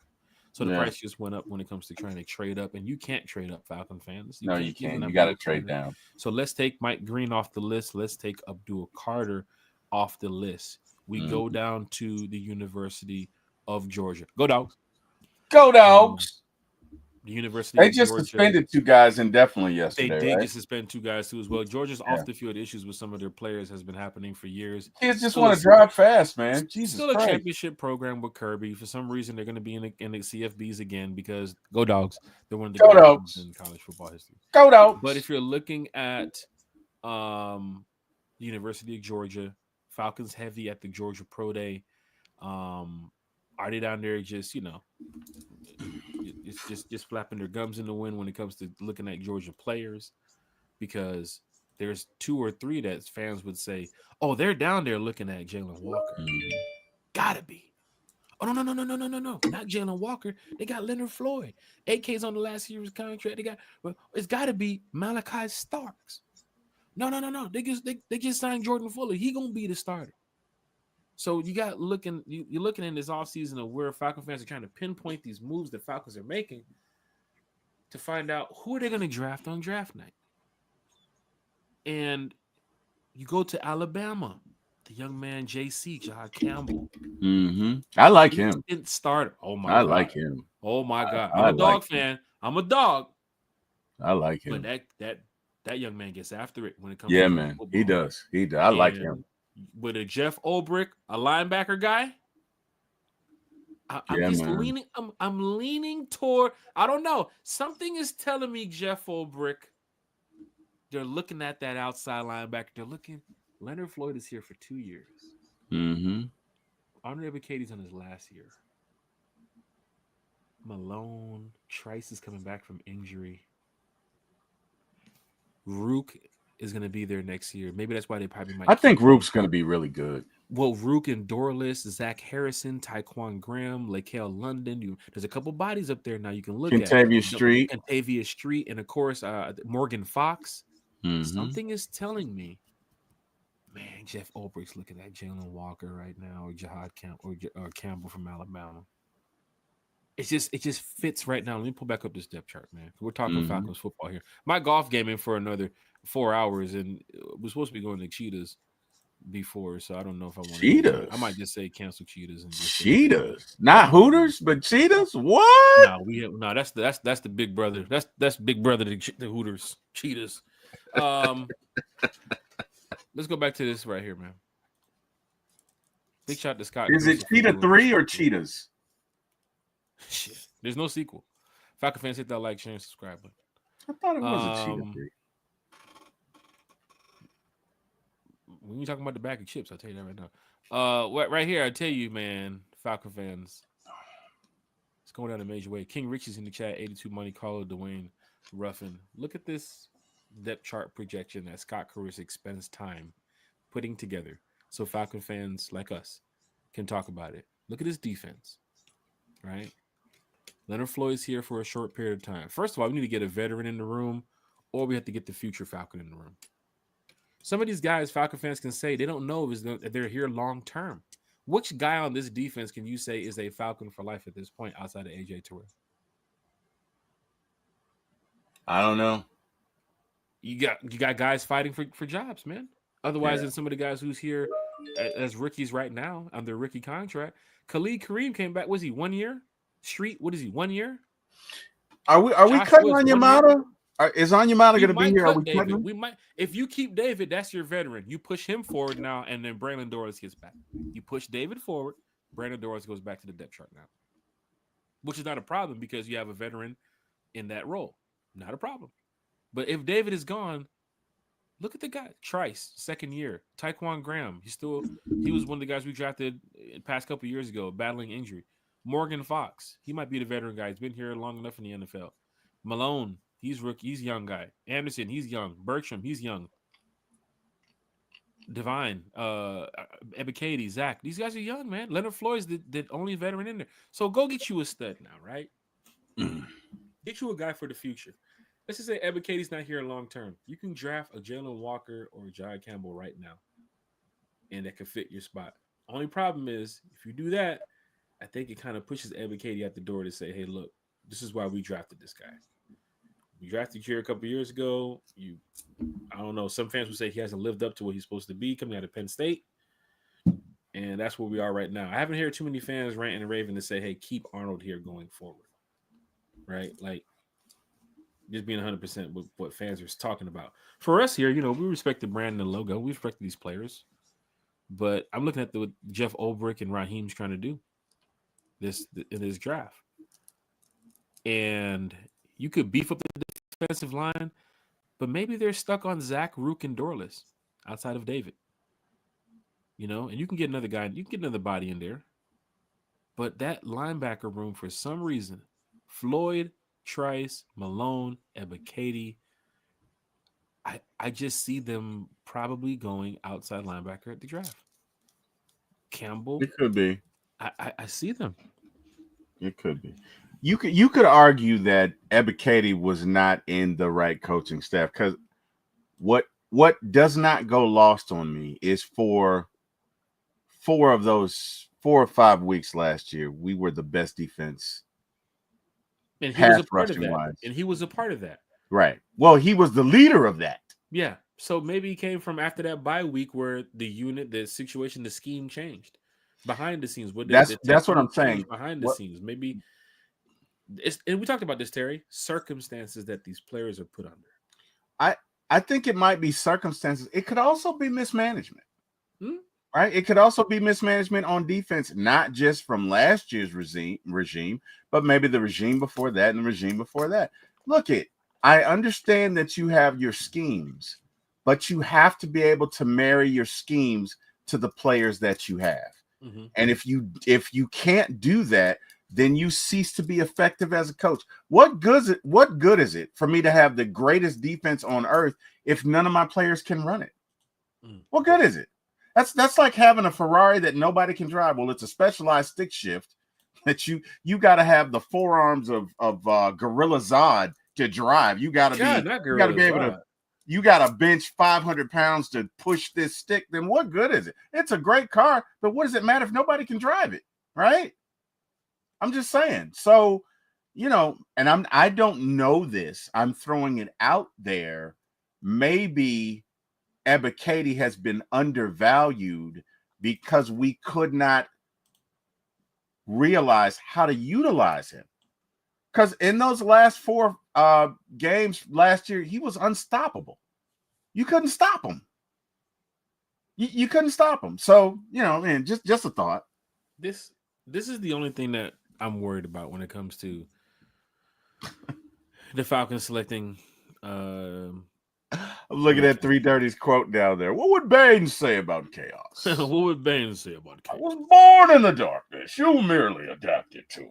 So the price just went up when it comes to trying to trade up, and you can't trade up, Falcon fans. You can't. You got to trade down. So let's take Mike Green off the list. Let's take Abdul Carter off the list. We go down to the University of Georgia. Go Dogs. Go Dogs. The University they of just Georgia. Suspended 2 guys indefinitely yesterday. They did right? just suspend 2 guys too as well. Georgia's off the field issues with some of their players has been happening for years. Kids just want to drive fast, man. Jesus still Christ. A championship program with Kirby. For some reason, they're going to be in the CFBs again because go Dogs. They're one of the greatest in college football history. Go Dogs. But if you're looking at the University of Georgia, Falcons heavy at the Georgia Pro Day. Are they down there just it's just flapping their gums in the wind when it comes to looking at Georgia players? Because there's 2 or 3 that fans would say, oh, they're down there looking at Jalen Walker. Gotta be. Oh, no. Not Jalen Walker. They got Leonard Floyd. AK's on the last year's contract. It's gotta be Malachi Starks. No. They just signed Jordan Fuller. He gonna be the starter. So you're looking in this offseason of where Falcon fans are trying to pinpoint these moves that Falcons are making to find out who are they going to draft on draft night. And you go to Alabama, the young man Jahad Campbell. I like him. Didn't start. Oh my! I like him. Oh my God! I'm a dog fan. I'm a dog. I like him. But that young man gets after it when it comes. Yeah, to man. football. He does. I like him. With a Jeff Ulbrich, a linebacker guy, I'm leaning toward. I don't know. Something is telling me Jeff Ulbrich. They're looking at that outside linebacker. They're looking. Leonard Floyd is here for 2 years. Andre Ebiketie on his last year. Malone, Trice is coming back from injury. Rook is going to be there next year. Maybe that's why they probably might. I think Rook's going to be really good. Well, Rook and Dorless, Zach Harrison, Tyquan Graham, Laquel London. There's a couple bodies up there now you can look at. Contavious Street, and of course, Morgan Fox. Something is telling me, man, Jeff Ulbricht's looking at Jalen Walker right now, or Jahad Campbell from Alabama. It just fits right now. Let me pull back up this depth chart, man. We're talking Falcons football here. My golf game in for another 4 hours, and we're supposed to be going to Cheetahs before, so I don't know if I want Cheetahs. I might just say cancel Cheetahs and just Cheetahs, not Hooters, but Cheetahs. What? No, that's the big brother. That's big brother to the Hooters, Cheetahs. Let's go back to this right here, man. Big shout out to Scott. Is it Cruiser for Cheetah doing 3 or this. Cheetahs? Shit. There's no sequel. Falcon fans, hit that like, share, and subscribe button. I thought it was a Cheetah 3. When you're talking about the bag of chips, I'll tell you that right now. Right here, I tell you, man, Falcon fans, it's going down a major way. King Richie's in the chat, 82 money, Carlo Dwayne Ruffin. Look at this depth chart projection that Scott Caruso spends time putting together so Falcon fans like us can talk about it. Look at his defense, right? Leonard Floyd's here for a short period of time. First of all, we need to get a veteran in the room, or we have to get the future Falcon in the room. Some of these guys, Falcon fans can say they don't know if they're here long term. Which guy on this defense can you say is a Falcon for life at this point outside of AJ Terrell? I don't know. You got guys fighting for jobs, man. Otherwise, than some of the guys who's here as rookies right now on their rookie contract. Khalid Kareem came back. Was he 1 year? Street, what is he? 1 year? Are we cutting Onyemata? Is Onyemata going to be here? Are we cutting him? We might. If you keep David, that's your veteran. You push him forward now, and then Brandon Doris gets back. You push David forward, Brandon Doris goes back to the depth chart now, which is not a problem because you have a veteran in that role. Not a problem. But if David is gone, look at the guy. Trice, 2nd year. Tyquan Graham. He was one of the guys we drafted the past couple years ago, battling injury. Morgan Fox. He might be the veteran guy. He's been here long enough in the NFL. Malone. He's rookie. He's a young guy. Anderson. He's young. Bertram. He's young. Divine. Ebikadi. Zach. These guys are young, man. Leonard Floyd's the only veteran in there. So go get you a stud now, right? Get you a guy for the future. Let's just say Ebikadi's not here long term. You can draft a Jalen Walker or a Jai Campbell right now, and that can fit your spot. Only problem is if you do that, I think it kind of pushes Ebikadi out the door to say, "Hey, look, this is why we drafted this guy. We drafted you here a couple years ago. I don't know. Some fans would say he hasn't lived up to what he's supposed to be coming out of Penn State, and that's where we are right now. I haven't heard too many fans ranting and raving to say, "Hey, keep Arnold here going forward." Right, like. Just being 100% with what fans are talking about. For us here, we respect the brand and the logo. We respect these players. But I'm looking at what Jeff Ulbrich and Raheem's trying to do in this draft. And you could beef up the defensive line, but maybe they're stuck on Zach, Rook, and Dorless outside of David. And you can get another guy. You can get another body in there. But that linebacker room, for some reason, Floyd, Trice, Malone, Ebikadi. I just see them probably going outside linebacker at the draft. Campbell. It could be. I see them. It could be. You could argue that Ebikadi was not in the right coaching staff because what does not go lost on me is for 4 of those 4 or 5 weeks last year, we were the best defense. And he was a part of that. And he was a part of that. Right. Well, he was the leader of that. Yeah. So maybe he came from after that bye week where the situation, the scheme changed behind the scenes. That's what I'm saying. Behind the scenes, maybe. And we talked about this, Terry. Circumstances that these players are put under. I think it might be circumstances. It could also be mismanagement. Right? It could also be mismanagement on defense, not just from last year's regime, but maybe the regime before that and the regime before that. I understand that you have your schemes, but you have to be able to marry your schemes to the players that you have. Mm-hmm. And if you can't do that, then you cease to be effective as a coach. What good is it for me to have the greatest defense on earth if none of my players can run it? What good is it? That's like having a Ferrari that nobody can drive. Well, it's a specialized stick shift that you got to have the forearms of Gorilla Zod to drive. You got to be able to. You got to bench 500 pounds to push this stick. Then what good is it? It's a great car, but what does it matter if nobody can drive it? Right? I'm just saying. So, and I don't know this. I'm throwing it out there. Maybe Ebikadi has been undervalued because we could not realize how to utilize him. Because in those last 4 games last year, he was unstoppable. You couldn't stop him. You couldn't stop him. So, man, just a thought. This is the only thing that I'm worried about when it comes to the Falcons selecting. I'm looking at 330's quote down there. What would Bane say about chaos? What would Bane say about chaos? I was born in the darkness. You merely adapted to it.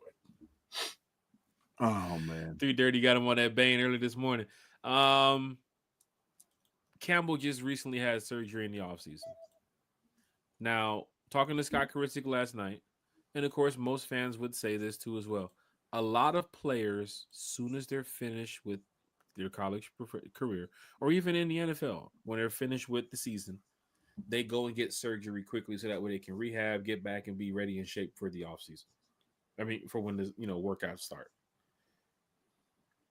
Oh, man. 330 got him on that Bane early this morning. Campbell just recently had surgery in the offseason. Now, talking to Scott Karisik last night, and of course, most fans would say this too as well. A lot of players, soon as they're finished with their college career, or even in the NFL, when they're finished with the season, they go and get surgery quickly so that way they can rehab, get back, and be ready in shape for the offseason. I mean, for when the workouts start.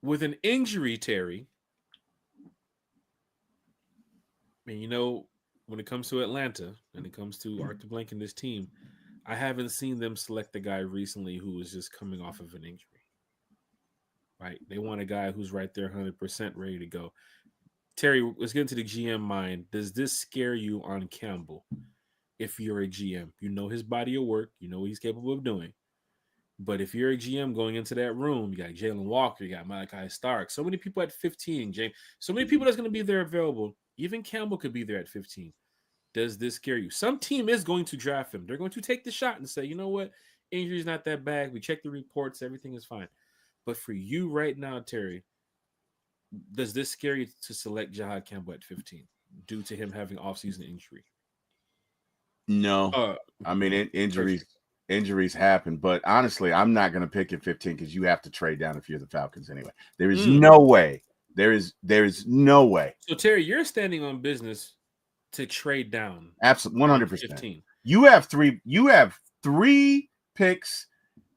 With an injury, Terry, I mean, when it comes to Atlanta and it comes to Arthur Blank and this team, I haven't seen them select a guy recently who was just coming off of an injury. Right? They want a guy who's right there 100% ready to go. Terry, let's get into the GM mind. Does this scare you on Campbell if you're a GM? You know his body of work. You know what he's capable of doing. But if you're a GM going into that room, you got Jalen Walker, you got Malachi Stark, so many people at 15, James, so many people that's going to be there available. Even Campbell could be there at 15. Does this scare you? Some team is going to draft him. They're going to take the shot and say, you know what? Injury's not that bad. We checked the reports. Everything is fine. But for you right now, Terry, does this scare you to select Jahad Campbell at 15 due to him having offseason injury? No. I mean, injuries happen. But honestly, I'm not going to pick at 15 because you have to trade down if you're the Falcons anyway. There is no way. There is no way. So, Terry, you're standing on business to trade down. Absolutely, 100%. You have three picks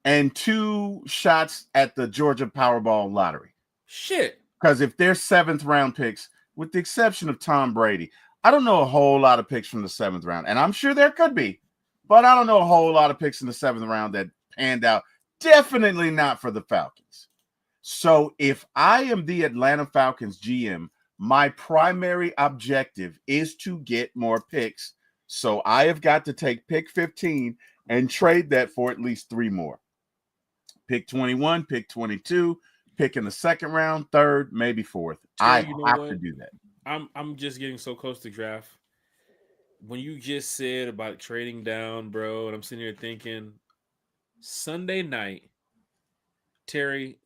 and 2 shots at the Georgia Powerball lottery. Shit. Because if they're 7th round picks, with the exception of Tom Brady, I don't know a whole lot of picks from the 7th round. And I'm sure there could be, but I don't know a whole lot of picks in the 7th round that panned out. Definitely not for the Falcons. So if I am the Atlanta Falcons GM, my primary objective is to get more picks. So I have got to take pick 15 and trade that for at least 3 more. Pick 21, pick 22, pick in the 2nd round, 3rd, maybe 4th. I have to do that. I'm just getting so close to draft. When you just said about trading down, bro, and I'm sitting here thinking, Sunday night, Terry,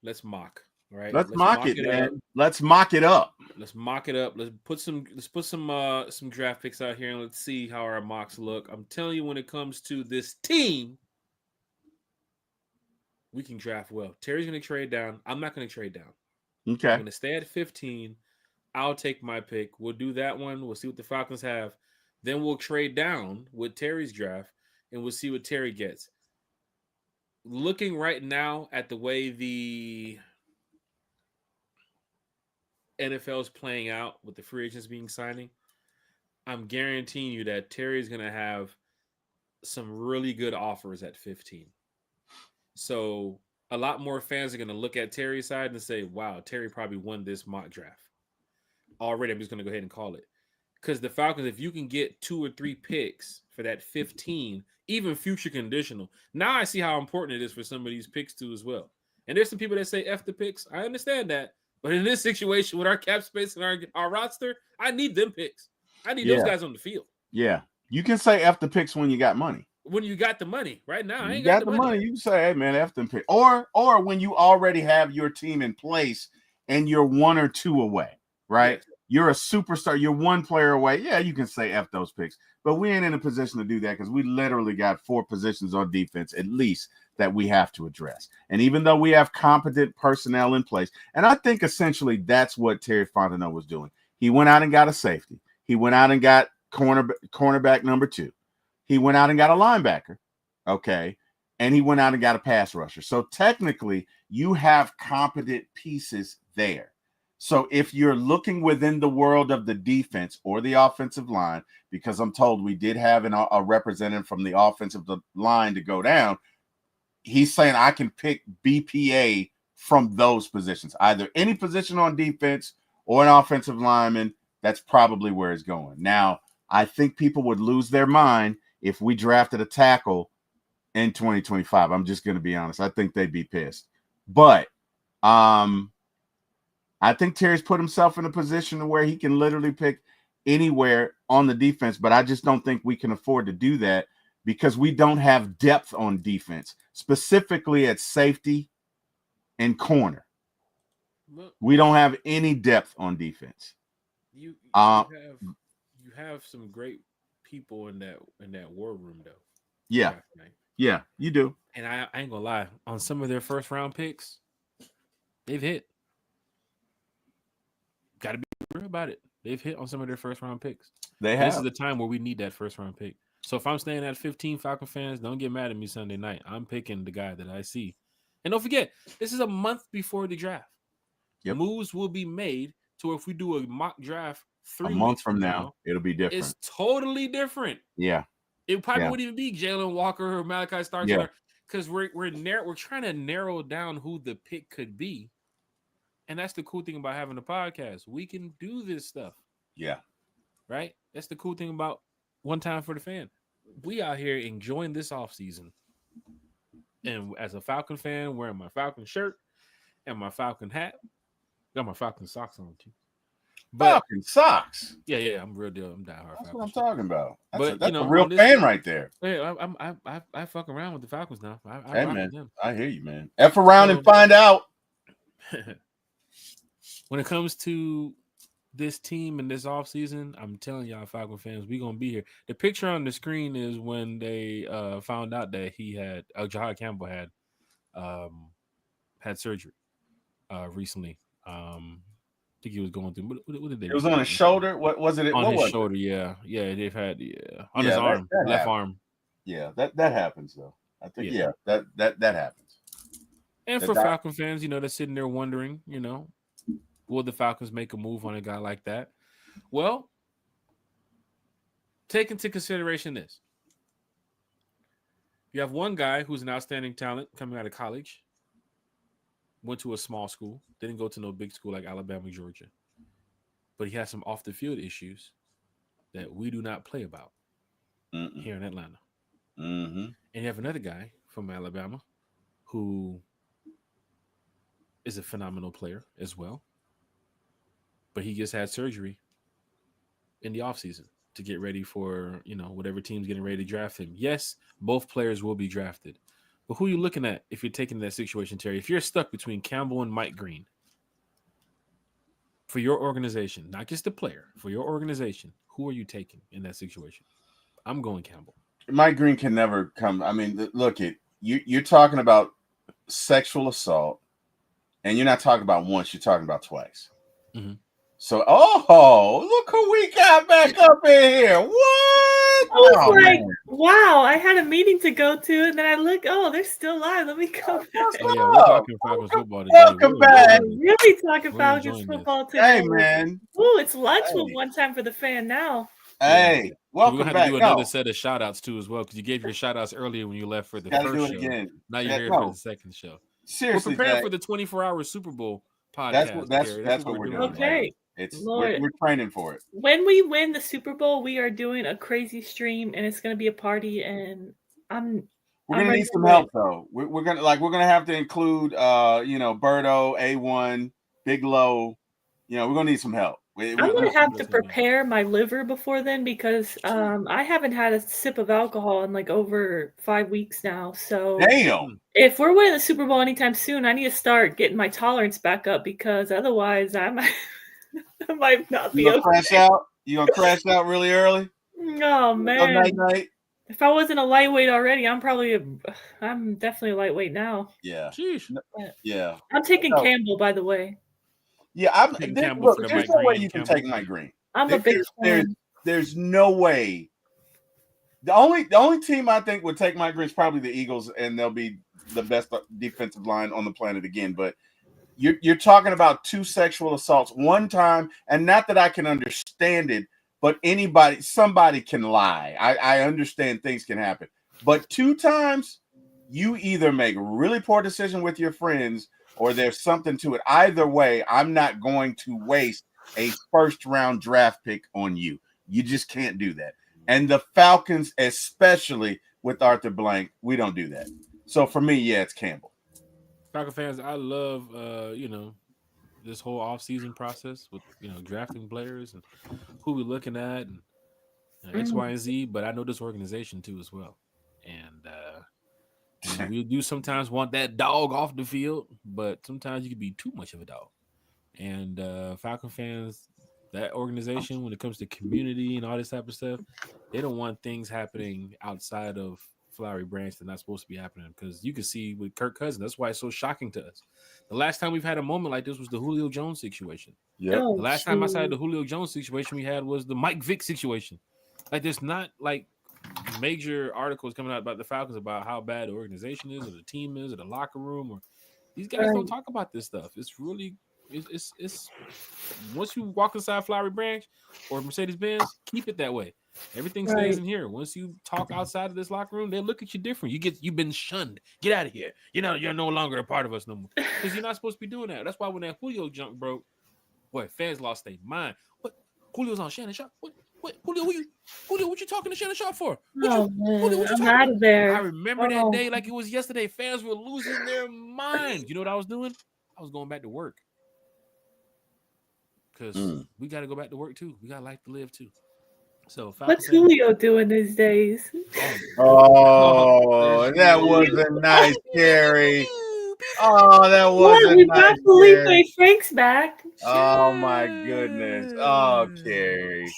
let's mock. All right, let's mock it, man. Let's mock it up. Let's mock it up. Let's put some draft picks out here and let's see how our mocks look. I'm telling you, when it comes to this team, we can draft well. Terry's going to trade down. I'm not going to trade down. Okay. I'm going to stay at 15. I'll take my pick. We'll do that one. We'll see what the Falcons have. Then we'll trade down with Terry's draft, and we'll see what Terry gets. Looking right now at the way the NFL is playing out with the free agents being signing, I'm guaranteeing you that Terry's going to have some really good offers at 15. So a lot more fans are going to look at Terry's side and say, wow, Terry probably won this mock draft. Already, I'm just going to go ahead and call it. Because the Falcons, if you can get 2 or 3 picks for that 15, even future conditional, now I see how important it is for some of these picks too as well. And there's some people that say F the picks. I understand that. But in this situation with our cap space and our roster, I need them picks. I need those guys on the field. Yeah. You can say F the picks when you got money. When you got the money. Right now, I ain't got the money. You can say, hey, man, F them picks. Or when you already have your team in place and you're 1 or 2 away, right? Yes. You're a superstar. You're 1 player away. Yeah, you can say F those picks. But we ain't in a position to do that because we literally got 4 positions on defense at least that we have to address. And even though we have competent personnel in place, and I think essentially that's what Terry Fontenot was doing. He went out and got a safety. He went out and got cornerback number 2. He went out and got a linebacker, okay? And he went out and got a pass rusher. So technically, you have competent pieces there. So if you're looking within the world of the defense or the offensive line, because I'm told we did have a representative from the offensive line to go down, he's saying I can pick BPA from those positions, either any position on defense or an offensive lineman. That's probably where it's going. Now, I think people would lose their mind if we drafted a tackle in 2025. I'm just going to be honest. I think they'd be pissed. But I think Terry's put himself in a position where he can literally pick anywhere on the defense, but I just don't think we can afford to do that because we don't have depth on defense, specifically at safety and corner. We don't have any depth on defense. You have some great people in that war room though. Yeah. Yeah, you do. And I ain't gonna lie, on some of their first round picks, they've hit. Gotta be real about it. They've hit on some of their first round picks. They have. This is the time where we need that first round pick. So if I'm staying at 15 Falcon fans, don't get mad at me Sunday night. I'm picking the guy that I see. And don't forget, this is a month before the draft. Yep. Moves will be made to if we do a mock draft 3 months from now, it'll be different. It's totally different. Yeah. It probably wouldn't even be Jalen Walker or Malachi Starks. Yeah. Because we're trying to narrow down who the pick could be. And that's the cool thing about having a podcast. We can do this stuff. Yeah. Right? That's the cool thing about One Time for the Fan. We out here enjoying this offseason. And as a Falcon fan, wearing my Falcon shirt and my Falcon hat. Got my Falcon socks on too. But, Falcon socks? Yeah, I'm real deal. I'm diehard. That's what I'm talking about. That's but a real fan right there. Yeah, I fuck around with the Falcons now. Hey man, I hear you, man. F around and find out. When it comes to this team and this offseason, I'm telling y'all, Falcon fans, we're gonna be here. The picture on the screen is when they found out that he had Jahad Campbell had surgery recently. I think he was going through. What did they? It was on his shoulder. What was it? On his shoulder. It? Yeah. They've had on his arm, left arm. Yeah, that happens though. I think that happens. And for Falcon fans, they're sitting there wondering, will the Falcons make a move on a guy like that? Well, take into consideration this: you have one guy who's an outstanding talent coming out of college. Went to a small school, didn't go to no big school like Alabama, Georgia. But he has some off the field issues that we do not play about here in Atlanta. Mm-hmm. And you have another guy from Alabama who is a phenomenal player as well. But he just had surgery in the offseason to get ready for, whatever team's getting ready to draft him. Yes, both players will be drafted. But who are you looking at if you're taking that situation, Terry? If you're stuck between Campbell and Mike Green for your organization, not just the player, for your organization, who are you taking in that situation? I'm going Campbell. Mike Green can never come. I mean, look, you're talking about sexual assault, and you're not talking about once, you're talking about twice. Mm-hmm. So, look who we got back up in here. What? I was wow, I had a meeting to go to, and then I look, they're still live. Let me go back. Oh, yeah, we're talking Falcons football today. Welcome back. Really talking Falcons football today. Hey, man. Ooh, it's lunch with One Time for the Fan now. Hey, welcome back. We're going to have to do another set of shout-outs, too, as well, because you gave your shout-outs earlier when you left for the first show. Again. Now you're here for the second show. Seriously, we're preparing for the 24-hour Super Bowl podcast. That's what we're doing. Okay. We're training for it. When we win the Super Bowl, we are doing a crazy stream, and it's going to be a party. And we're gonna need some help though. We're gonna have to include Berto, A1, Big Low. We're gonna need some help. I'm gonna have to prepare my liver before then because I haven't had a sip of alcohol in like over 5 weeks now. So damn. If we're winning the Super Bowl anytime soon, I need to start getting my tolerance back up because otherwise I might not be okay. Crash out? You gonna crash out really early? Oh man! Night. If I wasn't a lightweight already, I'm definitely a lightweight now. Yeah. Sheesh. Yeah. I'm taking Campbell, by the way. Yeah, there's no way you can take Mike Green. I'm a big fan. There's no way. The only team I think would take Mike Green is probably the Eagles, and they'll be the best defensive line on the planet again. But you're talking about 2 sexual assaults one time, and not that I can understand it, but somebody can lie. I understand things can happen, but 2 times, you either make a really poor decision with your friends, or there's something to it. Either way, I'm not going to waste a first-round draft pick on you. You just can't do that. And the Falcons, especially with Arthur Blank, we don't do that. So for me, yeah, it's Campbell. Falcon fans, I love this whole offseason process with drafting players and who we're looking at and X, Y, and Z. But I know this organization too as well, and we do sometimes want that dog off the field, but sometimes you can be too much of a dog. And Falcon fans, that organization, when it comes to community and all this type of stuff, they don't want things happening outside of Flowery Branch that's not supposed to be happening, because you can see with Kirk Cousins, that's why it's so shocking to us. The last time we've had a moment like this was the Julio Jones situation. Yeah. Oh, The last time I saw the Julio Jones situation we had was the Mike Vick situation. Like, there's not like major articles coming out about the Falcons about how bad the organization is or the team is or the locker room, or these guys don't talk about this stuff. It's really it's once you walk inside Flowery Branch or Mercedes-Benz, keep it that way. Everything stays in here. Once you talk outside of this locker room, they look at you different. You've been shunned. Get out of here. You're no longer a part of us no more. Because you're not supposed to be doing that. That's why when that Julio junk broke, boy, fans lost their mind. What? Julio's on Shannon Sharp? What? Julio, what you talking to Shannon Sharp for? Oh, man, I'm out of there. I remember that day like it was yesterday. Fans were losing their minds. You know what I was doing? I was going back to work. Because we got to go back to work too. We got life to live too. So what's Julio doing these days? Oh, that wasn't nice, Carrie. Oh, that wasn't we nice. got Felipe Franks back. Oh my goodness. Oh, Carrie.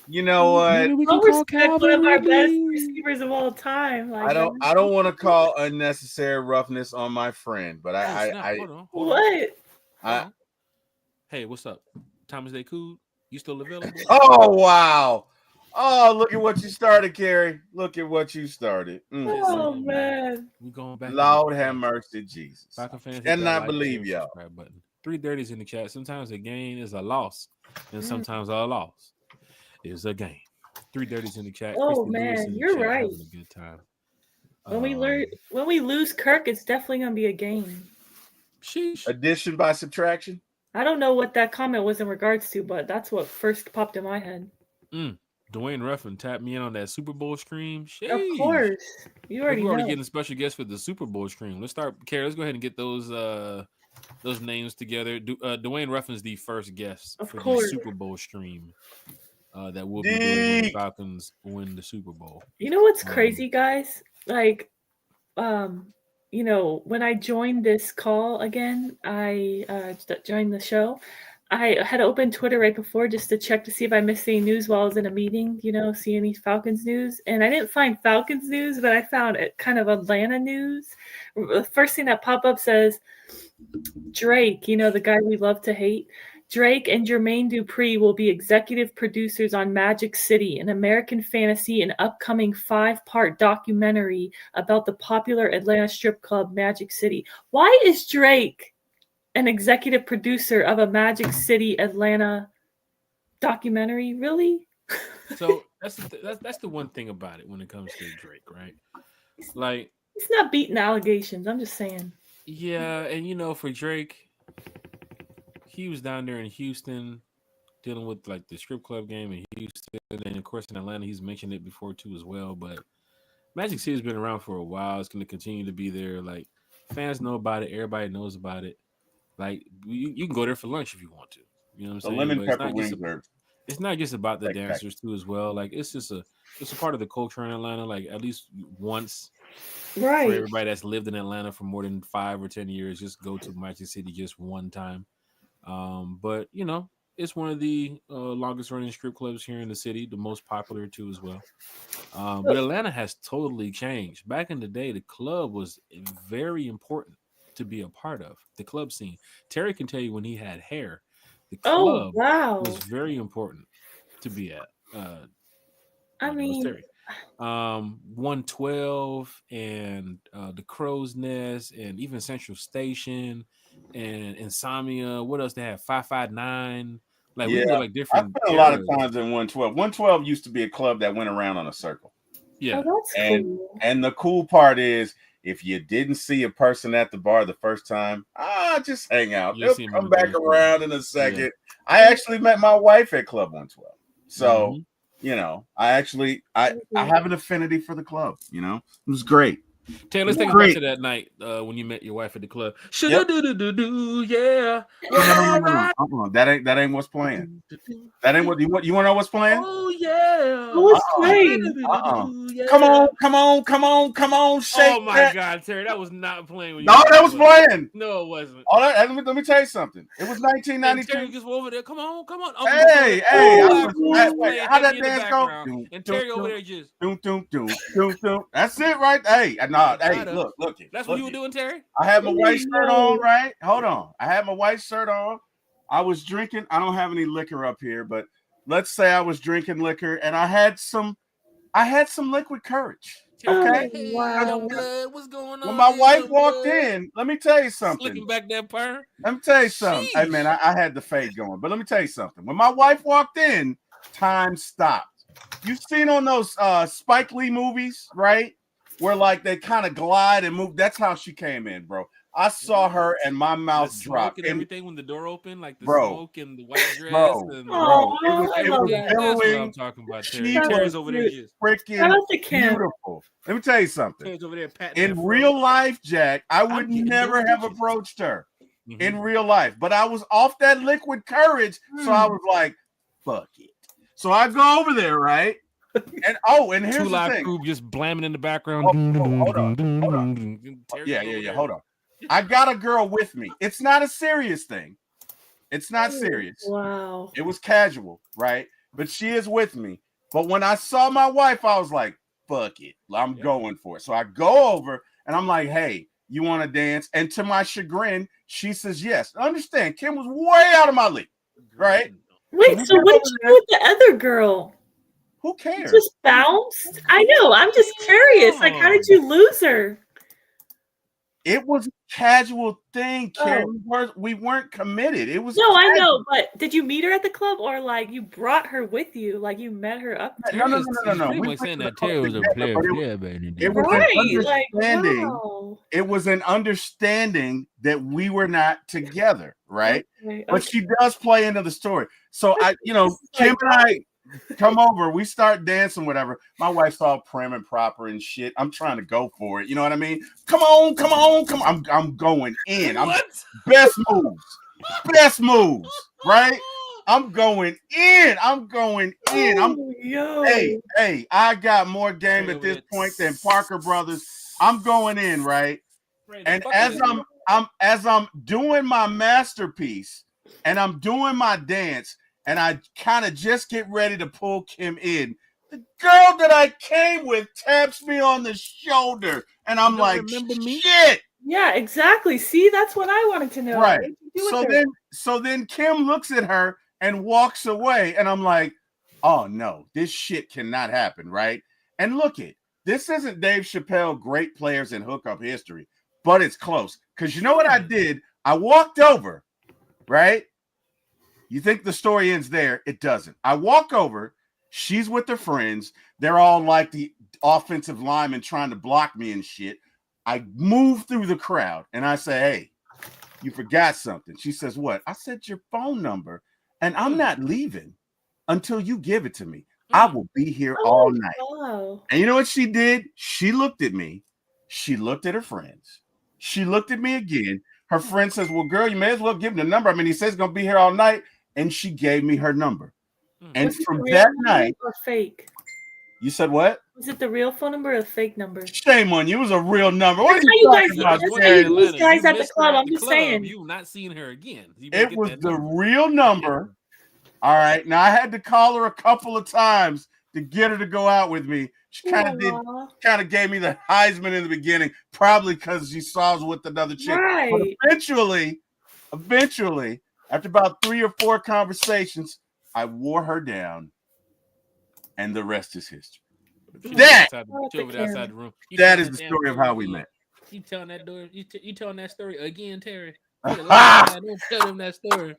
You know what? We can call one of our best receivers of all time. Like, I don't want to call unnecessary roughness on my friend, but hold on. Hey, what's up? Thomas Day Cool? You still available? Oh, wow. Oh, look at what you started, Carrie. Look at what you started. Oh, man. We're going back. Lord have mercy, Jesus. Falcon fans, cannot believe y'all. 330's in the chat. Sometimes a gain is a loss, and sometimes a loss is a gain. 330's in the chat. Oh, man, you're right. Having a good time. When we lose Kirk, it's definitely going to be a gain. Sheesh. Addition by subtraction? I don't know what that comment was in regards to, but that's what first popped in my head. Dwayne Ruffin tapped me in on that Super Bowl stream. Sheesh. Of course. We're already getting a special guest for the Super Bowl stream. Let's start, Carrie. Let's go ahead and get those names together. Dwayne Ruffin's the first guest for the Super Bowl stream that will be doing when the Falcons win the Super Bowl. You know what's crazy, guys? Like, when I joined this call again, I joined the show. I had opened Twitter right before just to check to see if I missed any news while I was in a meeting, see any Falcons news. And I didn't find Falcons news, but I found it kind of Atlanta news. The first thing that popped up says Drake, the guy we love to hate. Drake and Jermaine Dupri will be executive producers on Magic City, an American fantasy and upcoming 5-part documentary about the popular Atlanta strip club Magic City. Why is Drake an executive producer of a Magic City Atlanta documentary? Really? So that's the one thing about it when it comes to Drake, right? Like, he's not beating allegations. I'm just saying. Yeah, and for Drake, he was down there in Houston dealing with like the strip club game in Houston, and of course in Atlanta, he's mentioned it before too as well. But Magic City's been around for a while. It's going to continue to be there. Like, fans know about it. Everybody knows about it. Like, you can go there for lunch if you want to. You know what I'm saying? Lemon pepper wings. It's not just about the dancers too as well. Like, it's a part of the culture in Atlanta. Like, at least once, right? For everybody that's lived in Atlanta for more than 5 or 10 years, just go to Magic City just one time. But it's one of the longest running strip clubs here in the city, the most popular too as well. But Atlanta has totally changed. Back in the day, the club was very important to be a part of, the club scene. Terry can tell you when he had hair, the club was very important to be at. Terry. 112 and the Crow's Nest and even Central Station and Insomnia. What else they have? 559. Like, we go like different. I spent a lot of times in 112. 112 used to be a club that went around on a circle. Yeah, cool. And the cool part is, if you didn't see a person at the bar the first time, just hang out. They'll come back around in a second. Yeah. I actually met my wife at Club 112. So, you know, I have an affinity for the club. You know, it was great. Taylor, let's take us back to that night when you met your wife at the club. Yep. Yeah. No. That ain't what's playing. That ain't what you want. You want to know what's playing? Oh yeah. What's playing? Come on. Shake oh my God, Terry, that was not playing. No, that was playing. No, it wasn't. All right, let me tell you something. It was 1992. Terry just over there. Come on. Oh, Hey, how that dance go? And Terry over there just doom. That's it, right? Hey, look. That's what you were doing, Terry. I had my white shirt on, right? Hold on. I had my white shirt on. I was drinking. I don't have any liquor up here, but let's say I was drinking liquor, and I had some liquid courage. Okay. Oh, wow. What's going on? When my wife walked in, let me tell you something. Looking back that perm. Let me tell you something. Hey man, I had the fade going, but let me tell you something. When my wife walked in, time stopped. You've seen on those Spike Lee movies, right? Where like they kind of glide and move. That's how she came in, bro. I saw her and my mouth dropped. And everything when the door opened, like the bro, smoke and the white dress. Bro, and it was that's what I'm talking about. Terry's over there just freaking beautiful. Let me tell you something. Terry's over there in real life, Jack, I would never have approached her in real life, but I was off that liquid courage, so I was like, "Fuck it." So I go over there, right? And here's Two the Live thing. Crew just blamming in the background. Hold on. Yeah. Hold on. I got a girl with me. It's not a serious thing. It's not serious. Wow. It was casual, right? But she is with me. But when I saw my wife, I was like, fuck it. I'm going for it. So I go over and I'm like, hey, you want to dance? And to my chagrin, she says yes. Understand, Kim was way out of my league, right? Wait, so what did you do with the other girl? Who cares? You just bounced? I know. I'm just curious. Like, how did you lose her? It was a casual thing, Kim. We weren't committed. It was I know, but did you meet her at the club or like you brought her with you? Like you met her up there? No. We were saying that Terry was a player, it was an understanding. Wow. It was an understanding that we were not together, right? Okay. But she does play into the story. So Kim and I come over, we start dancing, whatever. My wife's all prim and proper and shit. I'm trying to go for it. You know what I mean? Come on. I'm going in. Best moves, right? I'm going in. Hey, I got more game at this point than Parker Brothers. I'm going in, right? And as I'm doing my masterpiece and I'm doing my dance, and I kind of just get ready to pull Kim in, the girl that I came with taps me on the shoulder, and I'm like, shit. Yeah, exactly. See, that's what I wanted to know. Right. So then Kim looks at her and walks away, and I'm like, oh no, this shit cannot happen, right? And look this isn't Dave Chappelle, great players in hookup history, but it's close. Because you know what I did? I walked over, right? You think the story ends there? It doesn't. I walk over. She's with her friends. They're all like the offensive linemen trying to block me and shit. I move through the crowd and I say, hey, you forgot something. She says, what? I said, your phone number. And I'm not leaving until you give it to me. I will be here all night. Wow. And you know what she did? She looked at me. She looked at her friends. She looked at me again. Her friend says, well, girl, you may as well give him the number. I mean, he says he's going to be here all night. And she gave me her number. And from that night, or fake? You said what? Was it the real phone number or the fake number? Shame on you. It was a real number. What That's are you how you guys, talking about? these guys at the club. I'm just saying. You not seeing her again. It was the real number. All right. Now I had to call her a couple of times to get her to go out with me. She kind of gave me the Heisman in the beginning, probably because she saw I was with another chick. Right. But eventually, after about 3 or 4 conversations, I wore her down, and the rest is history. That is the story of how we met. You telling that story? You telling that story again, Terry? Don't tell them that story.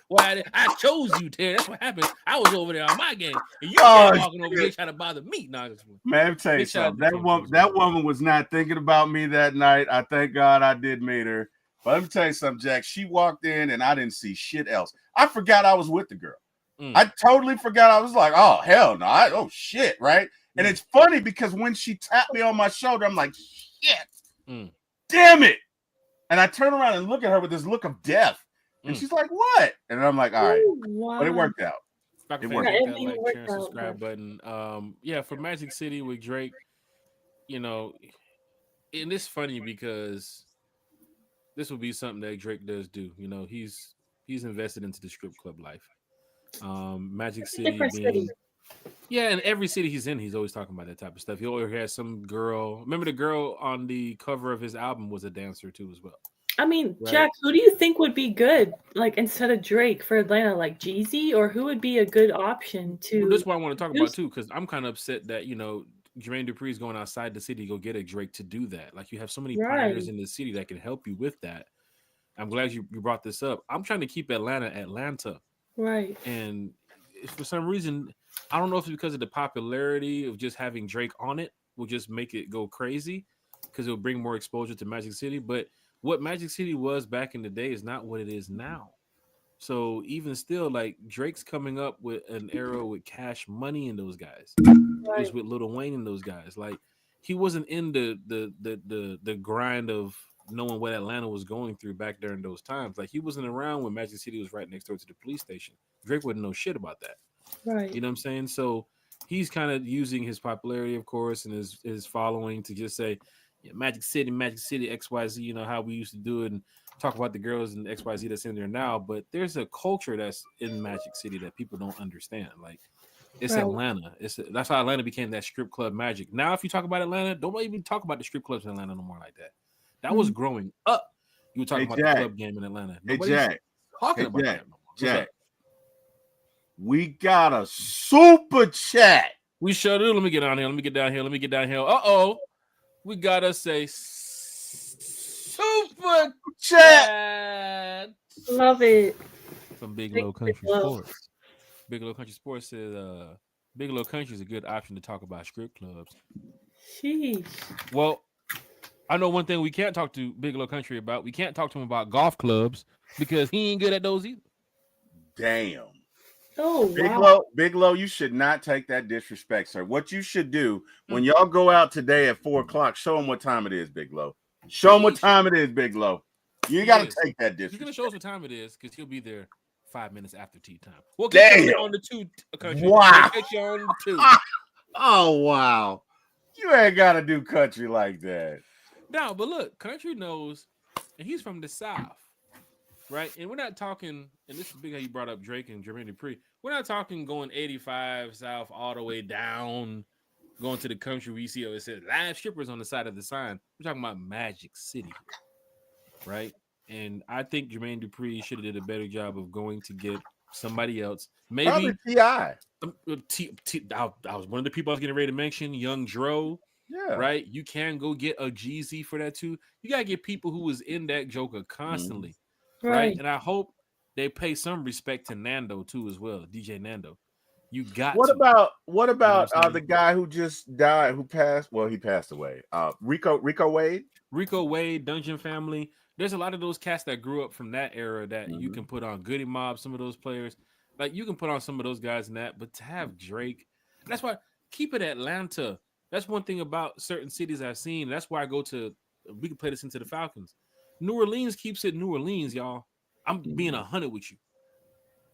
Why I chose you, Terry. That's what happened. I was over there on my game, and you walking over there trying to bother me. Man, let me tell you something. That woman was not thinking about me that night. I thank God I did meet her. But let me tell you something, Jack. She walked in, and I didn't see shit else. I forgot I was with the girl. I totally forgot. I was like, oh, hell no. Oh, shit, right? And it's funny because when she tapped me on my shoulder, I'm like, shit, damn it. And I turn around and look at her with this look of death. And she's like, what? And I'm like, all right. Wow. But it worked out. It worked. That like, share, subscribe button. For Magic City with Drake, and it's funny because this will be something that Drake does do. He's invested into the strip club life. Magic City being, and every city he's in, he's always talking about that type of stuff. He always has some girl. Remember the girl on the cover of his album was a dancer too as well. I mean, right? Jack, who do you think would be good, like instead of Drake for Atlanta, like Jeezy, or who would be a good option to? Well, that's what I want to talk about too, because I'm kind of upset that Jermaine Dupri is going outside the city to go get a Drake to do that. Like you have so many pioneers in the city that can help you with that. I'm glad you brought this up. I'm trying to keep Atlanta. Right. And for some reason, I don't know if it's because of the popularity of just having Drake on it will just make it go crazy because it'll bring more exposure to Magic City. But what Magic City was back in the day is not what it is now. So even still, like Drake's coming up with an era with Cash Money and those guys. Right. Just with Lil Wayne and those guys. Like he wasn't in the grind of knowing what Atlanta was going through back during those times. Like he wasn't around when Magic City was right next door to the police station. Drake wouldn't know shit about that. Right. You know what I'm saying? So he's kind of using his popularity, of course, and his following to just say, Magic City, XYZ, how we used to do it and talk about the girls and XYZ that's in there now. But there's a culture that's in Magic City that people don't understand. Like it's Atlanta. That's how Atlanta became that strip club magic. Now, if you talk about Atlanta, don't even talk about the strip clubs in Atlanta no more like that. That was growing up. You were talking about the club game in Atlanta. Nobody's talking about that no more. Jack, we got a super chat. We sure do. Let me get down here. Uh-oh. We got to say super chat. Love it. From Big Low Country Sports. Big Low Country Sports says Big Low Country is a good option to talk about strip clubs. Sheesh. Well, I know one thing we can't talk to Big Low Country about. We can't talk to him about golf clubs because he ain't good at those either. Damn. Oh, wow. Big Low, you should not take that disrespect, sir. What you should do when y'all go out today at 4:00, show them what time it is, Big Low. Show them what time it is, Big Low. You got to take that disrespect. He's going to show us what time it is because he'll be there 5 minutes after tea time. We'll get you on the 2 country. Wow. We'll get you on the 2. Oh, wow. You ain't got to do country like that. No, but look, country knows, and he's from the South. Right, and we're not talking, and this is big how you brought up Drake and Jermaine Dupri. We're not talking going 85 south all the way down, going to the country where you see it says live strippers on the side of the sign. We're talking about Magic City, right? And I think Jermaine Dupri should have did a better job of going to get somebody else. Maybe probably T.I. I was one of the people I was getting ready to mention, Young Dro. Yeah. Right? You can go get a Jeezy for that too. You got to get people who was in that Joker constantly. Right. And I hope they pay some respect to Nando too as well, DJ Nando. You got what about the guy who just died, who passed? Well, he passed away. Rico Wade, Dungeon Family. There's a lot of those cats that grew up from that era that you can put on Goody Mob, some of those players. Like you can put on some of those guys in that, but to have Drake, that's why keep it Atlanta. That's one thing about certain cities I've seen. That's why I go to, we can play this into the Falcons. New Orleans keeps it New Orleans, y'all. I'm being 100 with you.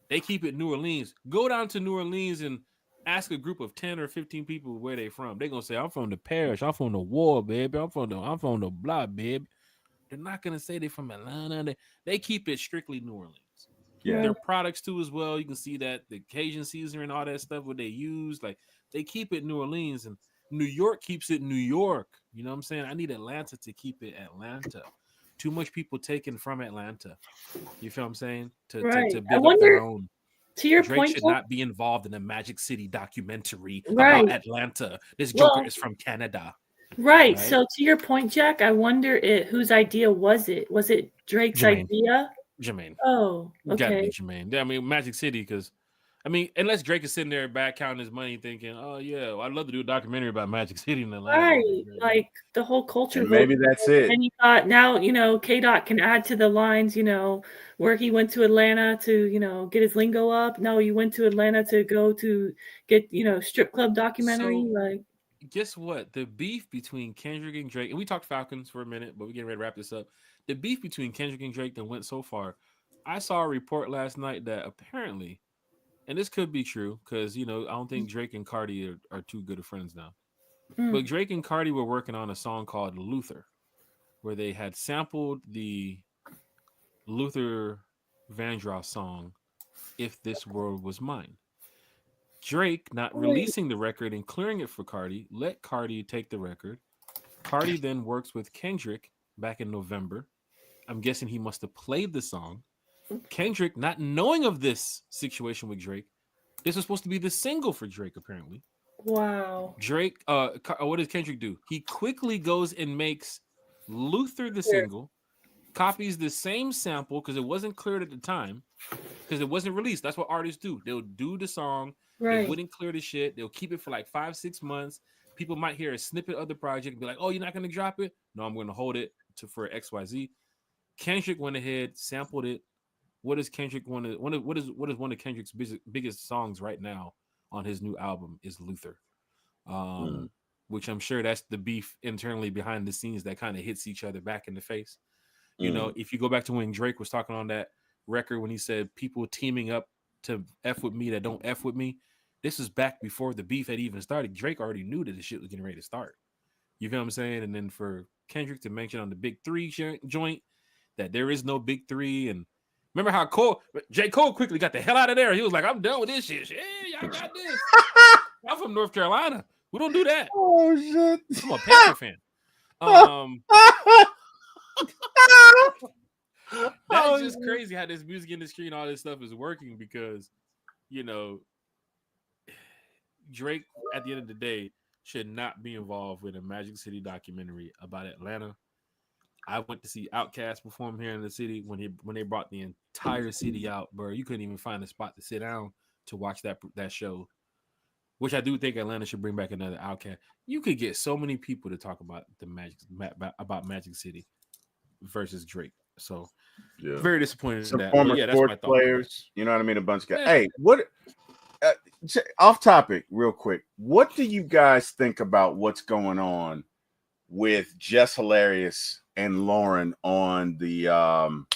They keep it New Orleans. Go down to New Orleans and ask a group of 10 or 15 people where they from. They're gonna say, I'm from the parish, I'm from the war, baby. I'm from the block, baby. They're not gonna say they're from Atlanta. They keep it strictly New Orleans. Yeah. Their products too as well. You can see that the Cajun Caesar and all that stuff what they use, like they keep it New Orleans, and New York keeps it New York. You know what I'm saying? I need Atlanta to keep it Atlanta. Too much people taken from Atlanta. You feel what I'm saying? To build up their own. To your Drake point, should not be involved in a Magic City documentary about Atlanta. This Joker is from Canada. Right. So to your point, Jack, I wonder whose idea was it? Was it Drake's idea? Jermaine. Oh, okay. Gotta be Jermaine. I mean, Magic City, because unless Drake is sitting there back counting his money thinking, oh, yeah, I'd love to do a documentary about Magic City in Atlanta. Right. Like the whole culture. And maybe that's it. And he thought now, K-Dot can add to the lines, where he went to Atlanta to, get his lingo up. No, he went to Atlanta to go to get, strip club documentary. So Like, guess what? The beef between Kendrick and Drake, and we talked Falcons for a minute, but we're getting ready to wrap this up. The beef between Kendrick and Drake that went so far. I saw a report last night that apparently, and this could be true, because I don't think Drake and Cardi are too good of friends now. But mm, Drake and Cardi were working on a song called Luther, where they had sampled the Luther Vandross song, If This World Was Mine. Drake not wait, releasing the record and clearing it for Cardi, let Cardi take the record. Cardi then works with Kendrick back in November. I'm guessing he must have played the song. Kendrick, not knowing of this situation with Drake, this was supposed to be the single for Drake, apparently. wow. Drake, what does Kendrick do? He quickly goes and makes Luther the single, copies the same sample because it wasn't cleared at the time, because it wasn't released. That's what artists do. They'll do the song, they Right. wouldn't clear the shit, they'll keep it for like 5-6 months. People might hear a snippet of the project and be like, oh, you're not going to drop it? No, I'm going to hold it for XYZ. Kendrick went ahead, sampled it. What does Kendrick want to? What is one of Kendrick's biggest songs right now on his new album is Luther, which I'm sure that's the beef internally behind the scenes that kind of hits each other back in the face. If you go back to when Drake was talking on that record when he said people teaming up to F with me that don't F with me, this is back before the beef had even started. Drake already knew that the shit was getting ready to start. You feel what I'm saying? And then for Kendrick to mention on the Big Three joint that there is no Big Three, and remember how J. Cole quickly got the hell out of there. He was like, I'm done with this shit. Yeah, y'all got this. I'm from North Carolina. We don't do that. Oh shit! I'm a Panther fan. That's just crazy how this music industry and all this stuff is working because, Drake, at the end of the day, should not be involved with a Magic City documentary about Atlanta. I went to see Outkast perform here in the city when they brought the entire city out, bro. You couldn't even find a spot to sit down to watch that show. Which I do think Atlanta should bring back another Outkast. You could get so many people to talk about about Magic City versus Drake. So very disappointed Some in that. former That's sports my thought. players, you know what I mean? A bunch of guys. Hey, what? Off topic, real quick. What do you guys think about what's going on with Jess Hilarious and Lauren on the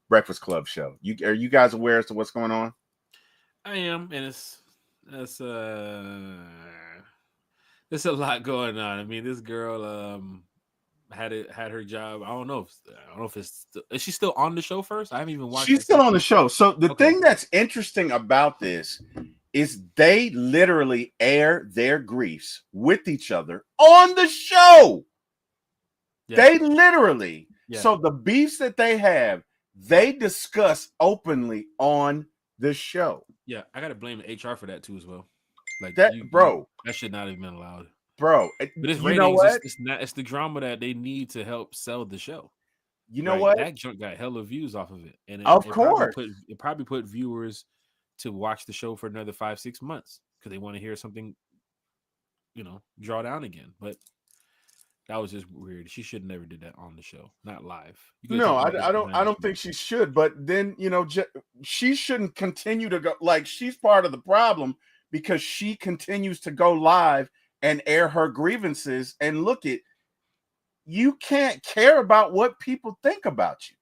Breakfast Club show? Are you guys aware as to what's going on? I am, and there's a lot going on. I mean, this girl had her job. I don't know if is she still on the show first? I haven't even watched. She's still on the show. So the thing that's interesting about this is they literally air their griefs with each other on the show. Yeah. They literally. Yeah. So the beefs that they have, they discuss openly on the show. Yeah, I gotta blame the HR for that too as well. Like that, that should not have been allowed, bro. But it's ratings. It's the drama that they need to help sell the show. You know what? That junk got hella views off of it, and of course, it probably put viewers to watch the show for another 5-6 months because they want to hear something, draw down again. But that was just weird. She should never did that on the show, not live. No, I don't think she should. But then she shouldn't continue to go. Like, she's part of the problem because she continues to go live and air her grievances. And look, you can't care about what people think about you,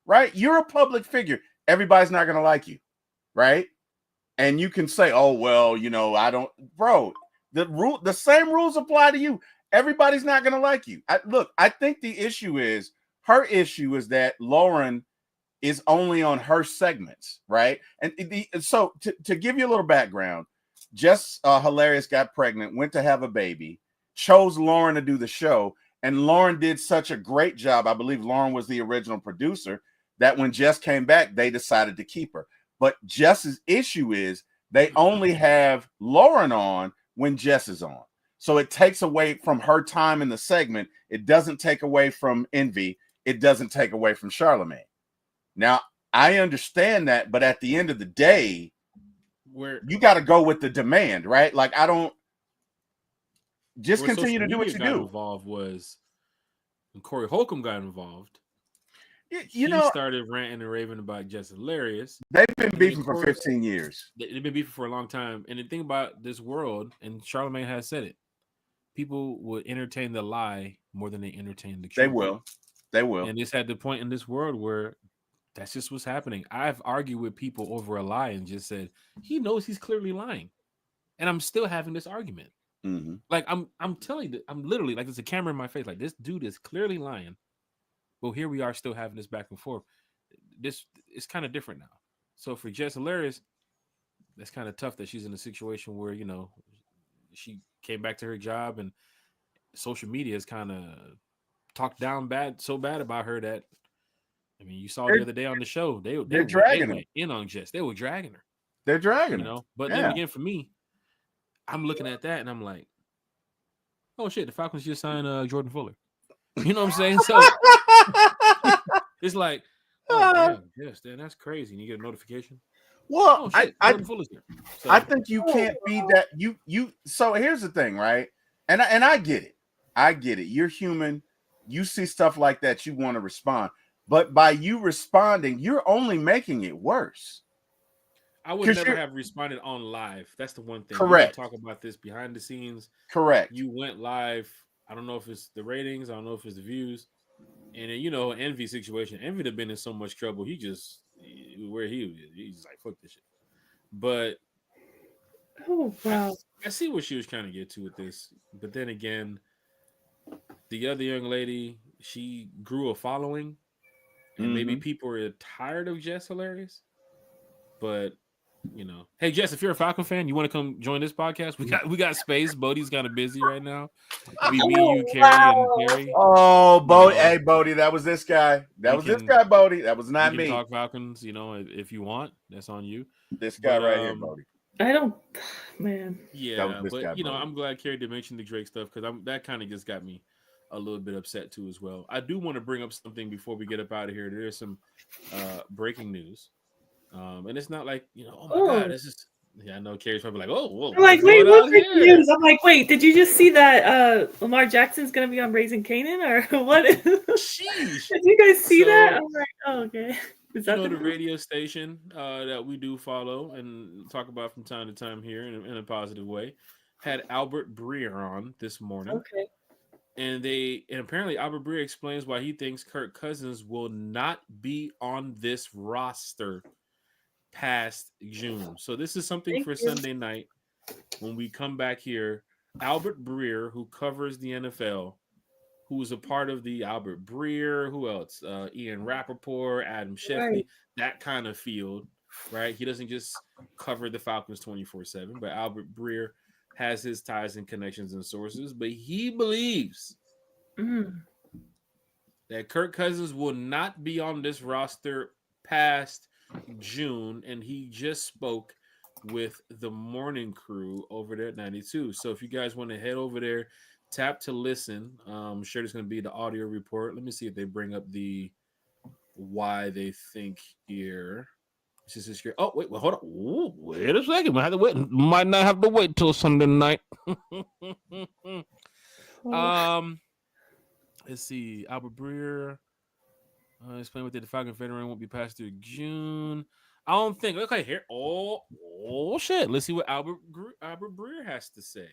right? You're a public figure. Everybody's not going to like you, right? And you can say, oh, well, I don't, bro, the same rules apply to you. Everybody's not going to like you. I think her issue is that Lauren is only on her segments, right? And so to give you a little background, Jess Hilarious got pregnant, went to have a baby, chose Lauren to do the show, and Lauren did such a great job. I believe Lauren was the original producer, that when Jess came back, they decided to keep her. But Jess's issue is they only have Lauren on when Jess is on. So it takes away from her time in the segment. It doesn't take away from Envy. It doesn't take away from Charlamagne. Now, I understand that, but at the end of the day, you got to go with the demand, right? Like, I don't continue to do what you do. Involved was when Corey Holcomb got involved. You He know, started ranting and raving about Jess Hilarious. they've been And beefing of for course, 15 years. they've been beefing for a long time. And the thing about this world, and Charlamagne has said it, people would entertain the lie more than they entertain the They truth. will. They will. And it's at the point in this world where that's just what's happening. I've argued with people over a lie and just said, he knows he's clearly lying. And I'm still having this argument. Mm-hmm. Like I'm telling you, I'm literally like there's a camera in my face. Like this dude is clearly lying. Well, here we are still having this back and forth. This is kind of different now. So for Jess Hilarious, that's kind of tough that she's in a situation where, she came back to her job and social media has kind of talked down so bad about her that you saw the They're, other day on the show, they're dragging her. went in on Jess. They were dragging her, They're dragging her. But then again, for me, I'm looking at that and I'm like, oh shit, the Falcons just signed Jordan Fuller. You know what I'm saying? So it's like, oh damn, yes, damn, that's crazy. And you get a notification. Well, Oh shit, Jordan Fuller's here. So, I think you can't be that. You. So here's the thing, right? And I get it. I get it. You're human. You see stuff like that, you want to respond. But by you responding, you're only making it worse. I would never have responded on live. That's the one thing. Correct. We can talk about this behind the scenes. Correct. You went live. I don't know if it's the ratings. I don't know if it's the views. And then, Envy situation. Envy have been in so much trouble. He's like, fuck this shit. But I see what she was trying to get to with this. But then again, the other young lady, she grew a following. And maybe people are tired of Jess Hilarious. But hey Jess, if you're a Falcon fan, you want to come join this podcast? We got space. Bodie's kind of busy right now. Me, you, Carrie, and Carrie. Oh, Bodie, hey Bodie, that was this guy. This guy, Bodie. That was not me. Talk Falcons, if you want, that's on you. This guy right here, Bodie. I don't, man. Yeah, but guy, I'm glad Carrie did mention the Drake stuff because that kind of just got me a little bit upset too as well. I do want to bring up something before we get up out of here. There's some breaking news. And it's not like, oh my God, this is, I know Carrie's probably like, oh, whoa. I'm like, wait, what's news? I'm like, wait, did you just see that Lamar Jackson's going to be on Raising Canaan or what? Sheesh. Did you guys see that? I'm like, oh, okay. Is that the radio station that we do follow and talk about from time to time here in a positive way had Albert Breer on this morning. Okay. And apparently Albert Breer explains why he thinks Kirk Cousins will not be on this roster past June. So this is something for Sunday night when we come back here. Albert Breer, who covers the NFL, who is a part of the Albert Breer, who else? Ian Rappaport, Adam Shefley, that kind of field, right? He doesn't just cover the Falcons 24/7, but Albert Breer has his ties and connections and sources, but he believes that Kirk Cousins will not be on this roster past June, and he just spoke with the morning crew over there at 92. So if you guys want to head over there, tap to listen. I'm sure there's going to be the audio report. Let me see if they bring up the why they think here. This is oh wait, well hold on. Ooh, wait a second. We have to wait. Might not have to wait till Sunday night. Let's see. Albert Breer. Explain what the Falcon veteran won't be past through June. I don't think. Okay, here. Oh shit. Let's see what Albert Breer has to say.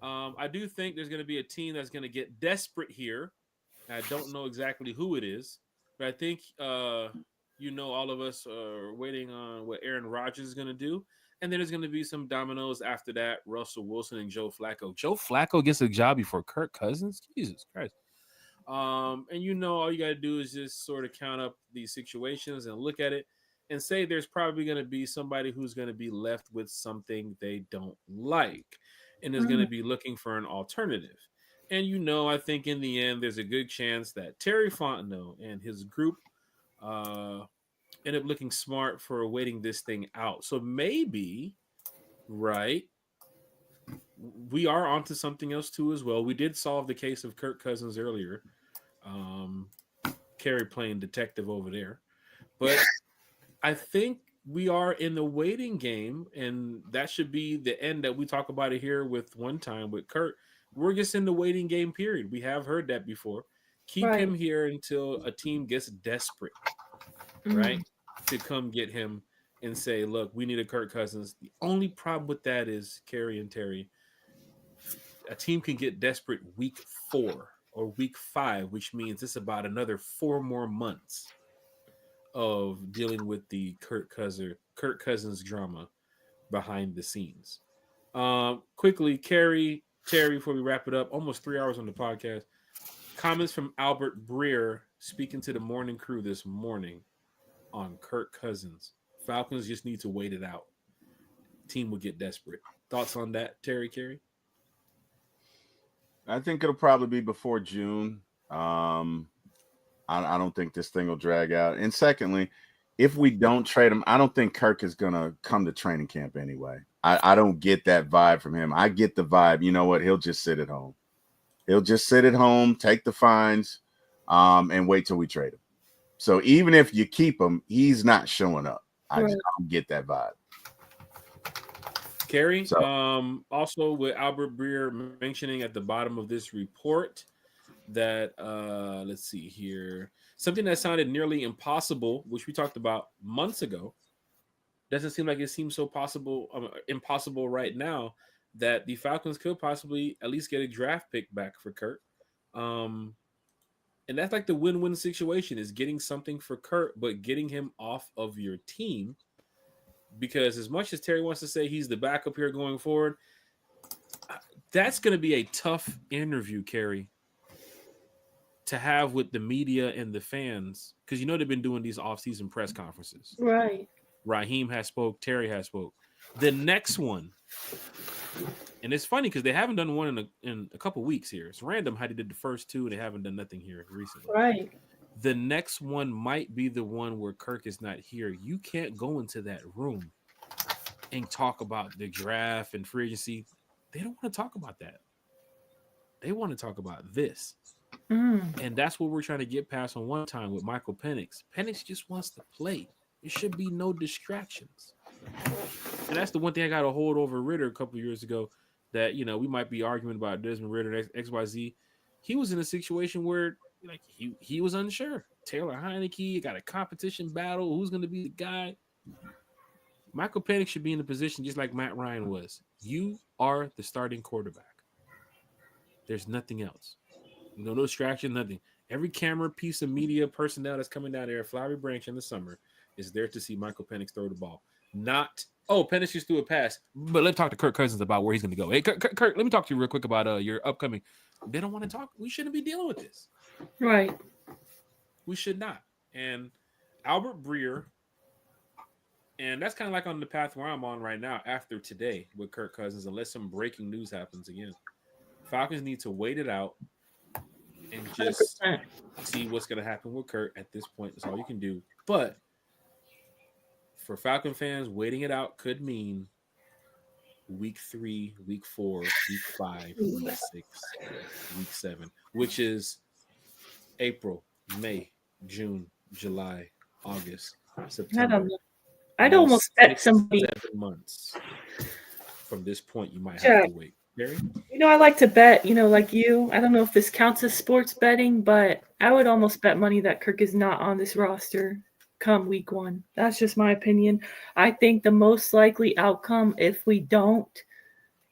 I do think there's going to be a team that's going to get desperate here. I don't know exactly who it is, but I think all of us are waiting on what Aaron Rodgers is going to do, and then there's going to be some dominoes after that. Russell Wilson and Joe Flacco. Joe Flacco gets a job before Kirk Cousins. Jesus Christ. And all you got to do is just sort of count up these situations and look at it and say there's probably going to be somebody who's going to be left with something they don't like and is going to be looking for an alternative. And I think in the end, there's a good chance that Terry Fontenot and his group end up looking smart for waiting this thing out. So maybe, right, we are onto something else too as well. We did solve the case of Kirk Cousins earlier. Carrie playing detective over there. But I think we are in the waiting game, and that should be the end that we talk about it here with one time with Kurt. We're just in the waiting game period. We have heard that before. Keep him here until a team gets desperate, right, to come get him and say, look, we need a Kirk Cousins. The only problem with that is, Carrie and Terry, a team can get desperate week 4 or week 5, which means it's about another 4 more months of dealing with the Kirk Cousins drama behind the scenes. Quickly, Carrie, Terry, before we wrap it up, almost 3 hours on the podcast. Comments from Albert Breer speaking to the morning crew this morning on Kirk Cousins. Falcons just need to wait it out. Team will get desperate. Thoughts on that, Terry, Carey? I think it'll probably be before June. I don't think this thing will drag out. And secondly, if we don't trade him, I don't think Kirk is going to come to training camp anyway. I don't get that vibe from him. I get the vibe. You know what? He'll just sit at home. He'll just sit at home, take the fines, and wait till we trade him. So even if you keep him, he's not showing up. I just don't get that vibe. Carrie, also with Albert Breer mentioning at the bottom of this report that, let's see here, something that sounded nearly impossible, which we talked about months ago, doesn't seem like it seems so impossible right now, that the Falcons could possibly at least get a draft pick back for Kurt. And that's like the win-win situation, is getting something for Kurt, but getting him off of your team. Because as much as Terry wants to say he's the backup here going forward, that's going to be a tough interview, Carrie, to have with the media and the fans. Because you know they've been doing these off-season press conferences. Right. Raheem has spoke. Terry has spoke. The next one, and it's funny because they haven't done one in a couple weeks here. It's random how they did the first two. They haven't done nothing here recently. Right. The next one might be the one where Kirk is not here. You can't go into that room and talk about the draft and free agency. They don't want to talk about that. They want to talk about this. And that's what we're trying to get past on one time with Michael Penix. Penix just wants to play. There should be no distractions. And that's the one thing I got to hold over Ritter a couple of years ago, that, you know, we might be arguing about Desmond Ritter, XYZ. He was in a situation where, like, he was unsure. Taylor Heineke got a competition battle. Who's going to be the guy? Michael Penix should be in a position just like Matt Ryan was. You are the starting quarterback. There's nothing else. No distraction, nothing. Every camera, piece of media, personnel that's coming down there at Flowery Branch in the summer is there to see Michael Penix throw the ball. Not, Penix just threw a pass. But let's talk to Kirk Cousins about where he's going to go. Hey, Kirk, let me talk to you real quick about your upcoming. They don't want to talk. We shouldn't be dealing with this. Right. We should not. And Albert Breer, and that's kind of like on the path where I'm on right now after today with Kirk Cousins, unless some breaking news happens again. Falcons need to wait it out and just 100%. See what's going to happen with Kirk at this point. That's all you can do. But for Falcon fans, waiting it out could mean week 3, week 4, week 5, week 6, week 7, which is April, May, June, July, August, September. I'd almost bet somebody 7 months from this point. You might have to wait. Gary? You know, I like to bet, like you. I don't know if this counts as sports betting, but I would almost bet money that Kirk is not on this roster come week 1. That's just my opinion. I think the most likely outcome, if we don't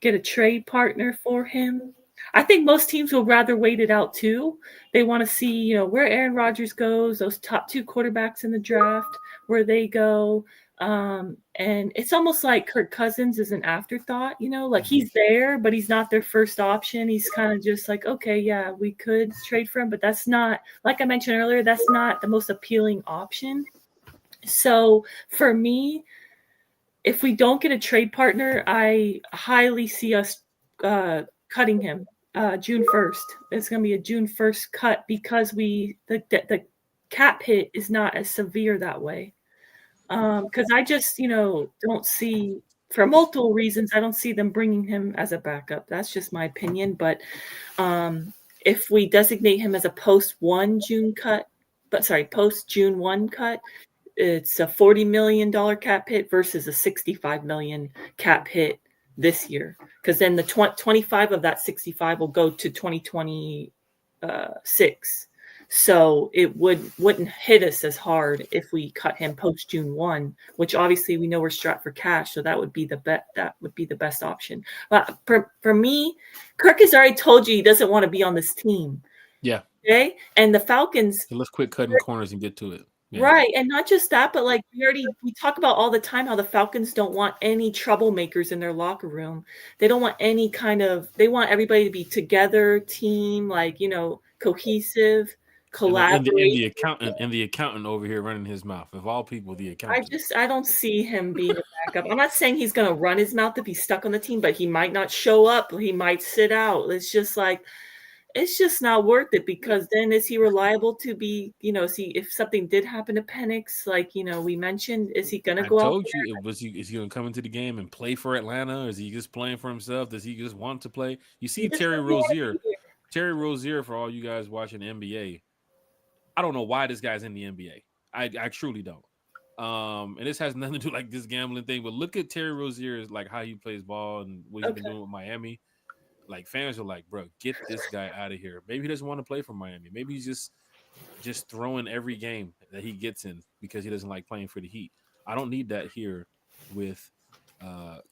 get a trade partner for him, I think most teams will rather wait it out too. They want to see, where Aaron Rodgers goes, those top 2 quarterbacks in the draft, where they go. And it's almost like Kirk Cousins is an afterthought, like he's there, but he's not their first option. He's kind of just like, okay, yeah, we could trade for him, but that's not, like I mentioned earlier, that's not the most appealing option. So for me, if we don't get a trade partner, I highly see us cutting him June 1st. It's going to be a June 1st cut because the cap hit is not as severe that way. Because I just, don't see, for multiple reasons, I don't see them bringing him as a backup. That's just my opinion. But if we designate him as a post June 1 cut, it's a $40 million cap hit versus a $65 million cap hit this year. Because then the 25 of that 65 will go to 2026. So it wouldn't hit us as hard if we cut him post June 1, which obviously we know we're strapped for cash, so that would be the best option. But for me, Kirk has already told you he doesn't want to be on this team. Yeah. Okay. And the Falcons. So let's quit cutting corners and get to it. Yeah. Right. And not just that, but like we talk about all the time how the Falcons don't want any troublemakers in their locker room. They don't want any they want everybody to be together, team, like, cohesive, collaborate. And the accountant over here running his mouth. Of all people, the accountant. I don't see him being a backup. I'm not saying he's going to run his mouth if he's stuck on the team, but he might not show up. He might sit out. It's just not worth it, because then is he reliable to be, if something did happen to Penix, like, we mentioned, is he going to go out? I told you, is he going to come into the game and play for Atlanta? Or is he just playing for himself? Does he just want to play? You see Terry Rozier. Terry Rozier, for all you guys watching the NBA, I don't know why this guy's in the NBA. I truly don't. And this has nothing to do like this gambling thing, but look at Terry Rozier's, like, how he plays ball and what he's been doing with Miami. Like, fans are like, bro, get this guy out of here. Maybe he doesn't want to play for Miami. Maybe he's just throwing every game that he gets in because he doesn't like playing for the Heat. I don't need that here with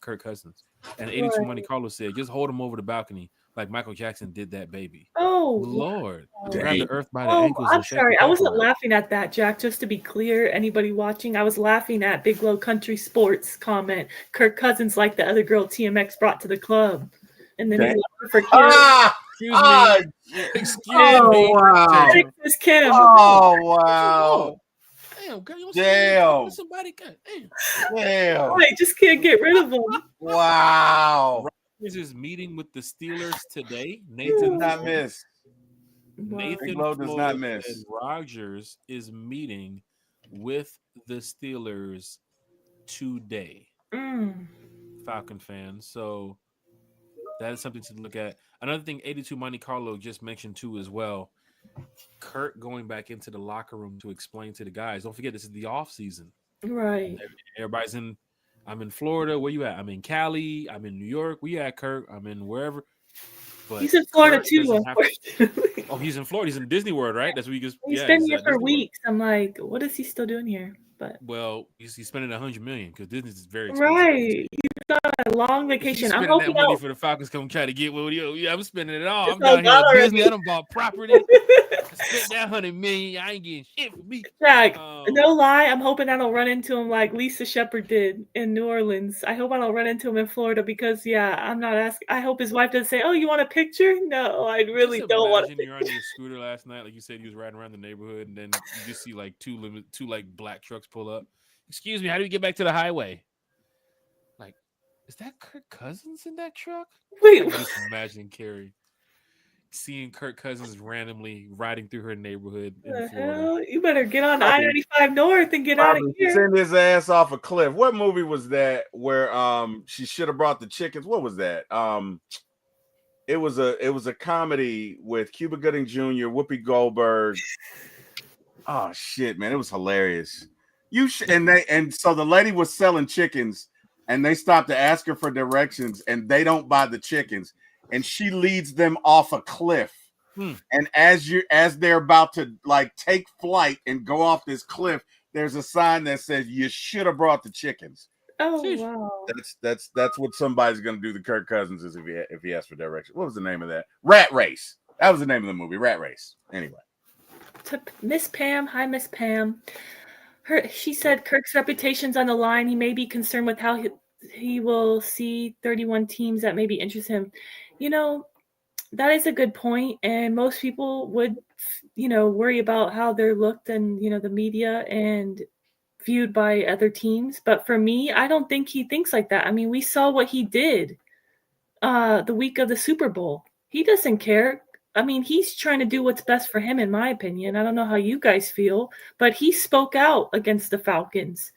Kirk Cousins. And 82 Monte Carlo said, just hold him over the balcony like Michael Jackson did that baby. Oh, Lord. Grab the earth by the ankles. I'm sorry. I wasn't laughing at that, Jack. Just to be clear, anybody watching, I was laughing at Big Low Country Sports comment. Kirk Cousins like the other girl TMX brought to the club. And then he left her for Kim. Excuse me. Wow. It's Kim. Oh, wow. Damn, girl, you damn. Somebody got damn. Right, just can't get rid of him. Wow. Rodgers is meeting with the Steelers today. Nathan does not miss. Nathan does not miss. And Rodgers is meeting with the Steelers today. Falcon fans. So that is something to look at. Another thing, 82 Monte Carlo just mentioned too as well. Kurt going back into the locker room to explain to the guys. Don't forget, this is the off season. Right. Everybody's I'm in Florida. Where you at? I'm in Cali. I'm in New York. Where you at, Kurt? I'm in wherever. But he's in Florida too, unfortunately. He's in Florida. He's in Disney World, right? That's where he he's been here for weeks. I'm like, what is he still doing here? But he's spending $100 million because Disney's very expensive. Right. He's got a long vacation. I'm hoping that money for the Falcons come try to get with you. Yeah, I'm spending it all. I'm down here at Disney. I done bought property. Spent that $100 million. I ain't getting shit for me. Jack, no lie. I'm hoping I don't run into him like Lisa Shepard did in New Orleans. I hope I don't run into him in Florida because, I'm not asking. I hope his wife doesn't say, "Oh, you want a picture?" No, I really don't want. Imagine you're on your scooter last night, like you said, you was riding around the neighborhood, and then you just see like two like black trucks pull up. Excuse me, how do we get back to the highway? Like, is that Kirk Cousins in that truck? Wait, just imagine Carrie seeing Kirk Cousins randomly riding through her neighborhood in Florida. Hell? You better get on I-95 North and get out of here. Send his ass off a cliff. What movie was that where she should have brought the chickens? What was that? It was a comedy with Cuba Gooding Jr., Whoopi Goldberg. Oh shit, man, it was hilarious. So the lady was selling chickens, and they stopped to ask her for directions, and they don't buy the chickens, and she leads them off a cliff. And as they're about to like take flight and go off this cliff, there's a sign that says you should have brought the chickens. Oh wow. That's what somebody's gonna do to Kirk Cousins is if he asks for directions. What was the name of that? Rat Race. That was the name of the movie, Rat Race. Anyway. To Miss Pam, hi Miss Pam. She said Kirk's reputation's on the line. He may be concerned with how he will see 31 teams that may be interested in him. That is a good point. And most people would, worry about how they're looked in, the media and viewed by other teams. But for me, I don't think he thinks like that. I mean, we saw what he did the week of the Super Bowl. He doesn't care. I mean, he's trying to do what's best for him, in my opinion. I don't know how you guys feel, but he spoke out against the Falcons.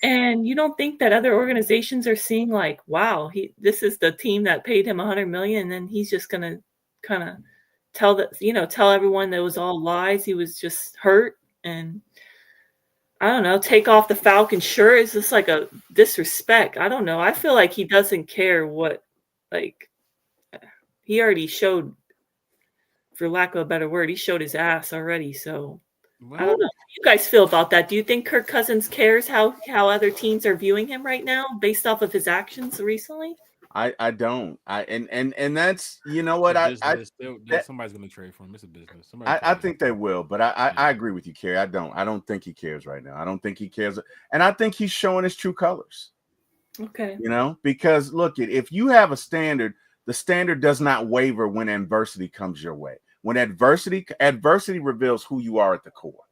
And you don't think that other organizations are seeing like, wow, this is the team that paid him $100 million, and then he's just gonna kind of tell everyone that it was all lies. He was just hurt, and I don't know, take off the Falcon shirt. It's just like a disrespect. I don't know. I feel like he doesn't care what, like, he already showed for lack of a better word, he showed his ass already. So I don't Well, know how you guys feel about that. Do you think Kirk Cousins cares how other teams are viewing him right now based off of his actions recently? I don't. And that's, you know it's a what, business. that Somebody's going to trade for him. It's a business. Somebody I probably. think they will, but I agree with you, Kerry. I don't think he cares right now. I don't think he cares, and I think he's showing his true colors. Okay. You know, because look, if you have a standard, the standard does not waver when adversity comes your way. When adversity reveals who you are at the core,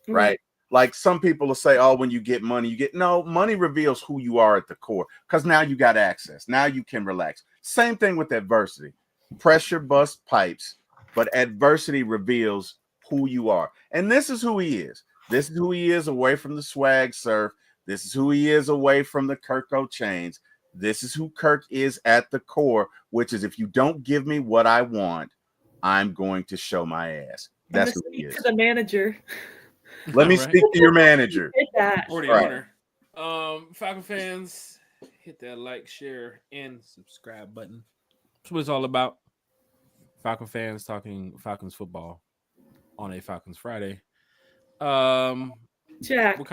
right? Like some people will say, oh, when you get money, no, money reveals who you are at the core because now you got access. Now you can relax. Same thing with adversity. Pressure busts pipes, but adversity reveals who you are. And this is who he is. This is who he is away from the swag surf. This is who he is away from the Kirko chains. This is who Kirk is at the core, which is if you don't give me what I want, I'm going to show my ass. I'm That's gonna who he speak is. to the manager. Let me Right. speak to your manager. Did that. Or the Right. owner. Falcon fans, hit that like, share, and subscribe button. That's what it's all about. Falcon fans talking Falcons football on a Falcons Friday. Jack, what's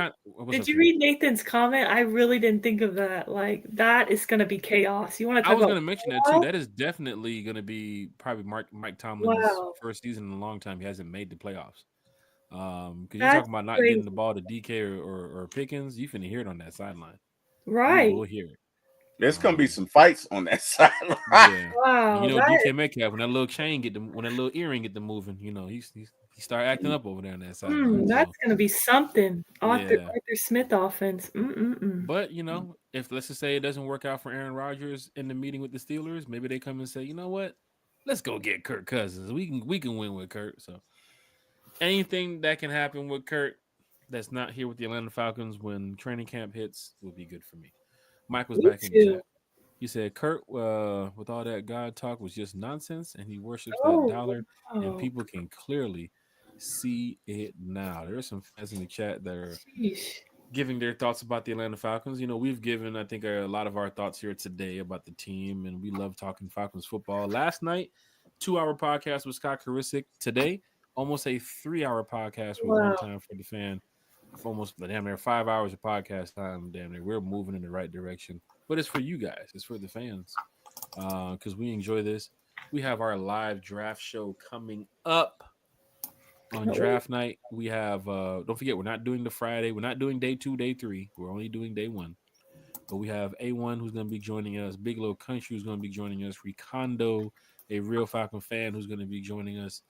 did up, you Kim? read Nathan's comment? I really didn't think of that. Like that is gonna be chaos. You want to I talk was about going to mention that too. That is definitely going to be probably Mike Tomlin's wow. first season in a long time. He hasn't made the playoffs. Because you're That's talking about not crazy. getting the ball to DK or Pickens. You finna hear it on that sideline. Right. You will hear it. There's gonna be some fights on that sideline. Yeah. Wow. You know, That DK Metcalf, when that little chain when that little earring get to moving, you know, he start acting up over there on that sideline. that's So gonna be something. Arthur yeah. Smith offense. But you know, if let's just say it doesn't work out for Aaron Rodgers in the meeting with the Steelers, maybe they come and say, you know what? Let's go get Kirk Cousins. We can win with Kirk. So anything that can happen with Kirk that's not here with the Atlanta Falcons when training camp hits will be good for me. Mike was Me back in the too. chat. He said Kurt, with all that God talk, was just nonsense, and he worships that Oh, dollar, and wow. people can clearly see it now. There are some fans in the chat that are Sheesh. giving their thoughts about the Atlanta Falcons. You know, we've given, I think, a lot of our thoughts here today about the team, and we love talking Falcons football. Last night, 2-hour podcast with Scott Karisic. Today, almost a 3-hour podcast with Wow. One Time for the Fan. For almost damn near 5 hours of podcast time. Damn near, we're moving in the right direction. But it's for you guys. It's for the fans. Because we enjoy this. We have our live draft show coming up on draft night. We have don't forget, we're not doing the Friday. We're not doing day 2, day 3. We're only doing day 1. But we have A1 who's going to be joining us. Big Low Country who's going to be joining us. Ricondo, a real Falcon fan who's going to be joining us.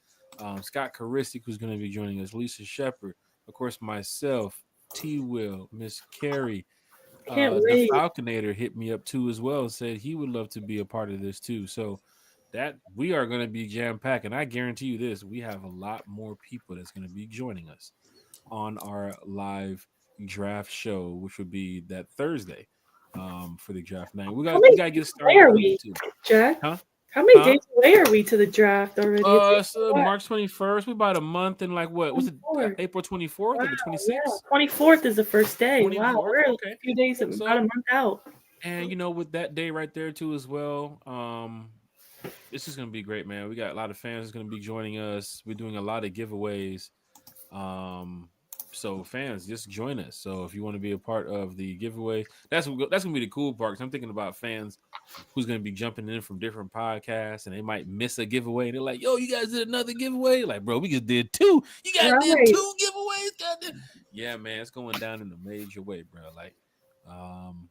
Scott Karisic who's going to be joining us. Lisa Shepard. Of course, myself, T. Will, Miss Carrie. Can't The wait. Falconator hit me up too as well and said he would love to be a part of this too. So that we are going to be jam-packed. And I guarantee you this, we have a lot more people that's going to be joining us on our live draft show, which would be that Thursday for the draft night. We got to get started early too. Jack? Huh? How many days away are we to the draft already? So March 21st. We about a month and like what was it? April 24th or the 26th? Yeah. 24th is the first day. 24th? Wow, we're Okay. a few days, about a month out. And you know, with that day right there too as well, this is gonna be great, man. We got a lot of fans that's gonna be joining us. We're doing a lot of giveaways. So fans, just join us. So if you want to be a part of the giveaway, that's gonna be the cool part. 'Cause I'm thinking about fans who's gonna be jumping in from different podcasts, and they might miss a giveaway. They're like, "Yo, you guys did another giveaway?" Like, bro, we just did 2. You guys did 2 giveaways, goddamn. Yeah, man, it's going down in a major way, bro. Like,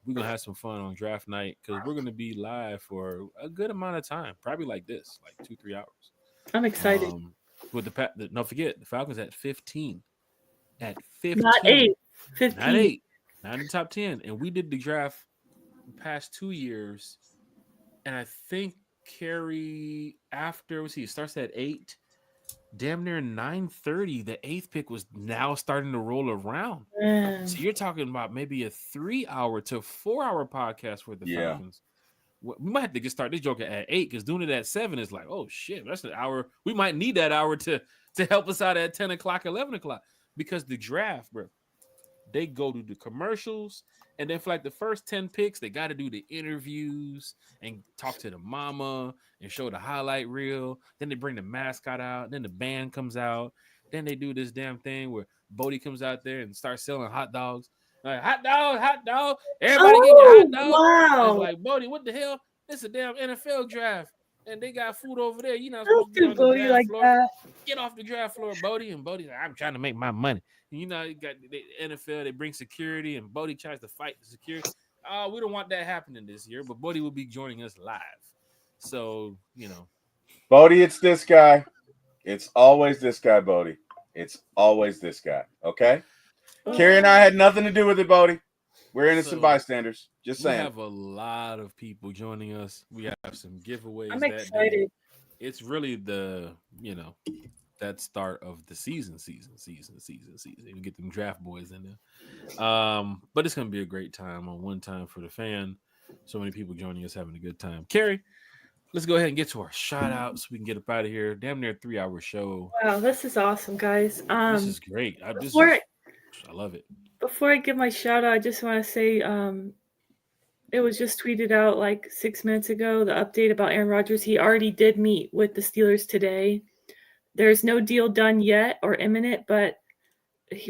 we're gonna have some fun on draft night because we're gonna be live for a good amount of time, probably like this, like 2-3 hours. I'm excited. With don't forget the Falcons at 15. At 15. Not 8. 15. Not 8. Not in the top 10. And we did the draft the past 2 years. And I think Carrie, after, it starts at 8. Damn near 9:30. The 8th pick was now starting to roll around. Man. So you're talking about maybe a 3-hour to 4-hour podcast for the Falcons. We might have to get start this joker at 8 because doing it at 7 is like, oh shit, that's an hour. We might need that hour to help us out at 10 o'clock, 11 o'clock. Because the draft, bro, They go to the commercials, and then for like the first 10 picks, they got to do the interviews and talk to the mama and show the highlight reel. Then they bring the mascot out. Then the band comes out. Then they do this damn thing where Bodie comes out there and starts selling hot dogs. Like, hot dog, hot dog. Everybody get your hot Oh, dog. And it's wow. like, Bodie, what the hell? It's a damn NFL draft. And they got food over there. You're not Don't supposed to be do on the Bodie draft like floor. that. Get off the draft floor, Bodie. And Bodie's like, I'm trying to make my money. And you know, you got the NFL, they bring security, and Bodie tries to fight the security. We don't want that happening this year, but Bodie will be joining us live. So, you know. Bodie, it's this guy. It's always this guy, Bodie. It's always this guy. Okay? Carrie and I had nothing to do with it, Bodie. We're innocent bystanders. Just saying. We have a lot of people joining us. We have some giveaways. I'm that excited. Day. It's really the, that start of the season. You get them draft boys in there. But it's gonna be a great time on One Time for the Fan. So many people joining us, having a good time. Carrie, let's go ahead and get to our shout out so we can get up out of here. Damn near 3-hour show. Wow, this is awesome, guys. This is great. I love it. Before I give my shout out, I just want to say it was just tweeted out like 6 minutes ago, the update about Aaron Rodgers. He already did meet with the Steelers today. There's no deal done yet or imminent, but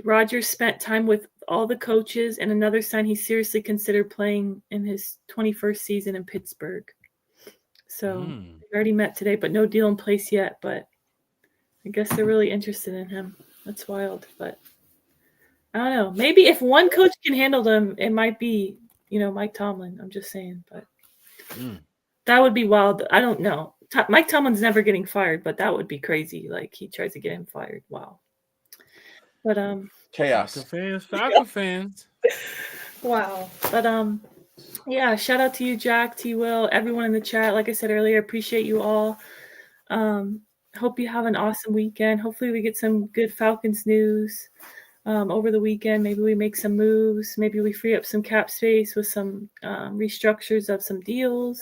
Rodgers spent time with all the coaches, and another sign he seriously considered playing in his 21st season in Pittsburgh. So they already met today, but no deal in place yet. But I guess they're really interested in him. That's wild, but I don't know. Maybe if one coach can handle them, it might be, Mike Tomlin. I'm just saying, but that would be wild. I don't know. Mike Tomlin's never getting fired, but that would be crazy. Like he tries to get him fired. Wow. But chaos. Falcon fans. Wow. But yeah, shout out to you, Jack, T Will, everyone in the chat. Like I said earlier, appreciate you all. Hope you have an awesome weekend. Hopefully we get some good Falcons news over the weekend. Maybe we make some moves. Maybe we free up some cap space with some restructures of some deals.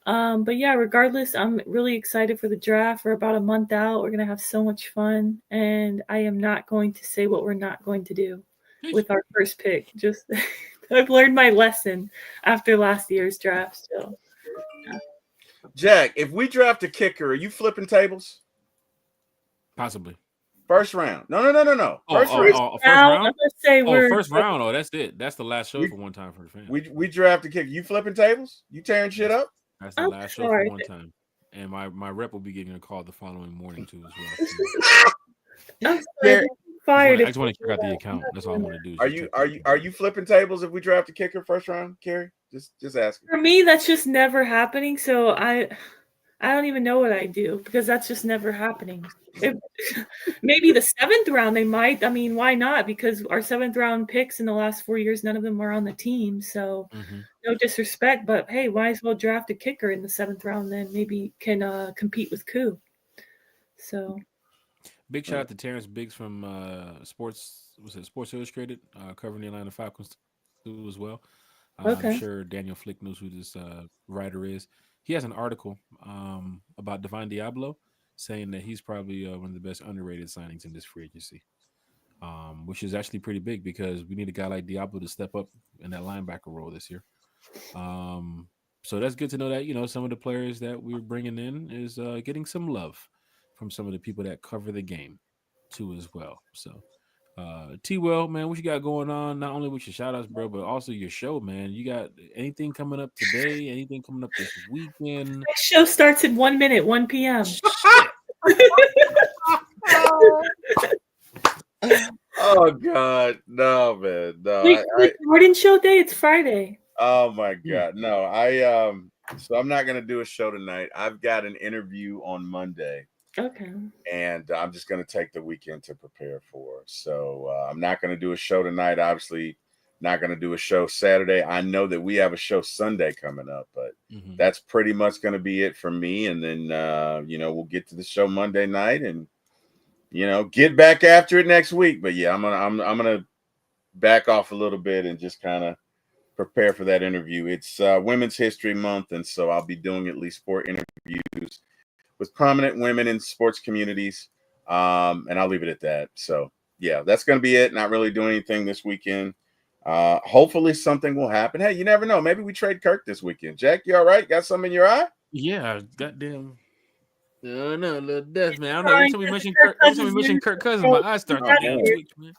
But yeah, regardless, I'm really excited for the draft. We're about a month out. We're going to have so much fun. And I am not going to say what we're not going to do with our first pick. Just I've learned my lesson after last year's draft. So, yeah. Jack, if we draft a kicker, are you flipping tables? Possibly. First round. No. First round. First round. Oh, that's it. That's the last show for One Time for the Fan. We draft a kicker. You flipping tables? You tearing shit up? That's the last show for One Time. And my rep will be getting a call the following morning too as well. Fired. I just want to check out the account. That's all I want to do. Are you flipping tables if we draft a kicker first round, Carrie? Just asking. For me, that's just never happening. So I don't even know what I do because that's just never happening. Maybe the 7th round they might. I mean, why not? Because our 7th round picks in the last 4 years, none of them were on the team. So no disrespect, but hey, might as well draft a kicker in the 7th round. Then maybe can compete with Koo. So. Big shout out to Terrence Biggs from Sports Illustrated, covering the Atlanta Falcons too as well. Okay. I'm sure Daniel Flick knows who this writer is. He has an article about Divine Diablo saying that he's probably one of the best underrated signings in this free agency, which is actually pretty big because we need a guy like Diablo to step up in that linebacker role this year. So that's good to know that, some of the players that we're bringing in is getting some love from some of the people that cover the game too as well. So T-Well, man, what you got going on? Not only with your shout outs, bro, but also your show, man. You got anything coming up today? Anything coming up this weekend? My show starts in 1 minute, 1 p.m. Oh God, no, man, no. Wait, Jordan show day? It's Friday. Oh my God, no. So I'm not gonna do a show tonight. I've got an interview on Monday. Okay. And I'm just going to take the weekend to prepare for. So I'm not going to do a show tonight. Obviously, not going to do a show Saturday. I know that we have a show Sunday coming up, but that's pretty much going to be it for me. And then, we'll get to the show Monday night and, get back after it next week. But yeah, I'm gonna back off a little bit and just kind of prepare for that interview. It's Women's History Month, and so I'll be doing at least 4 interviews with prominent women in sports communities, and I'll leave it at that. So yeah, that's going to be it. Not really doing anything this weekend. Hopefully something will happen. Hey, you never know. Maybe we trade Kirk this weekend. Jack, you all right? Got something in your eye? Yeah, goddamn. No, no, little death, man. I don't know. Crying because Kirk Every time we Cousins mention news Kirk Cousins, my broke. eyes start to Oh, damn man. twitch, man.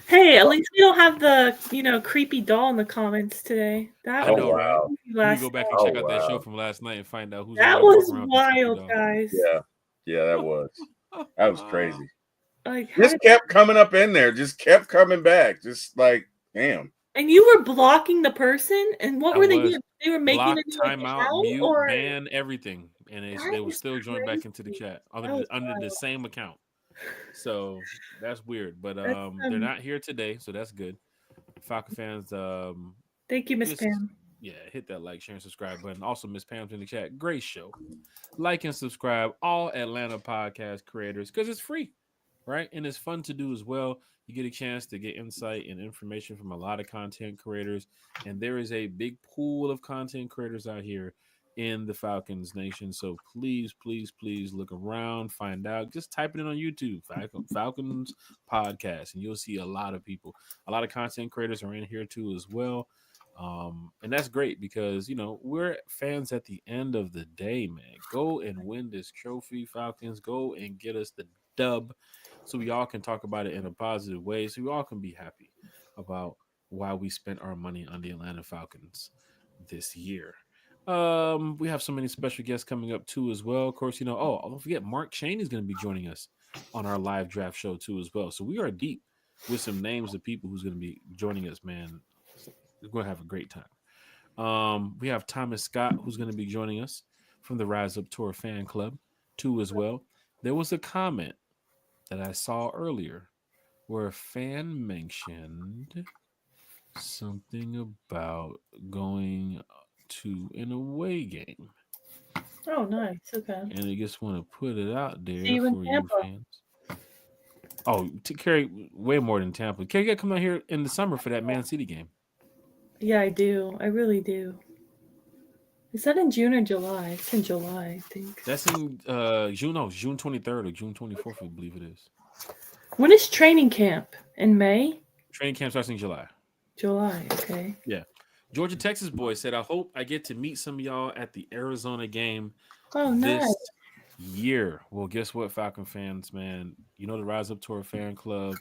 Hey, at least we don't have the creepy doll in the comments today. That I Oh, was know, right? wow. creepy Let me last go back night. and Oh, check out that show wow. from last night and find out who's That allowed to walk was around with this creepy wild, dog. guys. Yeah, that was. That was crazy. Like, how Just did kept coming up in there. Just kept coming back. Just like, damn. and you were blocking the person, and what I were they was doing? They were making block, a new timeout, account, mute, or ban, everything, and that they will is still join back into the crazy. chat That was under the wild. same account. So that's weird, but That's they're not here today, so that's good. Falcon fans, thank you, Miss just Pam. yeah, hit that like, share, and subscribe button. Also, Miss Pam's in the chat. Great show. Like and subscribe, all Atlanta podcast creators, because it's free, right? And it's fun to do as well. You get a chance to get insight and information from a lot of content creators, and there is a big pool of content creators out here in the Falcons Nation. So please, please, please look around, find out. Just type it in on YouTube, Falcons podcast, and you'll see a lot of people. A lot of content creators are in here too as well. And that's great because we're fans at the end of the day, man. Go and win this trophy, Falcons. Go and get us the dub, so we all can talk about it in a positive way. So we all can be happy about why we spent our money on the Atlanta Falcons this year. We have so many special guests coming up too as well. Of course, oh, don't forget Mark Chain is going to be joining us on our live draft show too as well. So we are deep with some names of people who's going to be joining us, man. We're going to have a great time. We have Thomas Scott, who's going to be joining us from the Rise Up Tour fan club, too, as well. There was a comment that I saw earlier where a fan mentioned something about going to an away game. Oh, nice. Okay. And I just want to put it out See there you in for you Tampa. fans. Oh, to carry way more than Tampa. Carrie, you got to come out here in the summer for that Man City game. Yeah, I do. I really do. Is that in June or July? It's in July, I think. That's in June. No, June 23rd or June 24th, I believe it is. When is training camp? In May? Training camp starts in July. July, okay. Yeah. Georgia Texas boy said, I hope I get to meet some of y'all at the Arizona game Oh, this nice. year. Well, guess what, Falcon fans, man? You know the Rise Up Tour fan club.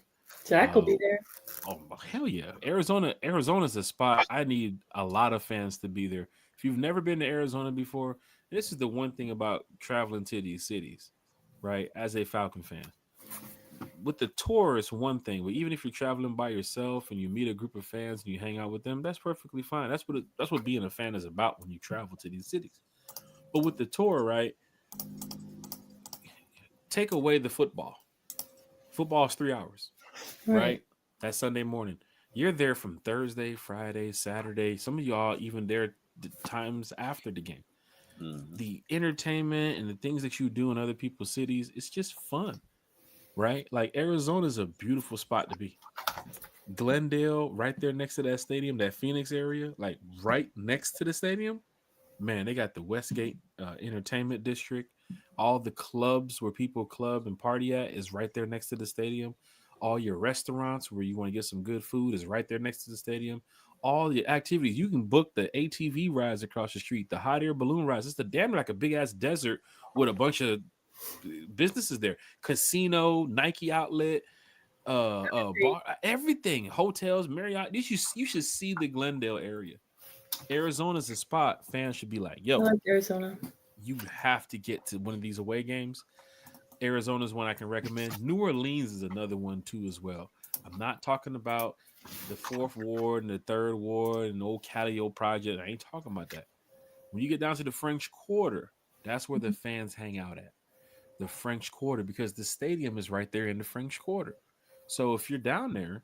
Zach will be there. Oh, hell yeah. Arizona's a spot. I need a lot of fans to be there. If you've never been to Arizona before, this is the one thing about traveling to these cities, right? As a Falcon fan. With the tour, it's one thing, but even if you're traveling by yourself and you meet a group of fans and you hang out with them, that's perfectly fine. That's what being a fan is about when you travel to these cities. But with the tour, right? Take away the football. Football is 3 hours, right? That's Sunday morning. You're there from Thursday, Friday, Saturday. Some of y'all even there times after the game. Mhm. The entertainment and the things that you do in other people's cities, it's just fun, right? Like Arizona is a beautiful spot to be. Glendale, right there next to that stadium, that Phoenix area, like right next to the stadium, man, they got the Westgate Entertainment District. All the clubs where people club and party at is right there next to the stadium. All your restaurants where you want to get some good food is right there next to the stadium. All your activities, you can book the ATV rides across the street, the hot air balloon rides. It's the damn like a big ass desert with a bunch of businesses there. Casino, Nike outlet, bar, everything, hotels, Marriott. You should see the Glendale area. Arizona's a spot fans should be like, I yo, like Arizona. you have to get to one of these away games. Arizona's one I can recommend. New Orleans is another one too as well. I'm not talking about the fourth ward and the third ward and the old Calio project. I ain't talking about that. When you get down to the French Quarter, that's where the fans hang out at. The French Quarter, because the stadium is right there in the French Quarter. So if you're down there,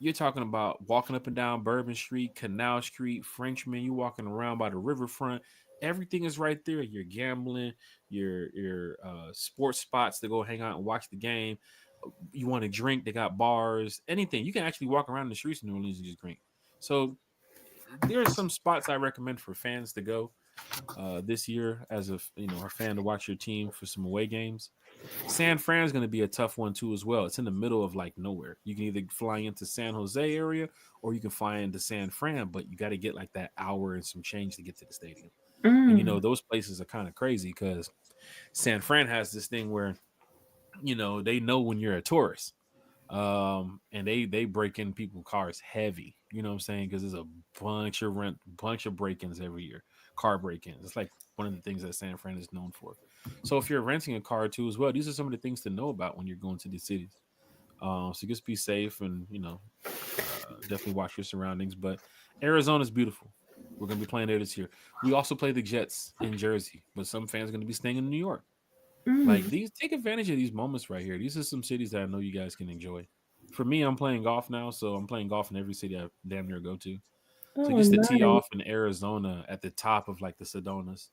you're talking about walking up and down Bourbon Street, Canal Street, Frenchman. You walking around by the riverfront. Everything is right there. You're gambling, your sports spots to go hang out and watch the game. You want to drink? They got bars. Anything you can actually walk around the streets in New Orleans and just drink. So there are some spots I recommend for fans to go. this year as a a fan to watch your team for some away games. San Fran is going to be a tough one too as well. It's in the middle of like nowhere. You can either fly into San Jose area or you can fly into San Fran, but you got to get like that hour and some change to get to the stadium. And those places are kind of crazy because San Fran has this thing where they know when you're a tourist, and they break in people's cars heavy. You know what I'm saying? Because there's a bunch of break-ins every year, car break-ins. It's like one of the things that San Fran is known for. So if you're renting a car too as well, these are some of the things to know about when you're going to these cities. So just be safe and definitely watch your surroundings. But Arizona's beautiful. We're gonna be playing there this year. We also play the Jets in Jersey, but some fans are gonna be staying in New York. Like these, take advantage of these moments right here. These are some cities that I know you guys can enjoy. For me, I'm playing golf now, so I'm playing golf in every city I damn near go to. So Oh, just to tee nice. off in Arizona at the top of like the Sedonas,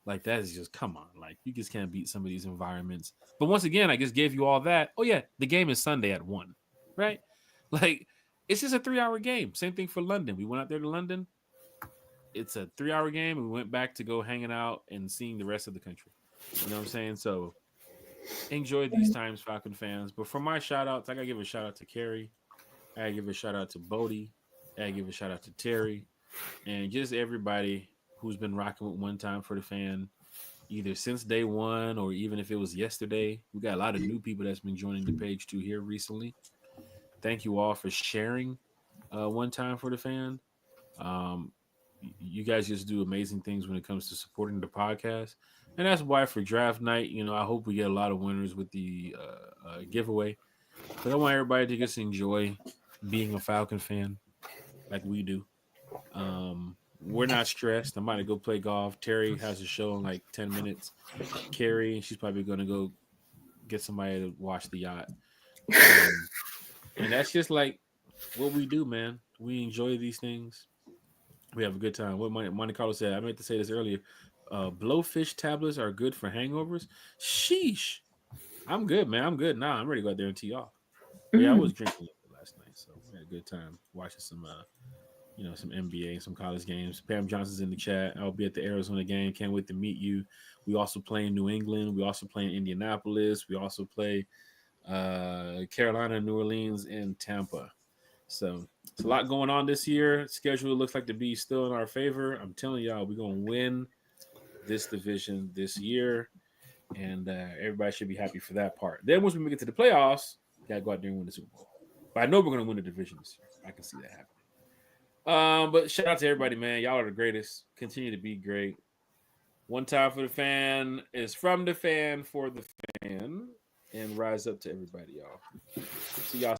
like that is just come on. Like you just can't beat some of these environments. But once again, I just gave you all that. Oh yeah, the game is Sunday at 1, right? Like it's just a 3-hour game. Same thing for London. We went out there to London. It's a 3-hour game. And we went back to go hanging out and seeing the rest of the country. You know what I'm saying? So enjoy these times, Falcon fans. But for my shout outs, I gotta give a shout out to Carrie. I gotta give a shout out to Bodie. I gotta give a shout out to Terry and just everybody who's been rocking with One Time for the Fan, either since day one or even if it was yesterday. We got a lot of new people that's been joining the page too here recently. Thank you all for sharing One Time for the Fan. Um, you guys just do amazing things when it comes to supporting the podcast. And that's why for draft night, I hope we get a lot of winners with the giveaway. Because I want everybody to just enjoy being a Falcon fan like we do. We're not stressed. I'm about to go play golf. Terry has a show in like 10 minutes. Carrie, she's probably going to go get somebody to watch the yacht. And that's just like what we do, man. We enjoy these things. We have a good time. What Monte Carlo said, I meant to say this earlier. Blowfish tablets are good for hangovers. Sheesh. I'm good, man. I'm good. Nah, I'm ready to go out there and tee off. But yeah, I was drinking last night, so we had a good time watching some NBA and some college games. Pam Johnson's in the chat. I'll be at the Arizona game. Can't wait to meet you. We also play in New England. We also play in Indianapolis. We also play Carolina, New Orleans, and Tampa. So it's a lot going on this year. Schedule looks like to be still in our favor. I'm telling y'all, we're going to win this division this year. And everybody should be happy for that part. Then once we get to the playoffs, we got to go out there and win the Super Bowl. But I know we're going to win the division this year. I can see that happening. But shout out to everybody, man. Y'all are the greatest. Continue to be great. One Time for the Fan is from the fan for the fan. And rise up to everybody, y'all. See y'all